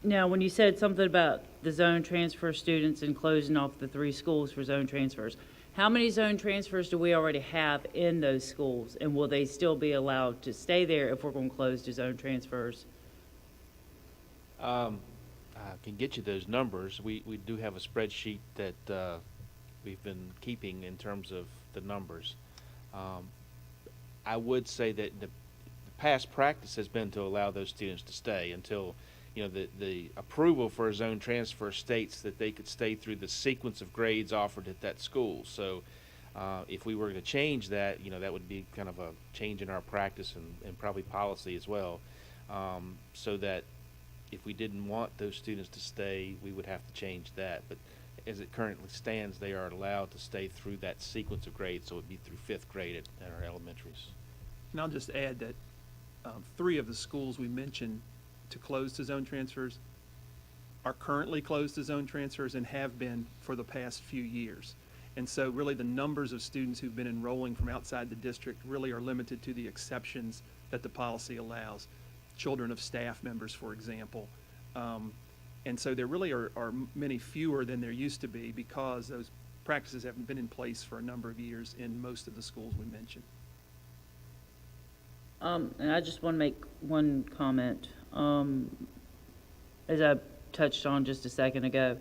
Now, when you said something about the zone transfer students and closing off the 3 schools for zone transfers, how many zone transfers do we already have in those schools, and will they still be allowed to stay there if we're going to close to zone transfers? I can get you those numbers. We do have a spreadsheet that we've been keeping in terms of the numbers. I would say that the past practice has been to allow those students to stay until, the approval for a zone transfer states that they could stay through the sequence of grades offered at that school. So if we were to change that, that would be kind of a change in our practice and probably policy as well, so that if we didn't want those students to stay, we would have to change that. But as it currently stands, they are allowed to stay through that sequence of grades, so it would be through 5th grade at our elementaries. And I'll just add that 3 of the schools we mentioned to close to zone transfers are currently closed to zone transfers and have been for the past few years. And so really the numbers of students who've been enrolling from outside the district really are limited to the exceptions that the policy allows. Children of staff members, for example. And so there really are many fewer than there used to be because those practices haven't been in place for a number of years in most of the schools we mentioned. And I just want to make one comment. As I touched on just a second ago,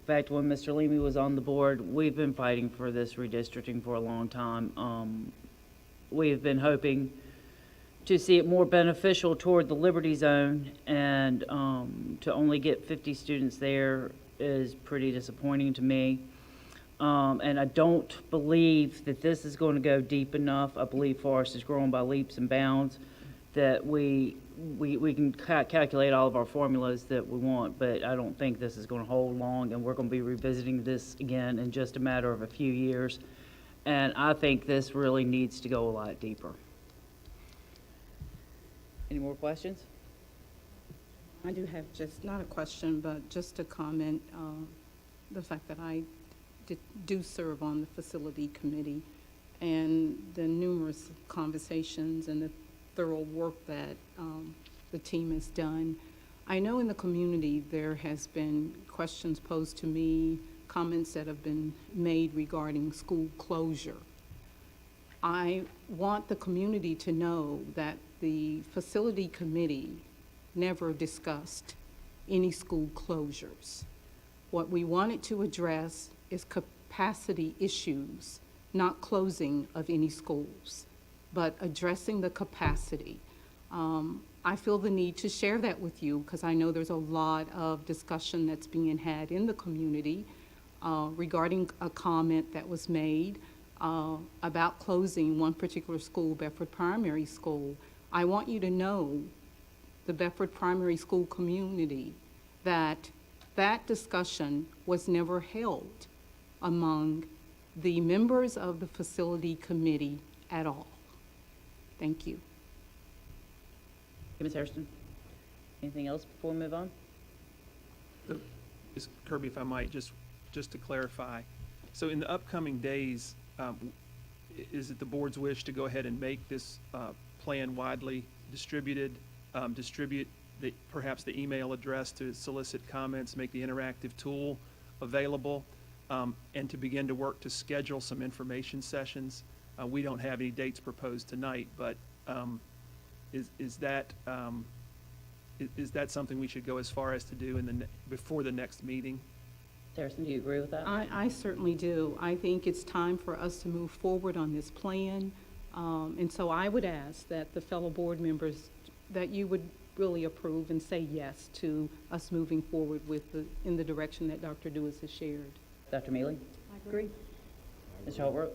back to when Mr. Leamy was on the board, we've been fighting for this redistricting for a long time. We've been hoping to see it more beneficial toward the Liberty Zone, and to only get 50 students there is pretty disappointing to me. And I don't believe that this is going to go deep enough. I believe Forest is growing by leaps and bounds, that we can calculate all of our formulas that we want, but I don't think this is going to hold long, and we're going to be revisiting this again in just a matter of a few years. And I think this really needs to go a lot deeper. Any more questions? I do have just, not a question, but just a comment. The fact that I do serve on the facility committee, and the numerous conversations and the thorough work that the team has done. I know in the community there has been questions posed to me, comments that have been made regarding school closure. I want the community to know that the facility committee never discussed any school closures. What we wanted to address is capacity issues, not closing of any schools, but addressing the capacity. I feel the need to share that with you because I know there's a lot of discussion that's being had in the community regarding a comment that was made about closing one particular school, Bedford Primary School. I want you to know, the Bedford Primary School community, that that discussion was never held among the members of the facility committee at all. Thank you. Ms. Hairston, anything else before we move on? Kirby, if I might, just to clarify. So in the upcoming days, is it the board's wish to go ahead and make this plan widely distributed, distribute perhaps the email address to solicit comments, make the interactive tool available, and to begin to work to schedule some information sessions? We don't have any dates proposed tonight, but is that something we should go as far as to do before the next meeting? Harrison, do you agree with that? I certainly do. I think it's time for us to move forward on this plan. And so I would ask that the fellow board members, that you would really approve and say yes to us moving forward in the direction that Dr. Lewis has shared. Dr. Mealy? I agree. Mr. Holbrook?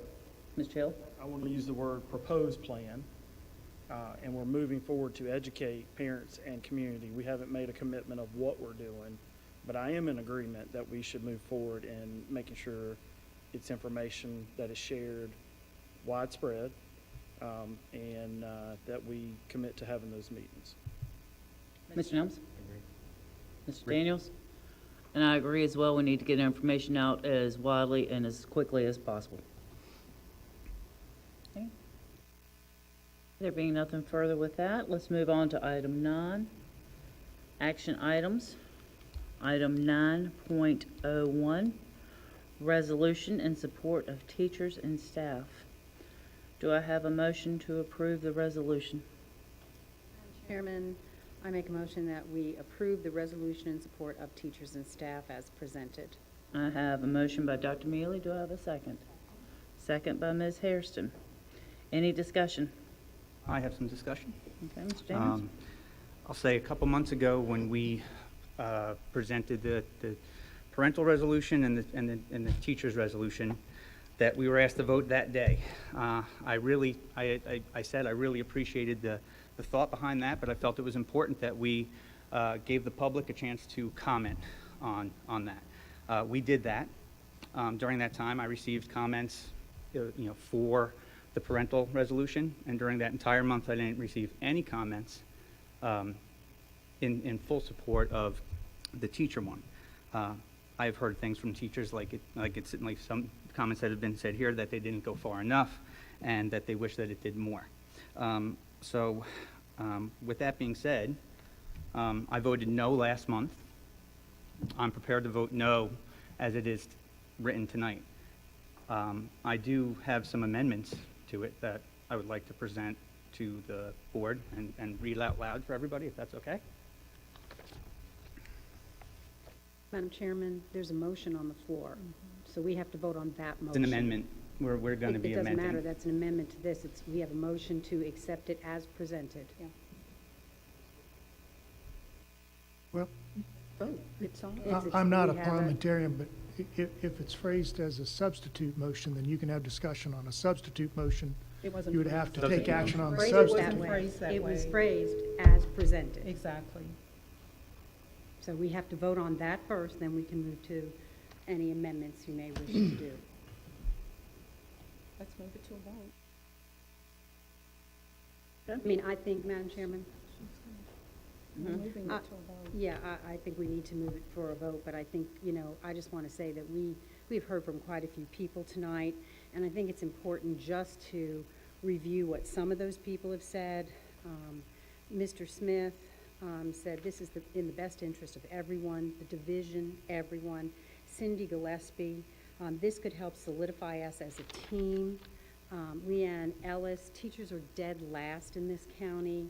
Mr. Hill? I want to use the word proposed plan, and we're moving forward to educate parents and community. We haven't made a commitment of what we're doing, but I am in agreement that we should move forward in making sure it's information that is shared widespread, and that we commit to having those meetings. Mr. Nelms? Mr. Daniels? And I agree as well, we need to get information out as widely and as quickly as possible. Okay. There being nothing further with that, let's move on to item 9, action items. Item 9.01, resolution in support of teachers and staff. Do I have a motion to approve the resolution? Chairman, I make a motion that we approve the resolution in support of teachers and staff as presented. I have a motion by Dr. Mealy. Do I have a second? Second by Ms. Hairston. Any discussion? I have some discussion. Okay, Mr. Daniels? I'll say a couple months ago when we presented the parental resolution and the teacher's resolution, that we were asked to vote that day. I said I really appreciated the thought behind that, but I felt it was important that we gave the public a chance to comment on that. We did that. During that time, I received comments, for the parental resolution, and during that entire month, I didn't receive any comments in full support of the teacher one. I have heard things from teachers like some comments that have been said here that they didn't go far enough, and that they wish that it did more. With that being said, I voted no last month. I'm prepared to vote no as it is written tonight. I do have some amendments to it that I would like to present to the board and read out loud for everybody, if that's okay. Madam Chairman, there's a motion on the floor, so we have to vote on that motion. It's an amendment. We're going to be It doesn't amending. matter, that's an amendment to this. We have a motion to accept it as presented. Yeah. Well, It's all. I'm not a we have parliamentarian, but if it's phrased as a substitute motion, then you can have discussion on a substitute motion. It wasn't. You would have to take action on the Phrased substitute. It was phrased as presented. Exactly. So we have to vote on that first, then we can move to any amendments you may wish to do. Let's move it to a vote. I mean, I think, Madam Chairman, Moving it to a vote. yeah, I think we need to move it for a vote, but I think, I just want to say that we've heard from quite a few people tonight, and I think it's important just to review what some of those people have said. Mr. Smith said this is in the best interest of everyone, the division, everyone. Cindy Gillespie, this could help solidify us as a team. Leanne Ellis, teachers are dead last in this county.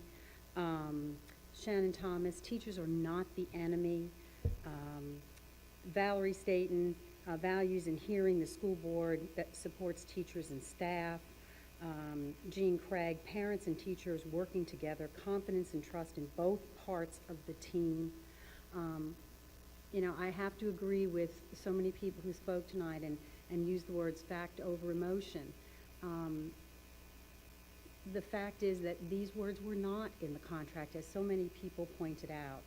Shannon Thomas, teachers are not the enemy. Valerie Staten, values in hearing the school board that supports teachers and staff. Jean Craig, parents and teachers working together, confidence and trust in both parts of the team. I have to agree with so many people who spoke tonight and used the words fact over emotion. The fact is that these words were not in the contract, as so many people pointed out.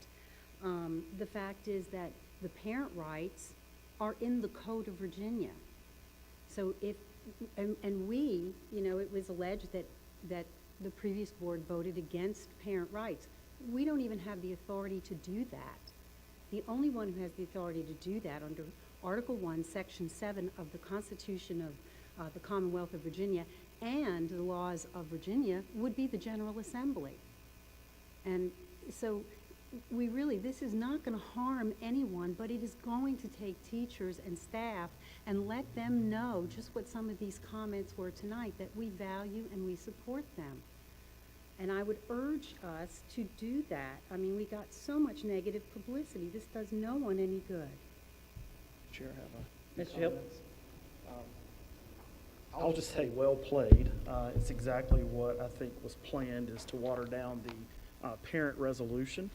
The fact is that the parent rights are in the Code of Virginia. So and we, it was alleged that the previous board voted against parent rights. We don't even have the authority to do that. The only one who has the authority to do that under Article 1, Section 7 of the Constitution of the Commonwealth of Virginia and the laws of Virginia would be the General Assembly. And so this is not going to harm anyone, but it is going to take teachers and staff and let them know just what some of these comments were tonight, that we value and we support them. And I would urge us to do that. I mean, we got so much negative publicity. This does no one any good. Chair, have Mr. Hill? I'll just say, well played. It's exactly what I think was planned, is to water down the parent resolution.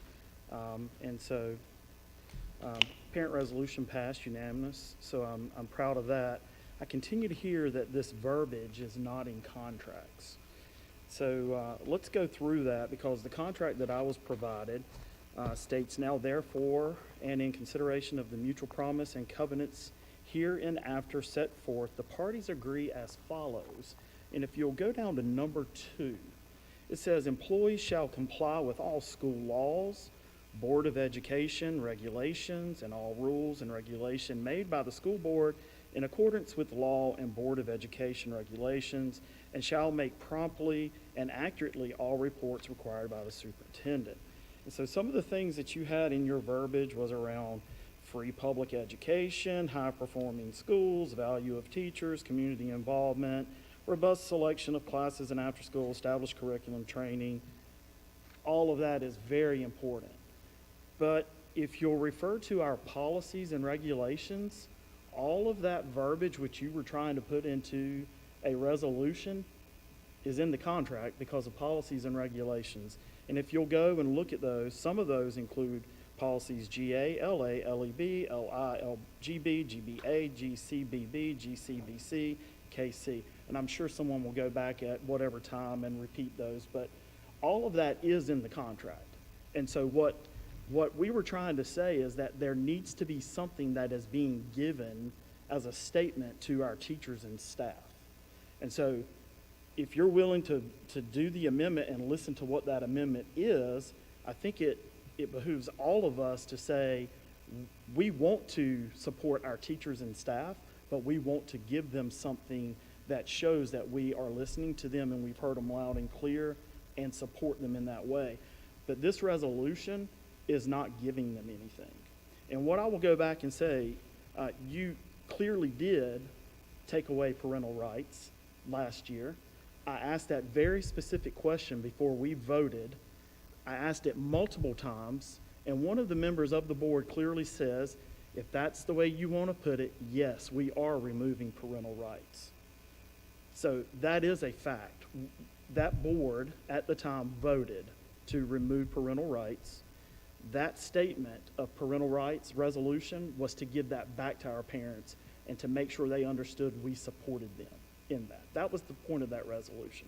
And so, parent resolution passed unanimous, so I'm proud of that. I continue to hear that this verbiage is not in contracts. So let's go through that, because the contract that I was provided states, now therefore, and in consideration of the mutual promise and covenants hereinafter set forth, the parties agree as follows. And if you'll go down to number 2, it says, employees shall comply with all school laws, Board of Education regulations, and all rules and regulation made by the school board in accordance with law and Board of Education regulations, and shall make promptly and accurately all reports required by the superintendent. And so some of the things that you had in your verbiage was around free public education, high-performing schools, value of teachers, community involvement, robust selection of classes and after-school, established curriculum training. All of that is very important. But if you'll refer to our policies and regulations, all of that verbiage which you were trying to put into a resolution is in the contract because of policies and regulations. And if you'll go and look at those, some of those include policies GA, LA, LEB, LI, LGB, GBA, GCBB, GCBC, KC. And I'm sure someone will go back at whatever time and repeat those, but all of that is in the contract. And so what we were trying to say is that there needs to be something that is being given as a statement to our teachers and staff. And so if you're willing to do the amendment and listen to what that amendment is, I think it behooves all of us to say, we want to support our teachers and staff, but we want to give them something that shows that we are listening to them and we've heard them loud and clear and support them in that way. But this resolution is not giving them anything. And what I will go back and say, you clearly did take away parental rights last year. I asked that very specific question before we voted. I asked it multiple times, and one of the members of the board clearly says, if that's the way you want to put it, yes, we are removing parental rights. So that is a fact. That board at the time voted to remove parental rights. That statement of parental rights resolution was to give that back to our parents and to make sure they understood we supported them in that. That was the point of that resolution.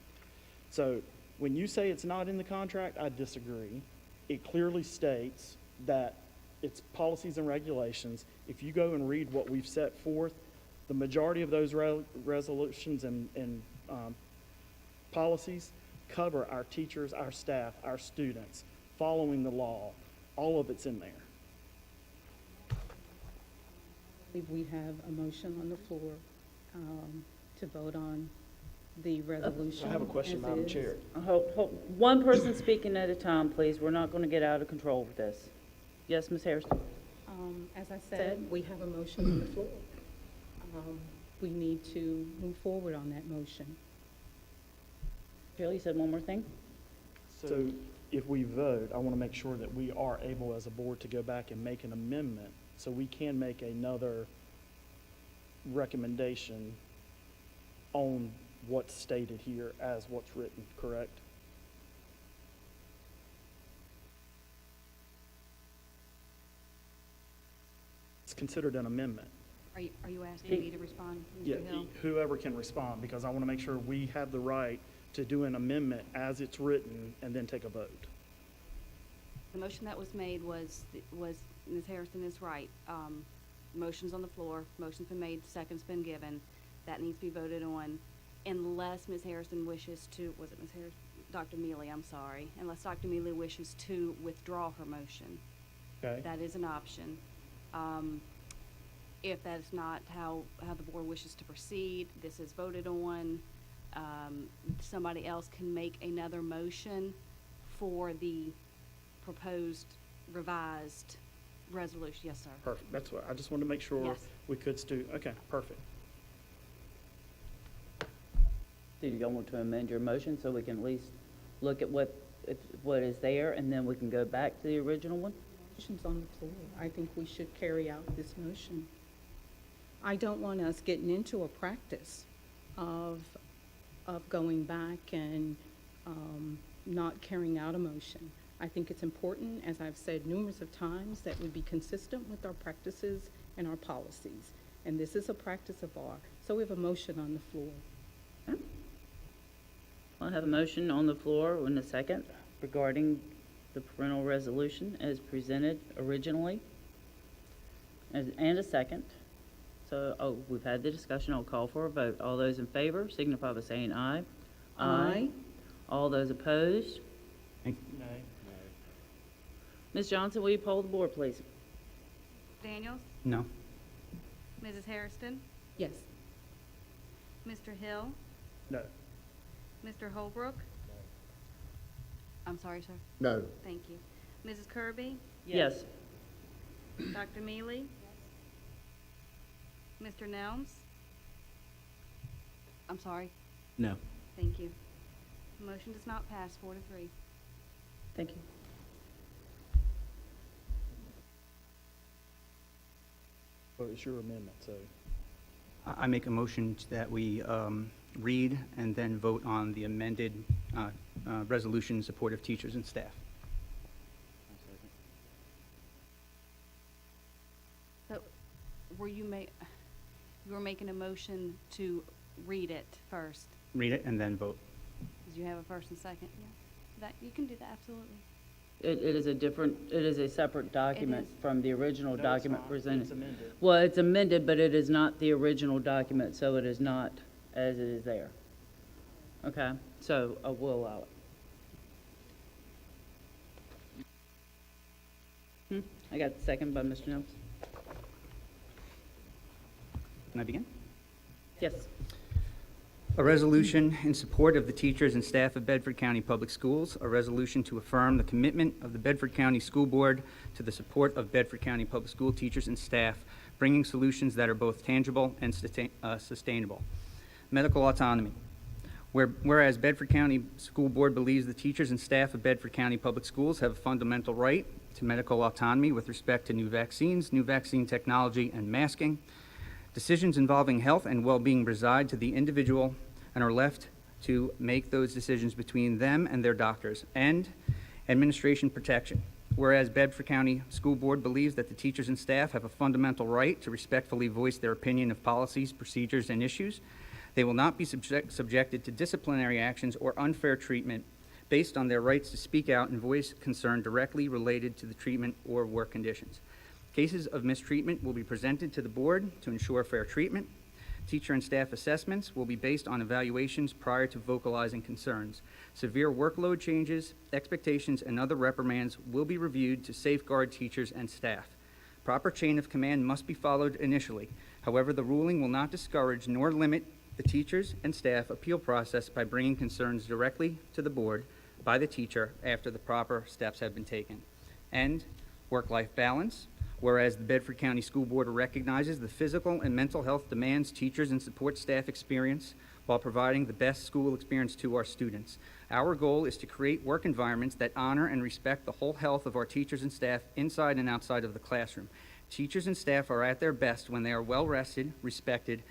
So when you say it's not in the contract, I disagree. It clearly states that it's policies and regulations. If you go and read what we've set forth, the majority of those resolutions and policies cover our teachers, our staff, our students, following the law. All of it's in there. I believe we have a motion on the floor to vote on the resolution. I have a question, as Madam is. Chair. Hold, one person speaking at a time, please. We're not going to get out of control with this. Yes, Ms. Harrison? As I said, we have a motion on the floor. We need to move forward on that motion. Jill, you said one more thing? So if we vote, I want to make sure that we are able as a board to go back and make an amendment so we can make another recommendation on what's stated here as what's written, correct? It's considered an amendment. Are you asking me to respond, Yeah, Mr. Hill? whoever can respond, because I want to make sure we have the right to do an amendment as it's written and then take a vote. The motion that was made was Ms. Harrison is right. Motion's on the floor, motion's been made, second's been given. That needs to be voted on unless Ms. Harrison wishes to, was it Ms. Harrison? Dr. Mealy, I'm sorry. Unless Dr. Mealy wishes to withdraw her motion. Okay. That is an option. If that's not how the board wishes to proceed, this is voted on. Somebody else can make another motion for the proposed revised resolution. Yes, sir. Perfect. That's what, I just wanted to make sure Yes. we could do. Okay, perfect. Do y'all want to amend your motion so we can at least look at what is there, and then we can go back to the original one? Motion's on the floor. I think we should carry out this motion. I don't want us getting into a practice of going back and not carrying out a motion. I think it's important, as I've said numerous of times, that we be consistent with our practices and our policies. And this is a practice of ours. So we have a motion on the floor. I'll have a motion on the floor in a second regarding the parental resolution as presented originally. And a second. So, we've had the discussion. I'll call for a vote. All those in favor signify by saying aye. Aye. All those opposed? Nay. Ms. Johnson, will you poll the board, please? Daniels? No. Mrs. Hairston? Yes. Mr. Hill? No. Mr. Holbrook? I'm sorry, sir. No. Thank you. Mrs. Kirby? Yes. Dr. Mealy? Mr. Nelms? I'm sorry. No. Thank you. Motion does not pass 4-3. Thank you. Well, it's your amendment, so. I make a motion that we read and then vote on the amended resolution in support of teachers and staff. So, you were making a motion to read it first. Read it and then vote. Did you have a first and second? Yeah. That, you can do that, absolutely. It is a separate document is. from the original No, it's document not. presented. It's amended. Well, it's amended, but it is not the original document, so it is not as it is there. Okay, so we'll allow it. I got the second by Mr. Nelms. Can I begin? Yes. A resolution in support of the teachers and staff of Bedford County Public Schools, a resolution to affirm the commitment of the Bedford County School Board to the support of Bedford County Public School teachers and staff, bringing solutions that are both tangible and sustainable. Medical autonomy. Whereas Bedford County School Board believes the teachers and staff of Bedford County Public Schools have a fundamental right to medical autonomy with respect to new vaccines, new vaccine technology, and masking. Decisions involving health and well-being reside to the individual and are left to make those decisions between them and their doctors. And administration protection. Whereas Bedford County School Board believes that the teachers and staff have a fundamental right to respectfully voice their opinion of policies, procedures, and issues, they will not be subjected to disciplinary actions or unfair treatment based on their rights to speak out and voice concern directly related to the treatment or work conditions. Cases of mistreatment will be presented to the board to ensure fair treatment. Teacher and staff assessments will be based on evaluations prior to vocalizing concerns. Severe workload changes, expectations, and other reprimands will be reviewed to safeguard teachers and staff. Proper chain of command must be followed initially. However, the ruling will not discourage nor limit the teachers and staff appeal process by bringing concerns directly to the board by the teacher after the proper steps have been taken. And work-life balance. Whereas the Bedford County School Board recognizes the physical and mental health demands teachers and support staff experience while providing the best school experience to our students. Our goal is to create work environments that honor and respect the whole health of our teachers and staff inside and outside of the classroom. Teachers and staff are at their best when they are well-rested, respected,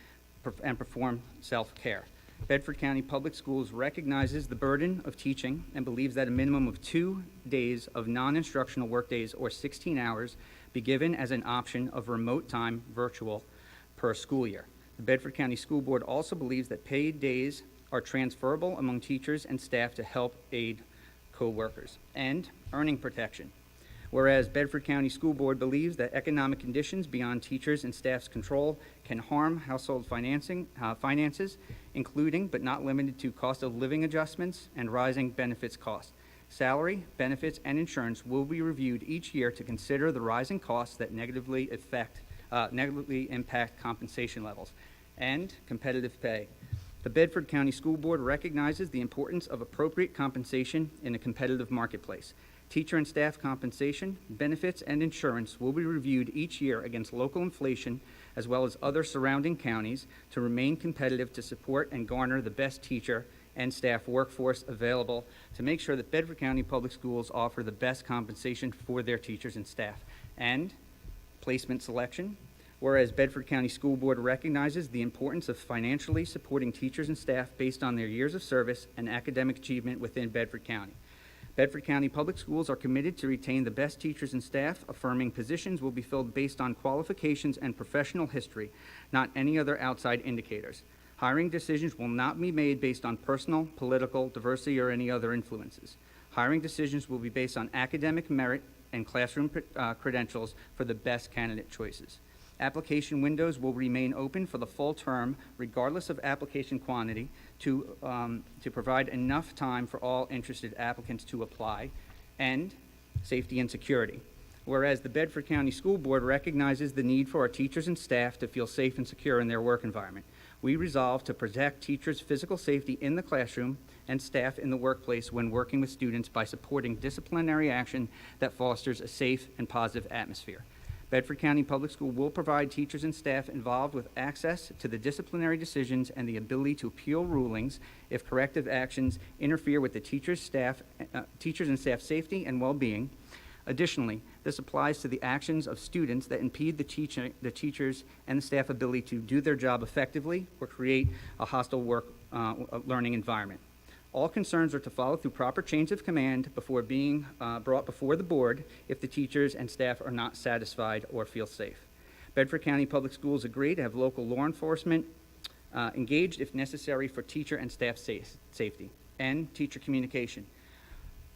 and perform self-care. Bedford County Public Schools recognizes the burden of teaching and believes that a minimum of 2 days of non-instructional work days or 16 hours be given as an option of remote time virtual per school year. The Bedford County School Board also believes that paid days are transferable among teachers and staff to help aid co-workers. And earning protection. Whereas Bedford County School Board believes that economic conditions beyond teachers and staff's control can harm household finances, including but not limited to cost of living adjustments and rising benefits costs. Salary, benefits, and insurance will be reviewed each year to consider the rising costs that negatively impact compensation levels. And competitive pay. The Bedford County School Board recognizes the importance of appropriate compensation in a competitive marketplace. Teacher and staff compensation, benefits, and insurance will be reviewed each year against local inflation as well as other surrounding counties to remain competitive to support and garner the best teacher and staff workforce available to make sure that Bedford County Public Schools offer the best compensation for their teachers and staff. And placement selection. Whereas Bedford County School Board recognizes the importance of financially supporting teachers and staff based on their years of service and academic achievement within Bedford County. Bedford County Public Schools are committed to retain the best teachers and staff, affirming positions will be filled based on qualifications and professional history, not any other outside indicators. Hiring decisions will not be made based on personal, political, diversity, or any other influences. Hiring decisions will be based on academic merit and classroom credentials for the best candidate choices. Application windows will remain open for the full term, regardless of application quantity, to provide enough time for all interested applicants to apply, and safety and security. Whereas the Bedford County School Board recognizes the need for our teachers and staff to feel safe and secure in their work environment, we resolve to protect teachers' physical safety in the classroom and staff in the workplace when working with students by supporting disciplinary action that fosters a safe and positive atmosphere. Bedford County Public School will provide teachers and staff involved with access to the disciplinary decisions and the ability to appeal rulings if corrective actions interfere with the teachers and staff safety and well-being. Additionally, this applies to the actions of students that impede the teachers and the staff ability to do their job effectively or create a hostile learning environment. All concerns are to follow through proper chains of command before being brought before the board if the teachers and staff are not satisfied or feel safe. Bedford County Public Schools agree to have local law enforcement engaged if necessary for teacher and staff safety and teacher communication.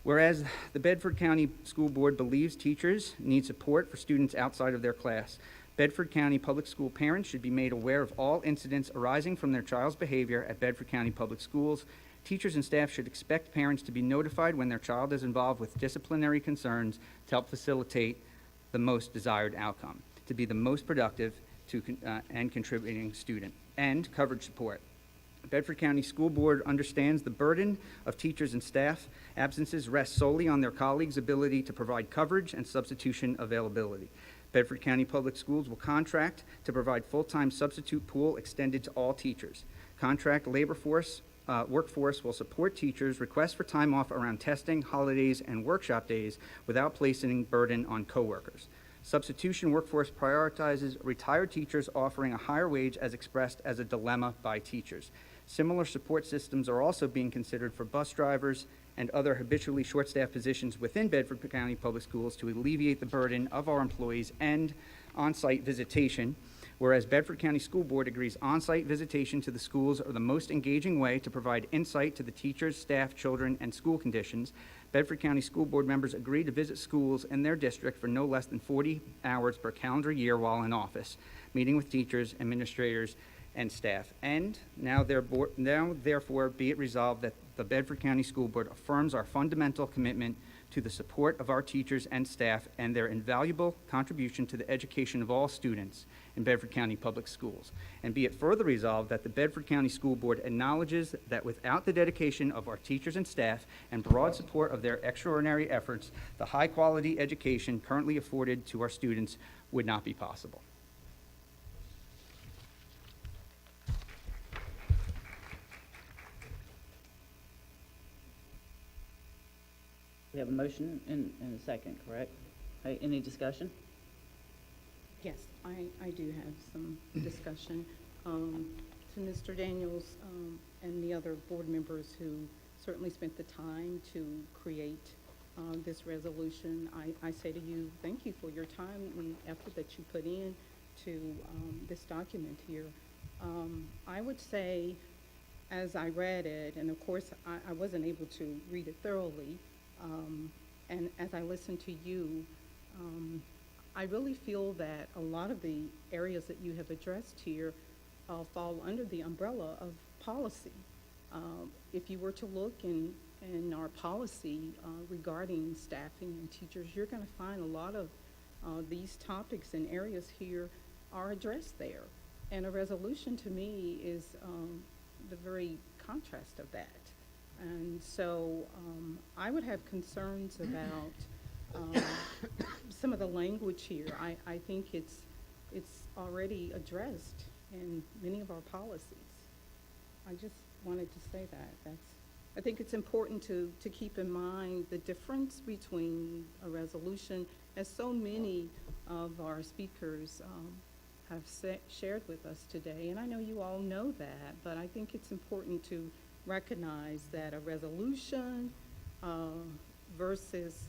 Whereas the Bedford County School Board believes teachers need support for students outside of their class, Bedford County Public School parents should be made aware of all incidents arising from their child's behavior at Bedford County Public Schools. Teachers and staff should expect parents to be notified when their child is involved with disciplinary concerns to help facilitate the most desired outcome, to be the most productive and contributing student, and coverage support. Bedford County School Board understands the burden of teachers and staff absences rests solely on their colleagues' ability to provide coverage and substitution availability. Bedford County Public Schools will contract to provide full-time substitute pool extended to all teachers. Contract workforce will support teachers' requests for time off around testing, holidays, and workshop days without placing burden on coworkers. Substitution workforce prioritizes retired teachers offering a higher wage as expressed as a dilemma by teachers. Similar support systems are also being considered for bus drivers and other habitually short-staffed positions within Bedford County Public Schools to alleviate the burden of our employees and on-site visitation. Whereas Bedford County School Board agrees on-site visitation to the schools are the most engaging way to provide insight to the teachers, staff, children, and school conditions, Bedford County School Board members agree to visit schools in their district for no less than 40 hours per calendar year while in office, meeting with teachers, administrators, and staff. And now therefore be it resolved that the Bedford County School Board affirms our fundamental commitment to the support of our teachers and staff and their invaluable contribution to the education of all students in Bedford County Public Schools. And be it further resolved that the Bedford County School Board acknowledges that without the dedication of our teachers and staff and broad support of their extraordinary efforts, the high-quality education currently afforded to our students would not be possible. We have a motion and a second, correct? Okay, any discussion? Yes, I do have some discussion. To Mr. Daniels and the other board members who certainly spent the time to create this resolution, I say to you, thank you for your time and effort that you put in to this document here. I would say, as I read it, and of course I wasn't able to read it thoroughly, and as I listened to you, I really feel that a lot of the areas that you have addressed here fall under the umbrella of policy. If you were to look in our policy regarding staffing and teachers, you're going to find a lot of these topics and areas here are addressed there. And a resolution to me is the very contrast of that. And so I would have concerns about some of the language here. I think it's already addressed in many of our policies. I just wanted to say that. I think it's important to keep in mind the difference between a resolution, as so many of our speakers have shared with us today, and I know you all know that, but I think it's important to recognize that a resolution versus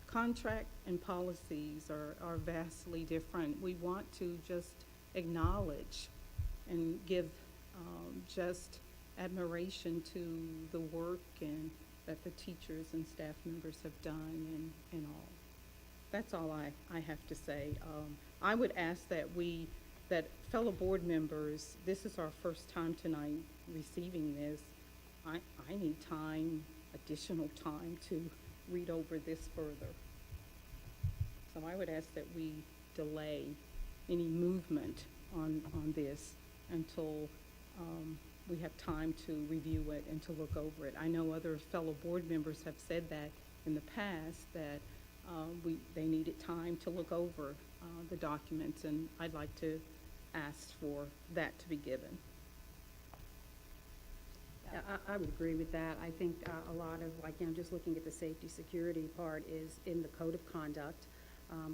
contract and policies are vastly different. We want to just acknowledge and give just admiration to the work and that the teachers and staff members have done and all. That's all I have to say. I would ask that fellow board members, this is our first time tonight receiving this. I need time, additional time to read over this further. So I would ask that we delay any movement on this until we have time to review it and to look over it. I know other fellow board members have said that in the past, that they needed time to look over the documents, and I'd like to ask for that to be given. I would agree with that. I think a lot of, like, just looking at the safety security part is in the code of conduct.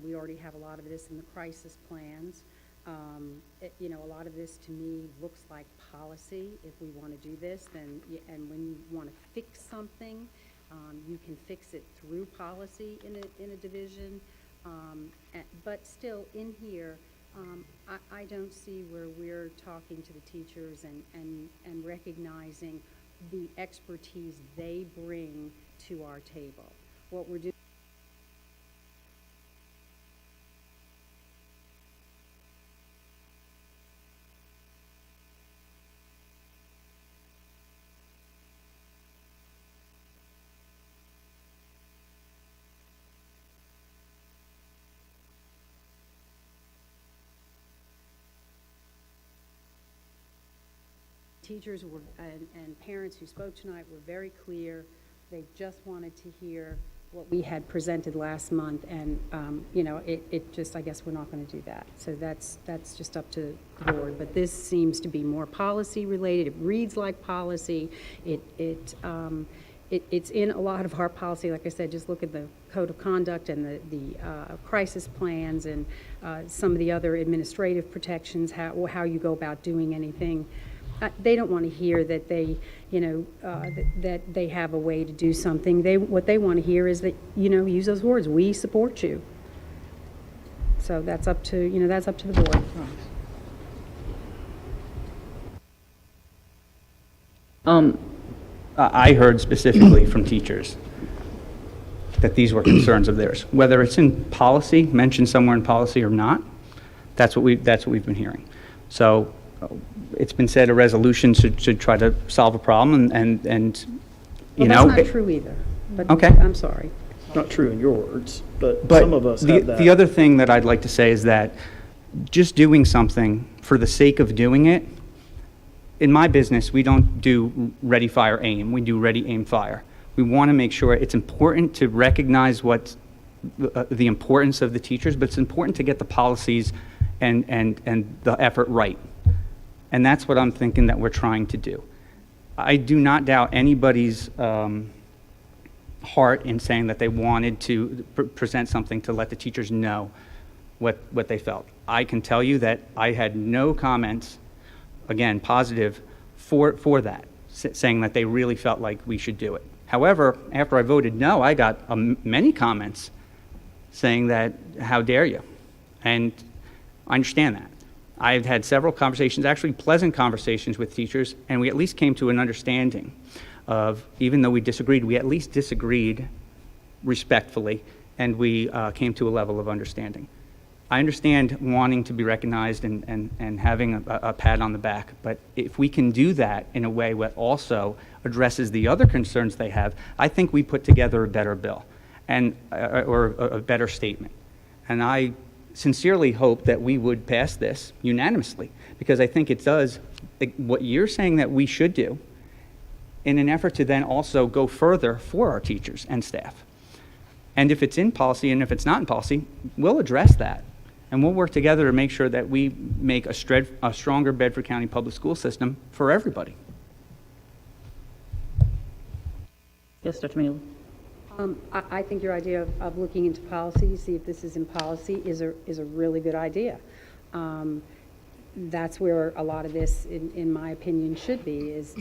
We already have a lot of this in the crisis plans. A lot of this to me looks like policy. If we want to do this, then, and when you want to fix something, you can fix it through policy in a division. But still in here, I don't see where we're talking to the teachers and recognizing the expertise they bring to our table. What we're doing. Teachers were, and parents who spoke tonight were very clear. They just wanted to hear what we had presented last month, and it just, I guess we're not going to do that. So that's just up to the board. But this seems to be more policy related. It reads like policy. It's in a lot of our policy. Like I said, just look at the code of conduct and the crisis plans and some of the other administrative protections, how you go about doing anything. They don't want to hear that they, that they have a way to do something. What they want to hear is that, use those words, we support you. So that's up to, that's up to the board. I heard specifically from teachers that these were concerns of theirs. Whether it's in policy, mentioned somewhere in policy or not, that's what we've been hearing. So it's been said a resolution should try to solve a problem, and Well, that's not true either. But Okay. I'm sorry. Not true in your words, but some of us have that. The other thing that I'd like to say is that just doing something for the sake of doing it, in my business, we don't do ready, fire, aim. We do ready, aim, fire. We want to make sure it's important to recognize what the importance of the teachers, but it's important to get the policies and the effort right. And that's what I'm thinking that we're trying to do. I do not doubt anybody's heart in saying that they wanted to present something to let the teachers know what they felt. I can tell you that I had no comments, again, positive, for that, saying that they really felt like we should do it. However, after I voted no, I got many comments saying that, how dare you? And I understand that. I've had several conversations, actually pleasant conversations with teachers, and we at least came to an understanding of, even though we disagreed, we at least disagreed respectfully, and we came to a level of understanding. I understand wanting to be recognized and having a pat on the back, but if we can do that in a way that also addresses the other concerns they have, I think we put together a better bill and or a better statement. And I sincerely hope that we would pass this unanimously, because I think it does what you're saying that we should do in an effort to then also go further for our teachers and staff. And if it's in policy and if it's not in policy, we'll address that. And we'll work together to make sure that we make a stronger Bedford County public school system for everybody. Yes, Dr. Mealy. I think your idea of looking into policy, see if this is in policy, is a really good idea. that's where a lot of this, in my opinion, should be, is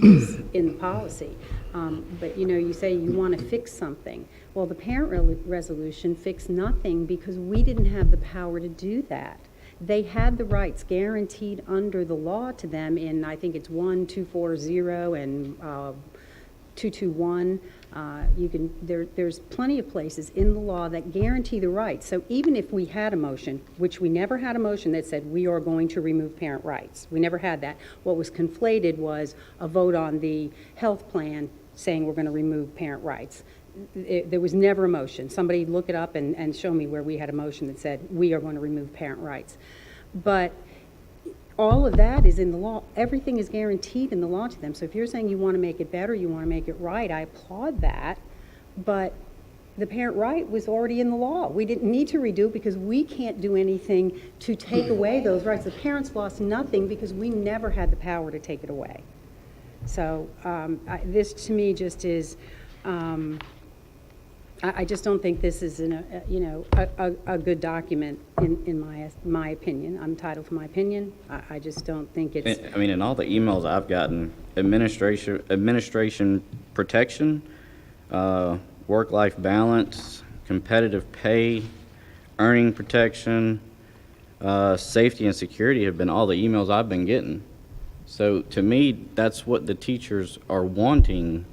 in the policy. But, you know, you say you want to fix something. Well, the parent resolution fixed nothing because we didn't have the power to do that. They had the rights guaranteed under the law to them in, I think it's 1240 and 221. There's plenty of places in the law that guarantee the rights. So even if we had a motion, which we never had a motion that said we are going to remove parent rights, we never had that. What was conflated was a vote on the health plan saying we're going to remove parent rights. There was never a motion. Somebody look it up and show me where we had a motion that said we are going to remove parent rights. But all of that is in the law. Everything is guaranteed in the law to them. So if you're saying you want to make it better, you want to make it right, I applaud that. But the parent right was already in the law. We didn't need to redo it because we can't do anything to take away those rights. The parents lost nothing because we never had the power to take it away. So this to me just is, I just don't think this is a good document in my opinion. I'm entitled to my opinion. I just don't think it's. I mean, in all the emails I've gotten, administration protection, work-life balance, competitive pay, earning protection, safety and security have been all the emails I've been getting. So to me, that's what the teachers are wanting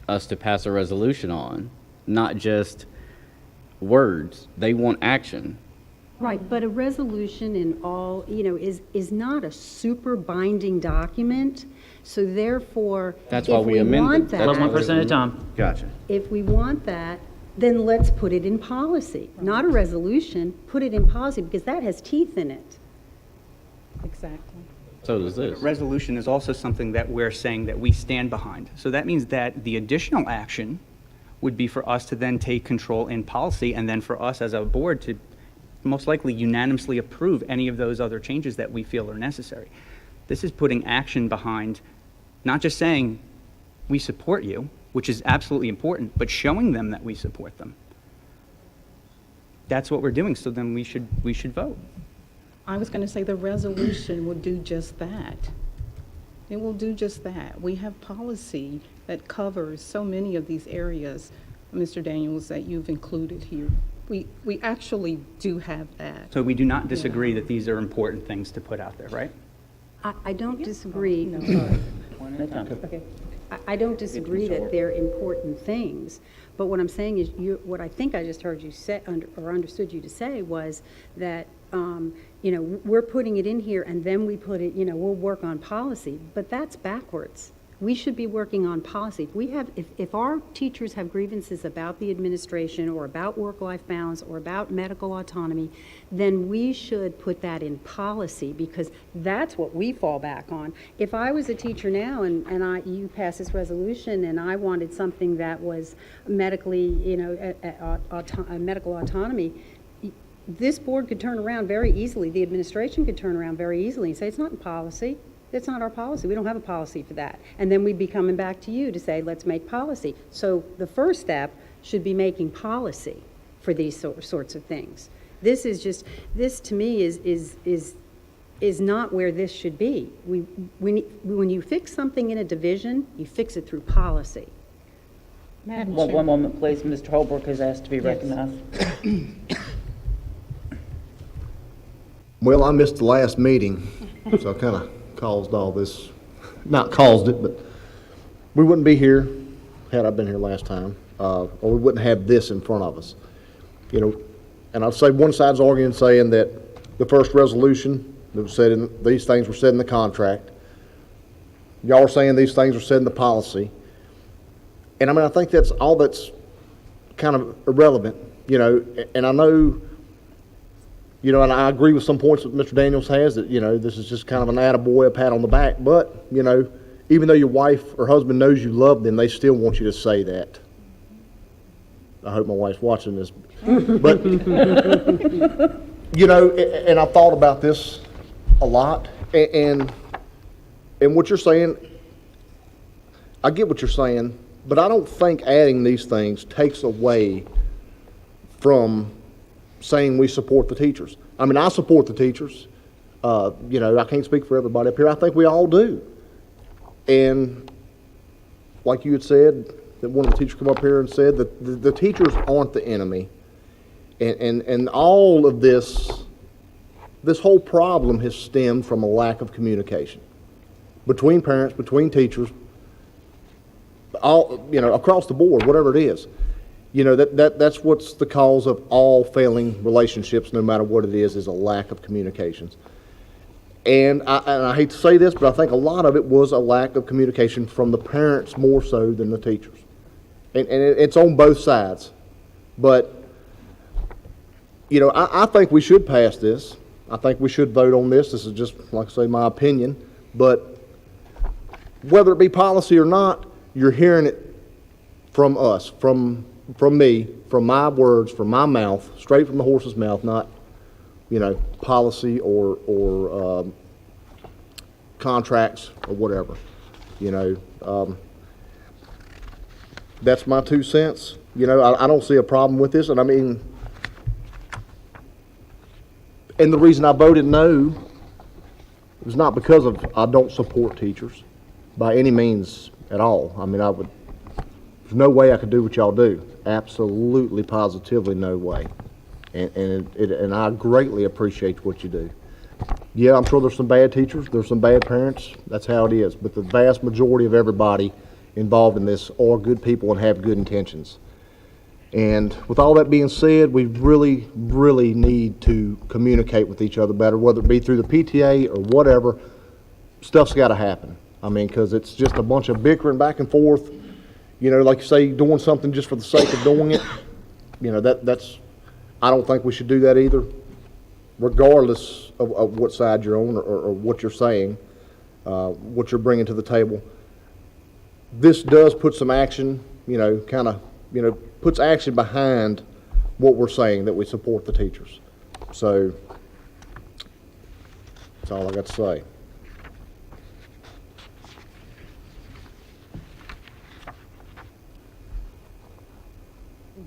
us to pass a resolution on, not just words. They want action. Right, but a resolution in all, is not a super binding document. So therefore, That's why we amended. Let one person at a time. Gotcha. If we want that, then let's put it in policy, not a resolution. Put it in policy because that has teeth in it. Exactly. So does this. Resolution is also something that we're saying that we stand behind. So that means that the additional action would be for us to then take control in policy, and then for us as a board to most likely unanimously approve any of those other changes that we feel are necessary. This is putting action behind, not just saying we support you, which is absolutely important, but showing them that we support them. That's what we're doing, so then we should vote. I was going to say the resolution will do just that. It will do just that. We have policy that covers so many of these areas, Mr. Daniels, that you've included here. We actually do have that. So we do not disagree that these are important things to put out there, right? I don't disagree. Okay. I don't disagree that they're important things, but what I'm saying is, what I think I just heard you say, or understood you to say, was that we're putting it in here and then we put it, we'll work on policy, but that's backwards. We should be working on policy. If our teachers have grievances about the administration or about work-life balance or about medical autonomy, then we should put that in policy because that's what we fall back on. If I was a teacher now and you pass this resolution and I wanted something that was medically, medical autonomy, this board could turn around very easily. The administration could turn around very easily and say, it's not in policy. That's not our policy. We don't have a policy for that. And then we'd be coming back to you to say, let's make policy. So the first step should be making policy for these sorts of things. This to me is not where this should be. When you fix something in a division, you fix it through policy. One moment, please. Mr. Holbrook has asked to be recognized. Well, I missed the last meeting, so I kind of caused all this, not caused it, but we wouldn't be here had I been here last time, or we wouldn't have this in front of us. And I'd say one side's arguing saying that the first resolution that was said in, these things were said in the contract. Y'all are saying these things were said in the policy. And I think that's all that's kind of irrelevant, and I know, and I agree with some points that Mr. Daniels has that, this is just kind of an attaboy, a pat on the back. But, even though your wife or husband knows you love them, they still want you to say that. I hope my wife's watching this. But, and I've thought about this a lot. And what you're saying, I get what you're saying, but I don't think adding these things takes away from saying we support the teachers. I support the teachers. You know, I can't speak for everybody up here. I think we all do. And like you had said, that one of the teachers come up here and said that the teachers aren't the enemy. And all of this whole problem has stemmed from a lack of communication between parents, between teachers, all, you know, across the board, whatever it is. You know, that's what's the cause of all failing relationships, no matter what it is a lack of communications. And I hate to say this, but I think a lot of it was a lack of communication from the parents more so than the teachers. And it's on both sides. But, you know, I think we should pass this. I think we should vote on this. This is just, like I say, my opinion. But whether it be policy or not, you're hearing it from us, from me, from my words, from my mouth, straight from the horse's mouth, not, you know, policy or contracts or whatever. You know, that's my 2 cents. You know, I don't see a problem with this. And I mean, and the reason I voted no was not because of I don't support teachers by any means at all. I mean, there's no way I could do what y'all do. Absolutely, positively no way. And I greatly appreciate what you do. Yeah, I'm sure there's some bad teachers, there's some bad parents, that's how it is. But the vast majority of everybody involved in this are good people and have good intentions. And with all that being said, we really, really need to communicate with each other better, whether it be through the PTA or whatever. Stuff's got to happen. I mean, because it's just a bunch of bickering back and forth. You know, like you say, doing something just for the sake of doing it. You know, that's, I don't think we should do that either, regardless of what side you're on or what you're saying, what you're bringing to the table. This does put some action, you know, kind of, you know, puts action behind what we're saying, that we support the teachers. So that's all I got to say.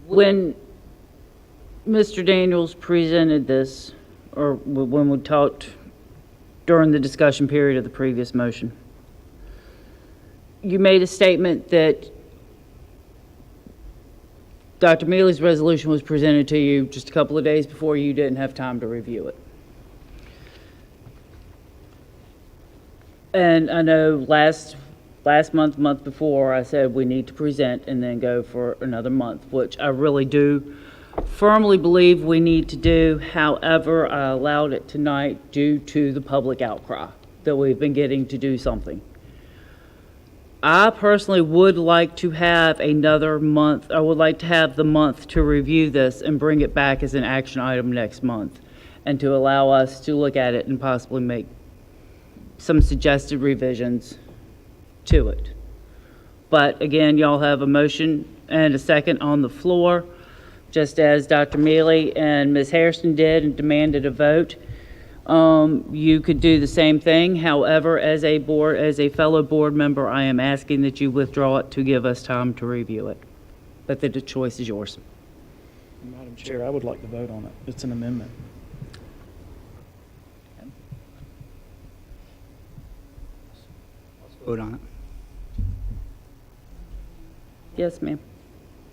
When Mr. Daniels presented this, or when we talked during the discussion period of the previous motion, you made a statement that Dr. Mealy's resolution was presented to you just a couple of days before you didn't have time to review it. And I know last month before, I said we need to present and then go for another month, which I really do firmly believe we need to do. However, I allowed it tonight due to the public outcry that we've been getting to do something. I personally would like to have another month. I would like to have the month to review this and bring it back as an action item next month, and to allow us to look at it and possibly make some suggested revisions to it. But again, y'all have a motion and a second on the floor, just as Dr. Mealy and Ms. Hairston did and demanded a vote. You could do the same thing. However, as a fellow board member, I am asking that you withdraw it to give us time to review it. But the choice is yours. Madam Chair, I would like to vote on it. It's an amendment. Let's vote on it. Yes, ma'am.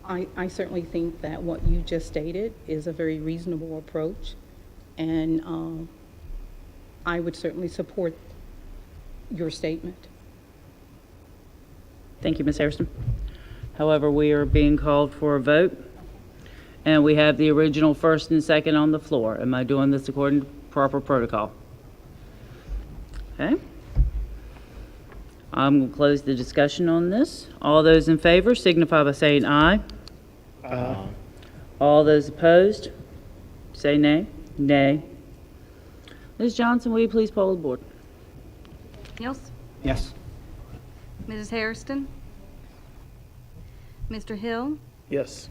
I certainly think that what you just stated is a very reasonable approach, and I would certainly support your statement. Thank you, Ms. Hairston. However, we are being called for a vote, and we have the original first and second on the floor. Am I doing this according to proper protocol? Okay. I'm going to close the discussion on this. All those in favor signify by saying aye. Aye. All those opposed, say nay. Nay. Ms. Johnson, will you please poll the board? Niels? Yes. Mrs. Hairston? Mr. Hill? Yes.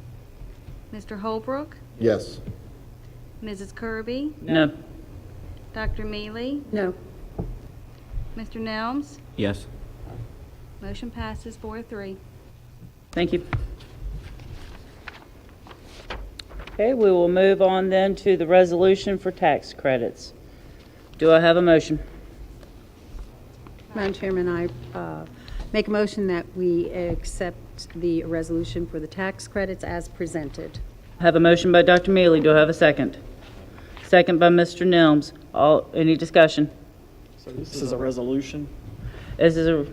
Mr. Holbrook? Yes. Mrs. Kirby? No. Dr. Mealy? No. Mr. Nelms? Yes. Motion passes 4-3. Thank you. Okay, we will move on then to the resolution for tax credits. Do I have a motion? Madam Chairman, I make a motion that we accept the resolution for the tax credits as presented. I have a motion by Dr. Mealy. Do I have a second? Second by Mr. Nelms. Any discussion? So this is a resolution? This is a,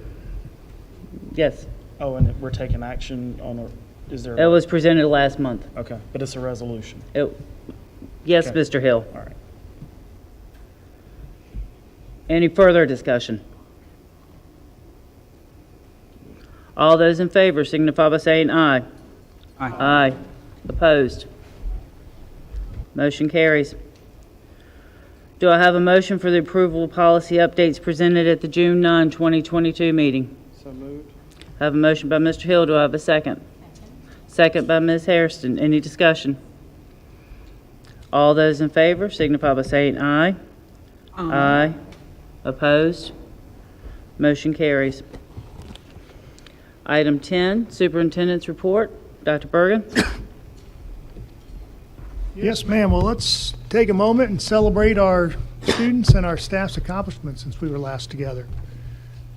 yes. Oh, and we're taking action on a, is there? It was presented last month. Okay, but it's a resolution. Yes, Okay. Mr. Hill. All right. Any further discussion? All those in favor signify by saying aye. Aye. Aye. Opposed? Motion carries. Do I have a motion for the approval of policy updates presented at the June 9, 2022 meeting? So moved. I have a motion by Mr. Hill. Do I have a second? Second by Ms. Hairston. Any discussion? All those in favor signify by saying aye. Aye. Opposed? Motion carries. Item 10, Superintendent's Report. Dr. Bergen. Yes, ma'am. Well, let's take a moment and celebrate our students and our staff's accomplishments since we were last together.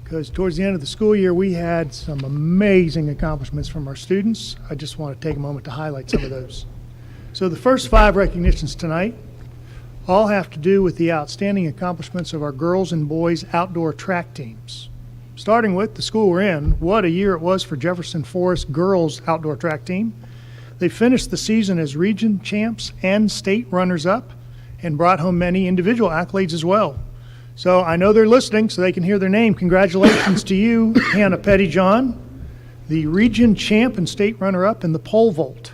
Because towards the end of the school year, we had some amazing accomplishments from our students. I just want to take a moment to highlight some of those. So the first 5 recognitions tonight all have to do with the outstanding accomplishments of our girls and boys outdoor track teams. Starting with the school we're in, what a year it was for Jefferson Forest girls outdoor track team. They finished the season as region champs and state runners-up and brought home many individual accolades as well. So I know they're listening, so they can hear their name. Congratulations to you, Hannah Pettyjohn, the region champ and state runner-up in the pole vault,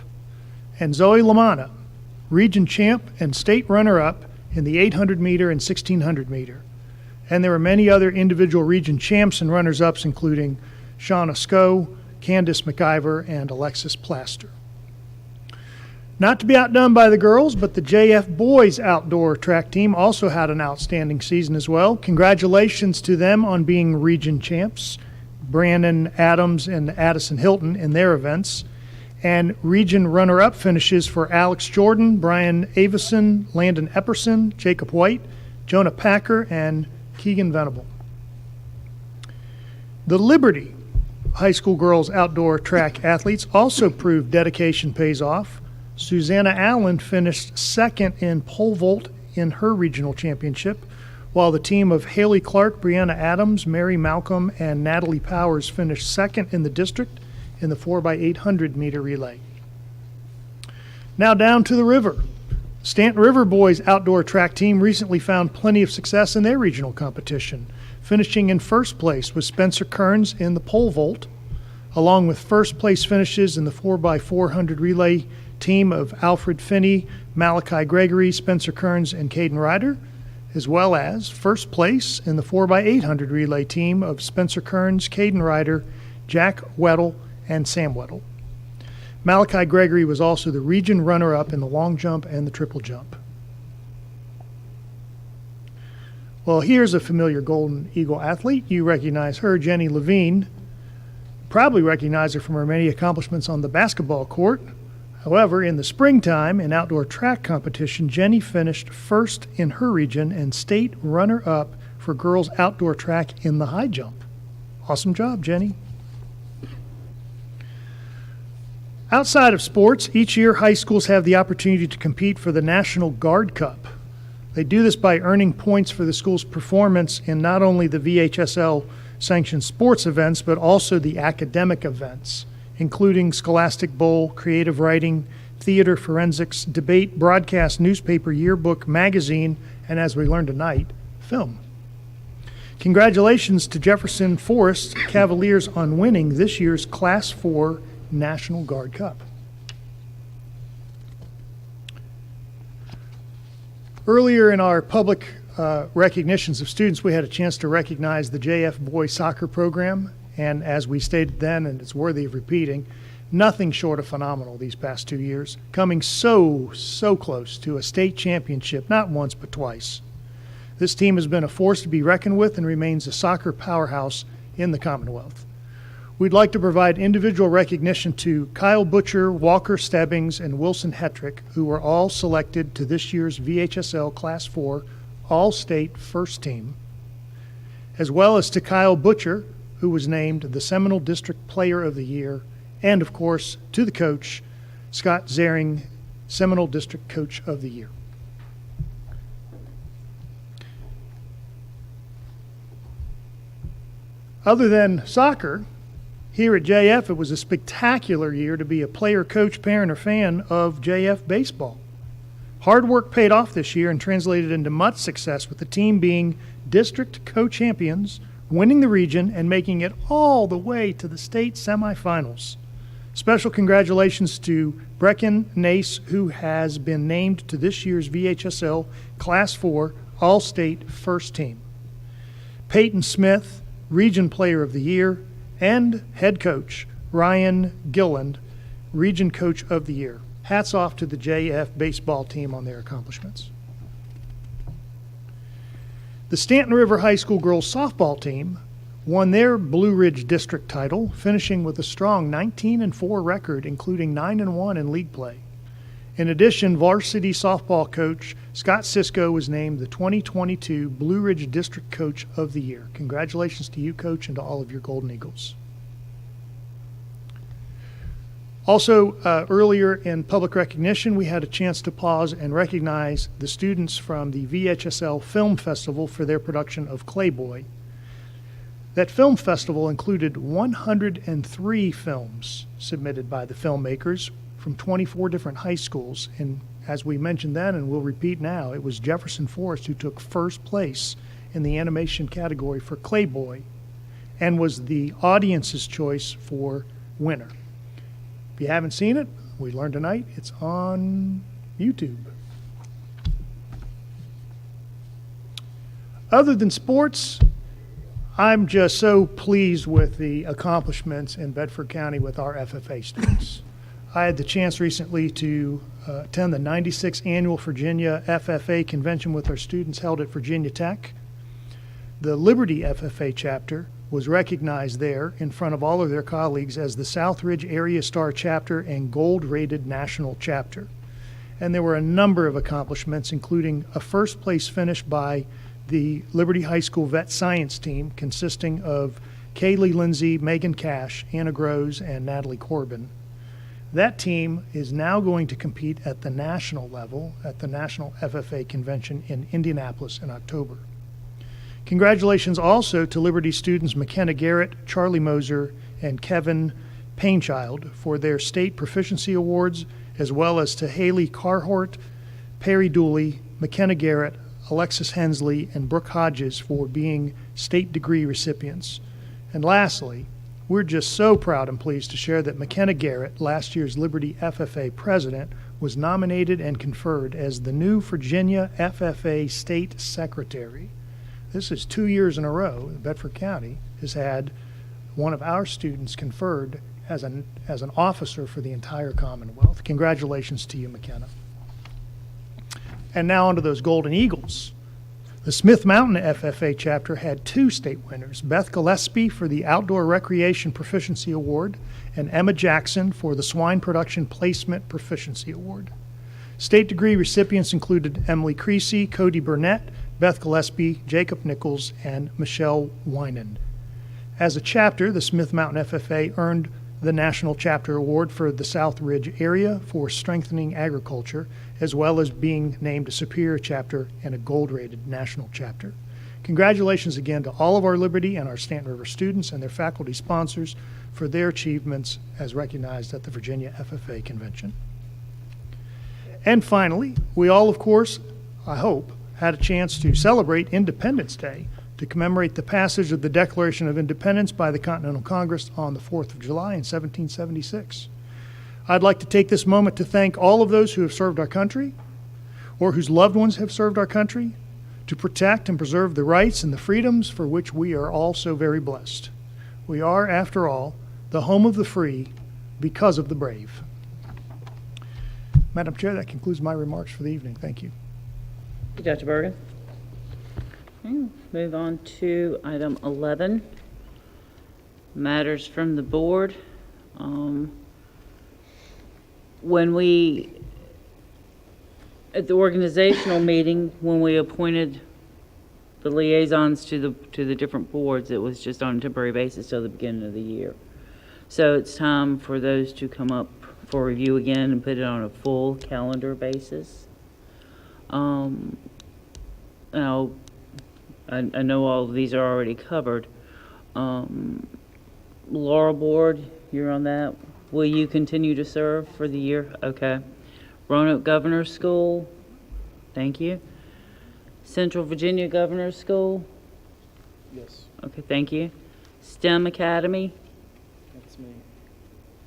and Zoe Lamanna, region champ and state runner-up in the 800-meter and 1,600-meter. And there were many other individual region champs and runners-ups, including Shauna Scoe, Candace McIver, and Alexis Plaster. Not to be outdone by the girls, but the JF boys outdoor track team also had an outstanding season as well. Congratulations to them on being region champs, Brandon Adams and Addison Hilton in their events. And region runner-up finishes for Alex Jordan, Brian Avison, Landon Epperson, Jacob White, Jonah Packer, and Keegan Venable. The Liberty High School girls outdoor track athletes also proved dedication pays off. Susanna Allen finished second in pole vault in her regional championship, while the team of Haley Clark, Brianna Adams, Mary Malcolm, and Natalie Powers finished second in the district in the 4x800 meter relay. Now down to the river. Stanton River boys outdoor track team recently found plenty of success in their regional competition, finishing in first place with Spencer Kearns in the pole vault, along with first place finishes in the 4x400 relay team of Alfred Finney, Malachi Gregory, Spencer Kearns, and Caden Ryder, as well as first place in the 4x800 relay team of Spencer Kearns, Caden Ryder, Jack Weddle, and Sam Weddle. Malachi Gregory was also the region runner-up in the long jump and the triple jump. Well, here's a familiar Golden Eagle athlete. You recognize her, Jenny Levine. Probably recognize her from her many accomplishments on the basketball court. However, in the springtime in outdoor track competition, Jenny finished first in her region and state runner-up for girls outdoor track in the high jump. Awesome job, Jenny. Outside of sports, each year high schools have the opportunity to compete for the National Guard Cup. They do this by earning points for the school's performance in not only the VHSL sanctioned sports events, but also the academic events, including Scholastic Bowl, creative writing, theater, forensics, debate, broadcast, newspaper, yearbook, magazine, and as we learned tonight, film. Congratulations to Jefferson Forest Cavaliers on winning this year's Class 4 National Guard Cup. Earlier in our public recognitions of students, we had a chance to recognize the JF Boys Soccer program. And as we stated then, and it's worthy of repeating, nothing short of phenomenal these past 2 years, coming so close to a state championship, not once but twice. This team has been a force to be reckoned with and remains a soccer powerhouse in the Commonwealth. We'd like to provide individual recognition to Kyle Butcher, Walker Stebbings, and Wilson Hetrick, who were all selected to this year's VHSL Class 4 All-State First Team, as well as to Kyle Butcher, who was named the Seminole District Player of the Year, and of course to the coach, Scott Zering, Seminole District Coach of the Year. Other than soccer, here at JF, it was a spectacular year to be a player, coach, parent, or fan of JF baseball. Hard work paid off this year and translated into much success, with the team being district co-champions, winning the region, and making it all the way to the state semifinals. Special congratulations to Brecken Nace, who has been named to this year's VHSL Class 4 All-State First Team. Peyton Smith, Region Player of the Year, and head coach Ryan Gilland, Region Coach of the Year. Hats off to the JF baseball team on their accomplishments. The Stanton River High School girls softball team won their Blue Ridge District title, finishing with a strong 19-4 record, including 9-1 in league play. In addition, varsity softball coach Scott Sisko was named the 2022 Blue Ridge District Coach of the Year. Congratulations to you, Coach, and to all of your Golden Eagles. Also, earlier in public recognition, we had a chance to pause and recognize the students from the VHSL Film Festival for their production of Clayboy. That film festival included 103 films submitted by the filmmakers from 24 different high schools. And as we mentioned then, and we'll repeat now, it was Jefferson Forest who took first place in the animation category for Clayboy and was the audience's choice for winner. If you haven't seen it, we learned tonight, it's on YouTube. Other than sports, I'm just so pleased with the accomplishments in Bedford County with our FFA students. I had the chance recently to attend the 96th Annual Virginia FFA Convention with our students held at Virginia Tech. The Liberty FFA chapter was recognized there in front of all of their colleagues as the Southridge Area Star chapter and gold-rated national chapter. And there were a number of accomplishments, including a first place finish by the Liberty High School Vet Science team, consisting of Kaylee Lindsay, Megan Cash, Anna Groves, and Natalie Corbin. That team is now going to compete at the national level at the National FFA Convention in Indianapolis in October. Congratulations also to Liberty students McKenna Garrett, Charlie Moser, and Kevin Painchild for their state proficiency awards, as well as to Haley Carhort, Perry Dooley, McKenna Garrett, Alexis Hensley, and Brooke Hodges for being state degree recipients. And lastly, we're just so proud and pleased to share that McKenna Garrett, last year's Liberty FFA president, was nominated and conferred as the new Virginia FFA State Secretary. This is 2 years in a row that Bedford County has had one of our students conferred as an officer for the entire Commonwealth. Congratulations to you, McKenna. And now onto those Golden Eagles. The Smith Mountain FFA chapter had 2 state winners, Beth Gillespie for the Outdoor Recreation Proficiency Award and Emma Jackson for the Swine Production Placement Proficiency Award. State degree recipients included Emily Creasy, Cody Burnett, Beth Gillespie, Jacob Nichols, and Michelle Winan. As a chapter, the Smith Mountain FFA earned the National Chapter Award for the South Ridge area for strengthening agriculture, as well as being named a Superior Chapter and a gold-rated National Chapter. Congratulations again to all of our Liberty and our Stanton River students and their faculty sponsors for their achievements as recognized at the Virginia FFA Convention. And finally, we all, of course, I hope, had a chance to celebrate Independence Day to commemorate the passage of the Declaration of Independence by the Continental Congress on the 4th of July in 1776. I'd like to take this moment to thank all of those who have served our country or whose loved ones have served our country to protect and preserve the rights and the freedoms for which we are all so very blessed. We are, after all, the home of the free because of the brave. Madam Chair, that concludes my remarks for the evening. Thank you. Thank you, Dr. Bergen. Okay, move on to item 11, matters from the board. When we, at the organizational meeting, when we appointed the liaisons to the different boards. It was just on a temporary basis till the beginning of the year. So it's time for those to come up for review again and put it on a full calendar basis. Now, I know all of these are already covered. Laurel Board, you're on that. Will you continue to serve for the year? Okay. Roanoke Governor's School, thank you. Central Virginia Governor's School, Yes, okay, thank you. STEM Academy, that's me.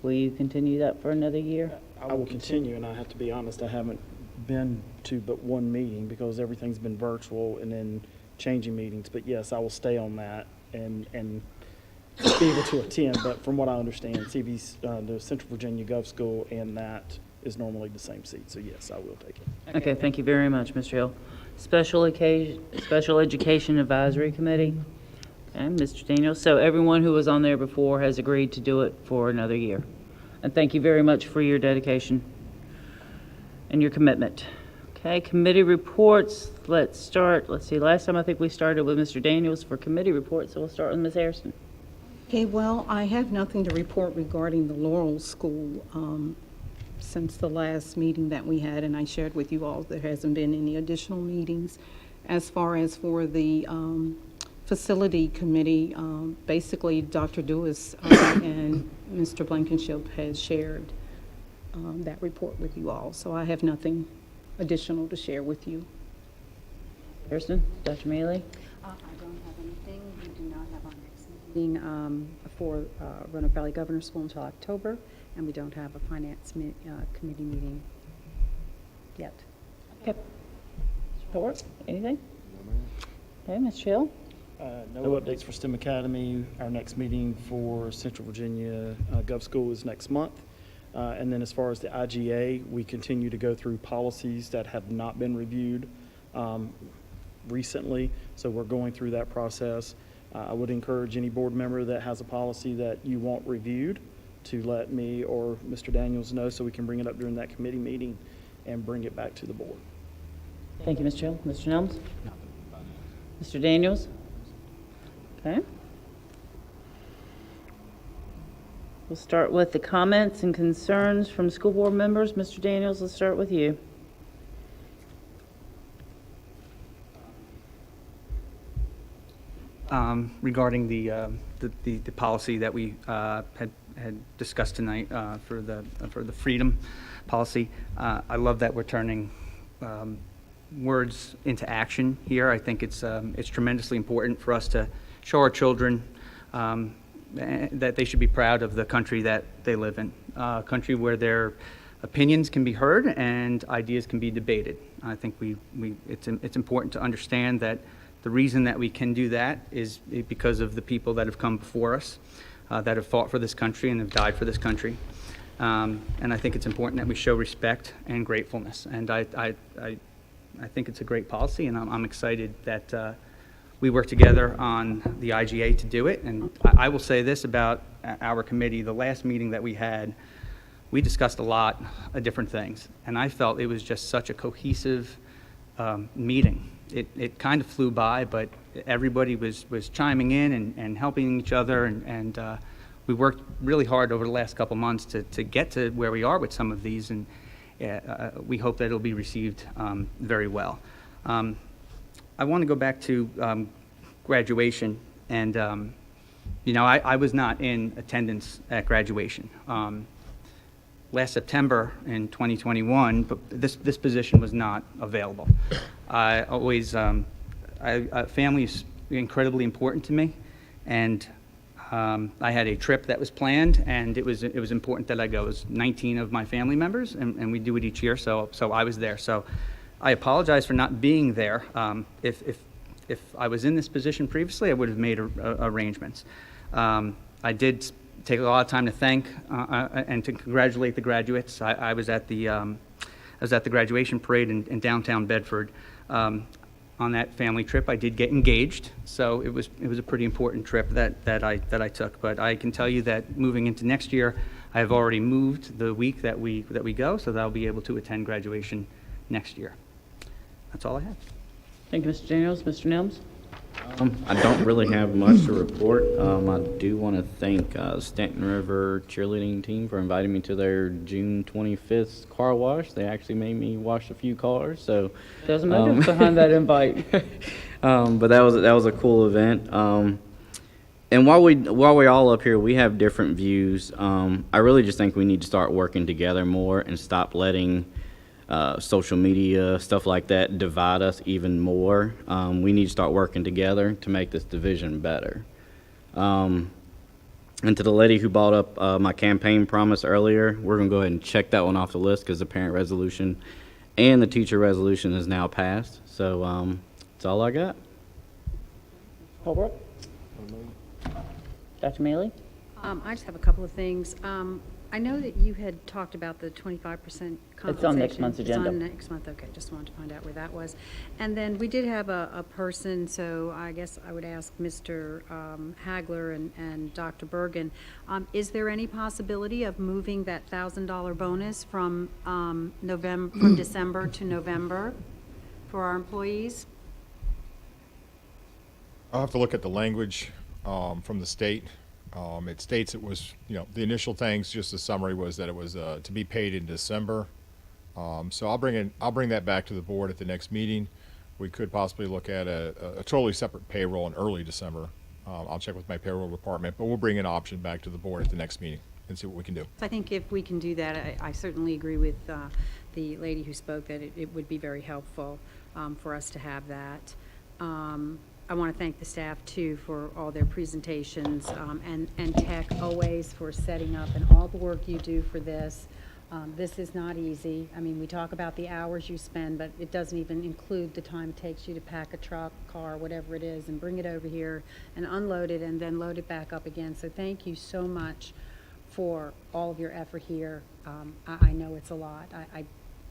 will you continue that for another year? I will continue, and I have to be honest, I haven't been to but one meeting because everything's been virtual and then changing meetings. But yes, I will stay on that and be able to attend. But from what I understand, CV's, the Central Virginia Gov School and that is normally the same seat. So yes, I will take it. Okay, thank you very much, Mr. Hill. Special Education Advisory Committee, okay, Mr. Daniels. So everyone who was on there before has agreed to do it for another year. And thank you very much for your dedication and your commitment. Okay, committee reports. Let's start. Let's see, last time I think we started with Mr. Daniels for committee reports, so we'll start with Ms. Harrison. Okay, well, I have nothing to report regarding the Laurel School. Since the last meeting that we had, and I shared with you all, there hasn't been any additional meetings. As far as for the facility committee, basically Dr. Dewis and Mr. Blankenship has shared that report with you all. So I have nothing additional to share with you. Harrison, Dr. Mealy? I don't have anything. We do not have our next meeting for Roanoke Valley Governor's School until October, and we don't have a finance committee meeting yet. Okay. Howard, anything? Okay, Ms. Hill? No updates for STEM Academy. Our next meeting for Central Virginia Gov School is next month. And then as far as the IGA, we continue to go through policies that have not been reviewed recently. So we're going through that process. I would encourage any board member that has a policy that you want reviewed to let me or Mr. Daniels know so we can bring it up during that committee meeting and bring it back to the board. Thank you, Mr. Hill. Mr. Nelms? Mr. Daniels? Okay. We'll start with the comments and concerns from school board members. Mr. Daniels, let's start with you. Regarding the policy that we had discussed tonight for the freedom policy, I love that we're turning words into action here. I think it's tremendously important for us to show our children that they should be proud of the country that they live in, a country where their opinions can be heard and ideas can be debated. I think it's important to understand that the reason that we can do that is because of the people that have come before us, that have fought for this country and have died for this country. And I think it's important that we show respect and gratefulness. And I think it's a great policy, and I'm excited that we work together on the IGA to do it. And I will say this about our committee. The last meeting that we had, we discussed a lot of different things. And I felt it was just such a cohesive meeting. It kind of flew by, but everybody was chiming in and helping each other. And we worked really hard over the last couple months to get to where we are with some of these. And we hope that it'll be received very well. I want to go back to graduation, and I was not in attendance at graduation. Last September in 2021, but this position was not available. I always, family is incredibly important to me, and I had a trip that was planned, and it was important that I go. It was 19 of my family members, and we do it each year, so I was there. So I apologize for not being there. If I was in this position previously, I would have made arrangements. I did take a lot of time to thank and to congratulate the graduates. I was at the graduation parade in downtown Bedford. On that family trip, I did get engaged, so it was a pretty important trip that I took. But I can tell you that moving into next year, I have already moved the week that we go, so that I'll be able to attend graduation next year. That's all I have. Thank you, Mr. Daniels. Mr. Nelms? I don't really have much to report. I do want to thank Stanton River cheerleading team for inviting me to their June 25th car wash. They actually made me wash a few cars, so There's a motive behind that invite. but that was a cool event. And while we're all up here, we have different views. I really just think we need to start working together more and stop letting social media, stuff like that, divide us even more. We need to start working together to make this division better. And to the lady who brought up my campaign promise earlier, we're going to go ahead and check that one off the list because the parent resolution and the teacher resolution is now passed. So that's all I got. Holbrook? Dr. Mealy? I just have a couple of things. I know that you had talked about the 25% compensation. It's on next month's agenda. It's on next month, okay, just wanted to find out where that was. And then we did have a person, so I guess I would ask Mr. Hagler and Dr. Bergen, is there any possibility of moving that $1,000 bonus from from December to November for our employees? I'll have to look at the language from the state. It states it was, the initial things, just a summary was that it was to be paid in December. So I'll bring that back to the board at the next meeting. We could possibly look at a totally separate payroll in early December. I'll check with my payroll department, but we'll bring an option back to the board at the next meeting and see what we can do. I think if we can do that, I certainly agree with the lady who spoke that it would be very helpful for us to have that. I want to thank the staff, too, for all their presentations, and Tech always for setting up and all the work you do for this. This is not easy. I mean, we talk about the hours you spend, but it doesn't even include the time it takes you to pack a truck, car, whatever it is, and bring it over here and unload it and then load it back up again. So thank you so much for all of your effort here. I know it's a lot.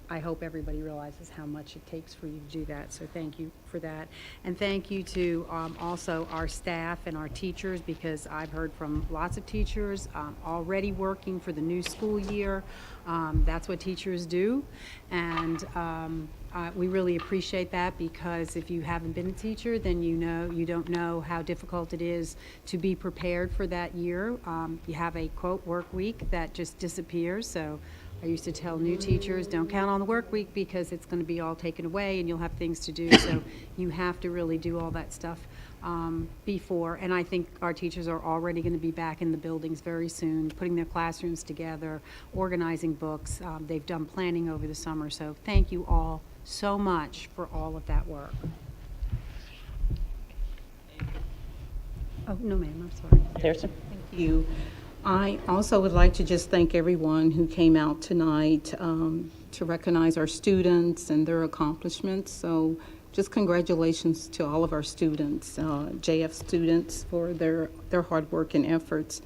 I hope everybody realizes how much it takes for you to do that, so thank you for that. And thank you to also our staff and our teachers, because I've heard from lots of teachers already working for the new school year. That's what teachers do, and we really appreciate that, because if you haven't been a teacher, then you don't know how difficult it is to be prepared for that year. You have a, quote, work week that just disappears, so I used to tell new teachers, don't count on the work week because it's going to be all taken away and you'll have things to do. So you have to really do all that stuff before. And I think our teachers are already going to be back in the buildings very soon, putting their classrooms together, organizing books. They've done planning over the summer. So thank you all so much for all of that work. Oh, no, ma'am, I'm sorry. Harrison? Thank you. I also would like to just thank everyone who came out tonight to recognize our students and their accomplishments. So just congratulations to all of our students, JF students, for their hard work and efforts.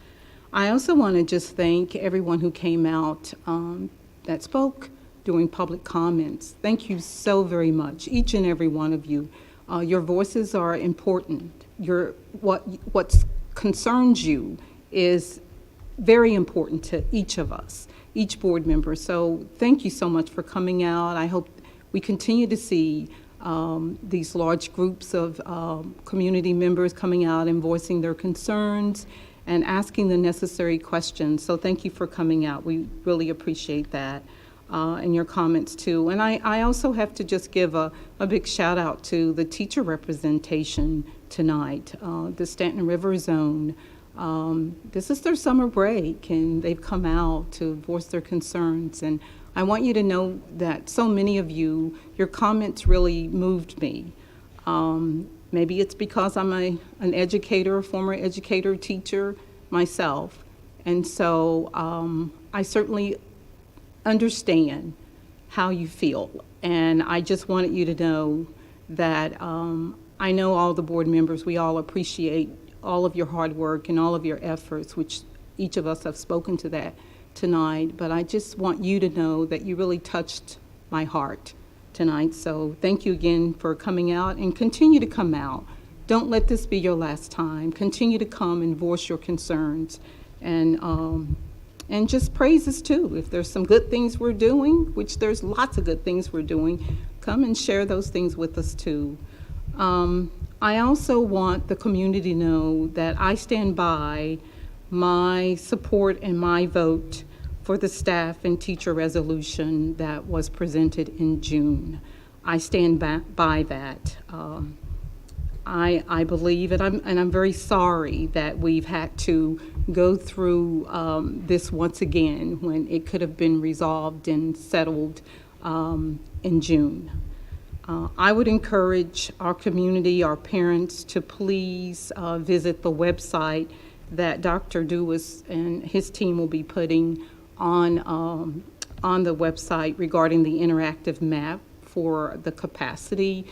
I also want to just thank everyone who came out that spoke during public comments. Thank you so very much, each and every one of you. Your voices are important. What concerns you is very important to each of us, each board member. So thank you so much for coming out. I hope we continue to see these large groups of community members coming out and voicing their concerns and asking the necessary questions. So thank you for coming out. We really appreciate that, and your comments too. And I also have to just give a big shout out to the teacher representation tonight, the Stanton River Zone. This is their summer break, and they've come out to voice their concerns. And I want you to know that so many of you, your comments really moved me. Maybe it's because I'm an educator, a former educator, teacher myself. And so I certainly understand how you feel. And I just wanted you to know that I know all the board members, we all appreciate all of your hard work and all of your efforts, which each of us have spoken to that tonight. But I just want you to know that you really touched my heart tonight. So thank you again for coming out, and continue to come out. Don't let this be your last time. Continue to come and voice your concerns, and just praise us too. If there's some good things we're doing, which there's lots of good things we're doing, come and share those things with us too. I also want the community to know that I stand by my support and my vote for the staff and teacher resolution that was presented in June. I stand by that. I believe, and I'm very sorry that we've had to go through this once again when it could have been resolved and settled in June. I would encourage our community, our parents, to please visit the website that Dr. Dewis and his team will be putting on the website regarding the interactive map for the capacity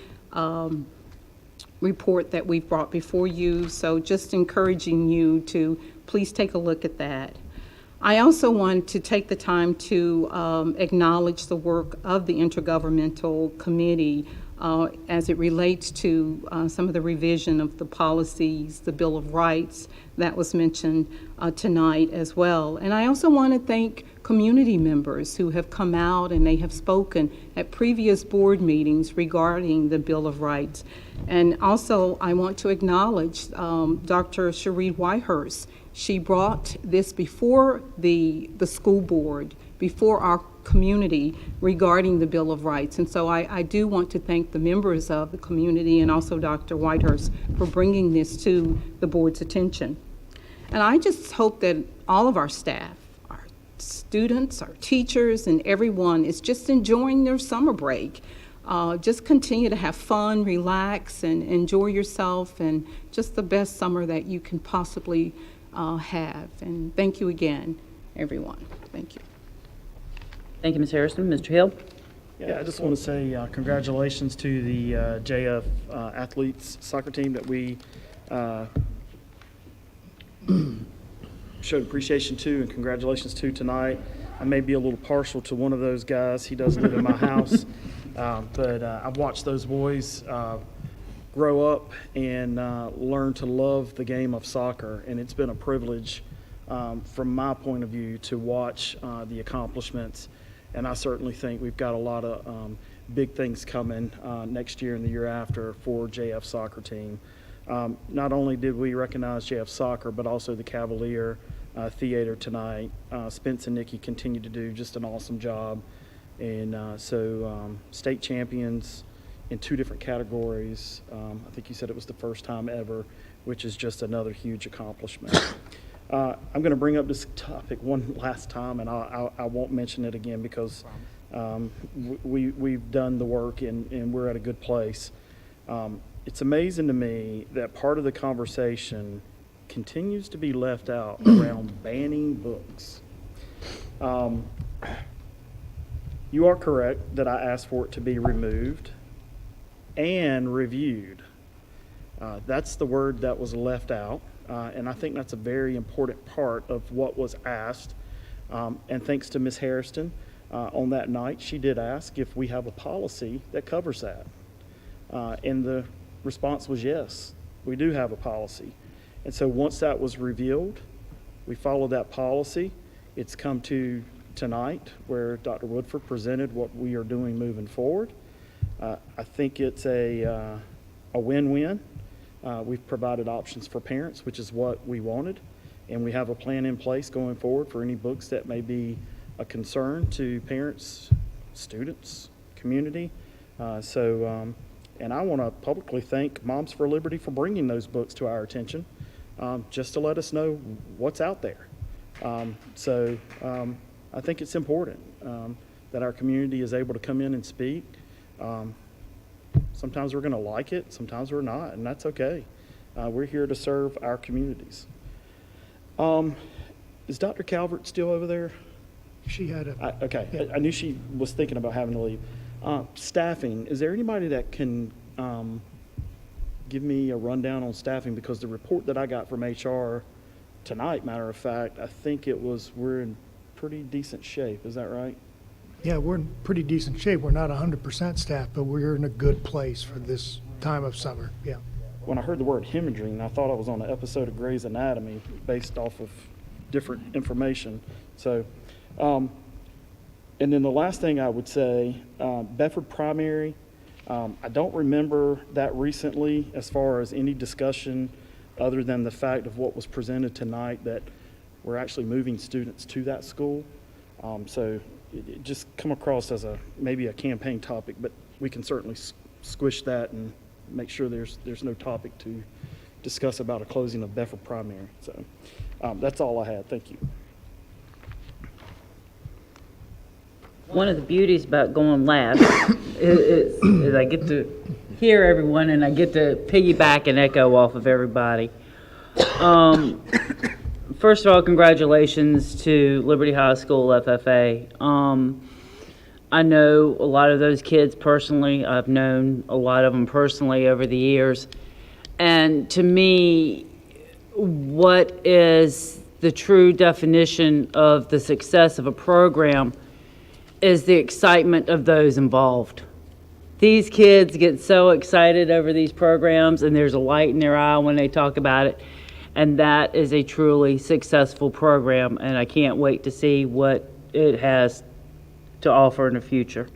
report that we've brought before you. So just encouraging you to please take a look at that. I also want to take the time to acknowledge the work of the Intergovernmental Committee as it relates to some of the revision of the policies, the Bill of Rights that was mentioned tonight as well. And I also want to thank community members who have come out and they have spoken at previous board meetings regarding the Bill of Rights. And also I want to acknowledge Dr. Cherie Whitehurst. She brought this before the school board, before our community regarding the Bill of Rights. And so I do want to thank the members of the community and also Dr. Whitehurst for bringing this to the board's attention. And I just hope that all of our staff, our students, our teachers, and everyone is just enjoying their summer break. Just continue to have fun, relax, and enjoy yourself, and just the best summer that you can possibly have. And thank you again, everyone. Thank you. Thank you, Ms. Harrison. Mr. Hill? Yeah, I just want to say congratulations to the JF athletes soccer team that we showed appreciation to, and congratulations to tonight. I may be a little partial to one of those guys. He does live in my house, but I've watched those boys grow up and learn to love the game of soccer, and it's been a privilege from my point of view to watch the accomplishments. And I certainly think we've got a lot of big things coming next year and the year after for JF soccer team. Not only did we recognize JF soccer, but also the Cavalier Theater tonight. Spence and Nikki continue to do just an awesome job. And so state champions in 2 different categories. I think you said it was the first time ever, which is just another huge accomplishment. I'm going to bring up this topic one last time, and I won't mention it again because we've done the work and we're at a good place. It's amazing to me that part of the conversation continues to be left out around banning books. You are correct that I asked for it to be removed and reviewed. That's the word that was left out. And I think that's a very important part of what was asked. And thanks to Ms. Harrison, on that night, she did ask if we have a policy that covers that. And the response was yes, we do have a policy. And so once that was revealed, we followed that policy. It's come to tonight where Dr. Woodford presented what we are doing moving forward. I think it's a win-win. We've provided options for parents, which is what we wanted, and we have a plan in place going forward for any books that may be a concern to parents, students, community. And I want to publicly thank Moms for Liberty for bringing those books to our attention, just to let us know what's out there. I think it's important that our community is able to come in and speak. Sometimes we're going to like it, sometimes we're not, and that's okay. We're here to serve our communities. Is Dr. Calvert still over there? She had a... Okay, yeah. I knew she was thinking about having to leave. Staffing, is there anybody that can give me a rundown on staffing? Because the report that I got from HR tonight, matter of fact, I think it was we're in pretty decent shape. Is that right? Yeah, we're in pretty decent shape. We're not 100% staffed, but we're in a good place for this time of summer, yeah. When I heard the word hemorrhaging, I thought I was on an episode of Grey's Anatomy based off of different information. So, and then the last thing I would say, Bedford Primary I don't remember that recently as far as any discussion other than the fact of what was presented tonight, that we're actually moving students to that school. So it just come across as maybe a campaign topic, but we can certainly squish that and make sure there's no topic to discuss about a closing of Bedford Primary. So that's all I had. Thank you. One of the beauties about going last is I get to hear everyone and I get to piggyback and echo off of everybody. First of all, congratulations to Liberty High School FFA. I know a lot of those kids personally. I've known a lot of them personally over the years. And to me, what is the true definition of the success of a program is the excitement of those involved. These kids get so excited over these programs, and there's a light in their eye when they talk about it, and that is a truly successful program, and I can't wait to see what it has to offer in the future.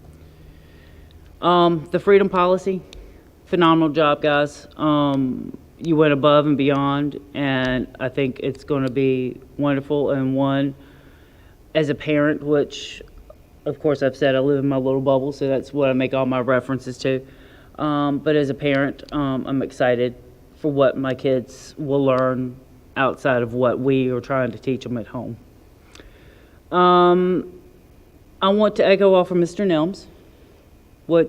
The freedom policy, phenomenal job, guys. You went above and beyond, and I think it's going to be wonderful. And one, as a parent, which of course I've said I live in my little bubble, so that's what I make all my references to. But as a parent, I'm excited for what my kids will learn outside of what we are trying to teach them at home. I want to echo off of Mr. Nelms.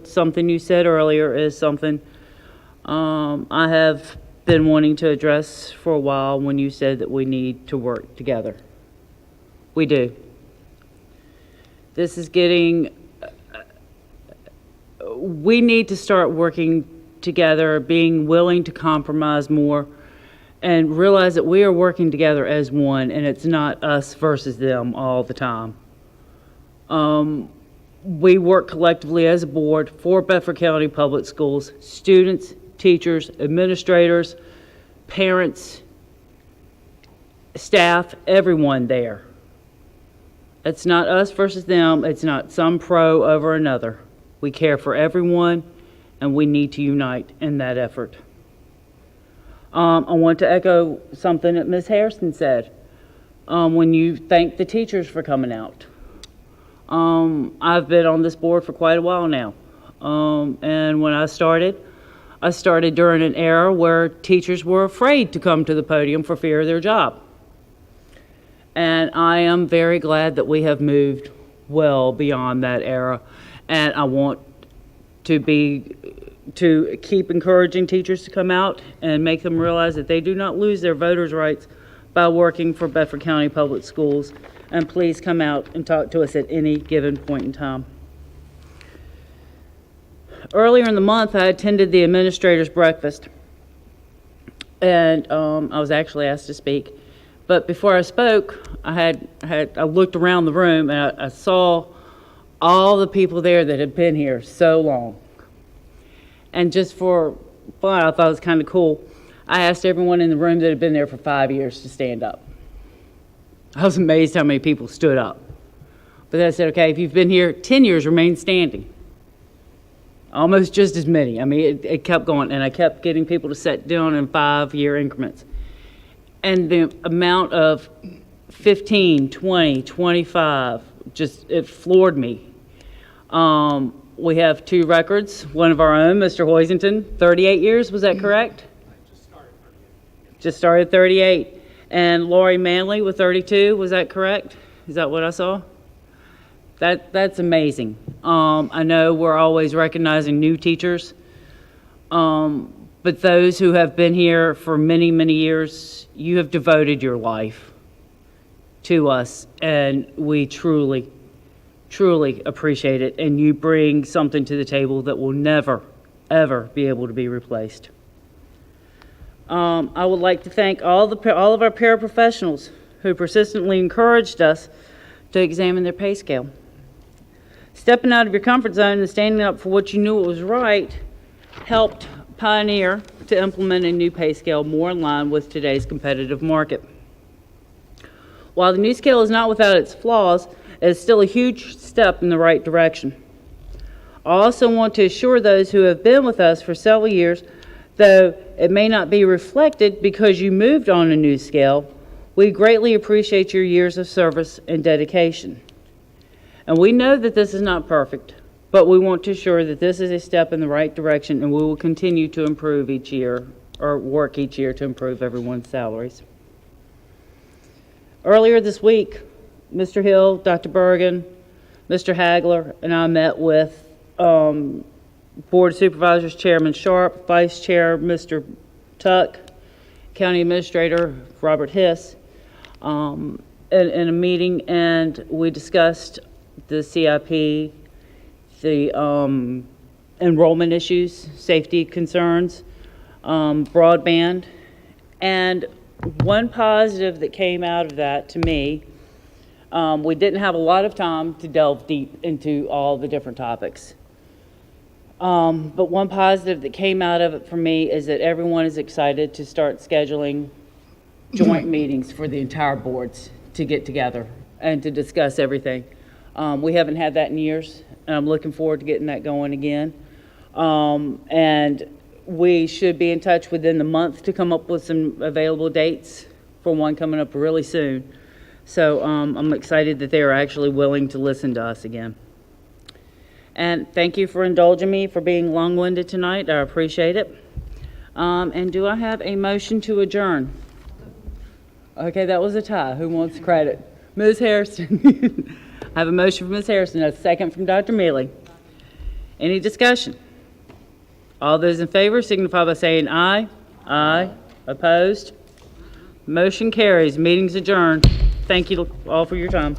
Something you said earlier is something I have been wanting to address for a while when you said that we need to work together. We do. This is we need to start working together, being willing to compromise more, and realize that we are working together as one, and it's not us versus them all the time. We work collectively as a board for Bedford County Public Schools, students, teachers, administrators, parents, staff, everyone there. It's not us versus them. It's not some pro over another. We care for everyone, and we need to unite in that effort. I want to echo something that Ms. Harrison said when you thanked the teachers for coming out. I've been on this board for quite a while now, and when I started during an era where teachers were afraid to come to the podium for fear of their job. And I am very glad that we have moved well beyond that era, and I want to keep encouraging teachers to come out and make them realize that they do not lose their voters' rights by working for Bedford County Public Schools. And please come out and talk to us at any given point in time. Earlier in the month, I attended the administrator's breakfast, and I was actually asked to speak. But before I spoke, I looked around the room and I saw all the people there that had been here so long. And just for fun, I thought it was kind of cool. I asked everyone in the room that had been there for 5 years to stand up. I was amazed how many people stood up. But I said, okay, if you've been here 10 years, remain standing. Almost just as many. I mean, it kept going, and I kept getting people to sit down in 5-year increments. And the amount of 15, 20, 25, it floored me. We have 2 records, one of our own, Mr. Hoisington, 38 years, was that correct? Just started 38. And Lori Manley with 32, was that correct? Is that what I saw? That's amazing. I know we're always recognizing new teachers, but those who have been here for many, many years, you have devoted your life to us, and we truly, truly appreciate it, and you bring something to the table that will never, ever be able to be replaced. I would like to thank all of our paraprofessionals who persistently encouraged us to examine their pay scale. Stepping out of your comfort zone and standing up for what you knew was right helped pioneer to implement a new pay scale more in line with today's competitive market. While the new scale is not without its flaws, it is still a huge step in the right direction. I also want to assure those who have been with us for several years, though it may not be reflected because you moved on a new scale, we greatly appreciate your years of service and dedication. And we know that this is not perfect, but we want to assure that this is a step in the right direction, and we will continue to improve each year, or work each year to improve everyone's salaries. Earlier this week, Mr. Hill, Dr. Bergen, Mr. Hagler, and I met with Board of Supervisors Chairman Sharp, Vice Chair Mr. Tuck, County Administrator Robert Hiss, in a meeting, and we discussed the CIP, the enrollment issues, safety concerns, broadband, and one positive that came out of that to me, we didn't have a lot of time to delve deep into all the different topics. But one positive that came out of it for me is that everyone is excited to start scheduling joint meetings for the entire boards to get together and to discuss everything. We haven't had that in years, and I'm looking forward to getting that going again. And we should be in touch within the month to come up with some available dates for one coming up really soon. So I'm excited that they are actually willing to listen to us again. And thank you for indulging me for being long-winded tonight. I appreciate it. And do I have a motion to adjourn? Okay, that was a tie. Who wants credit? Ms. Harrison. I have a motion from Ms. Harrison, a second from Dr. Mealy. Any discussion? All those in favor signify by saying aye. Aye. Opposed? Motion carries. Meeting's adjourned. Thank you all for your time.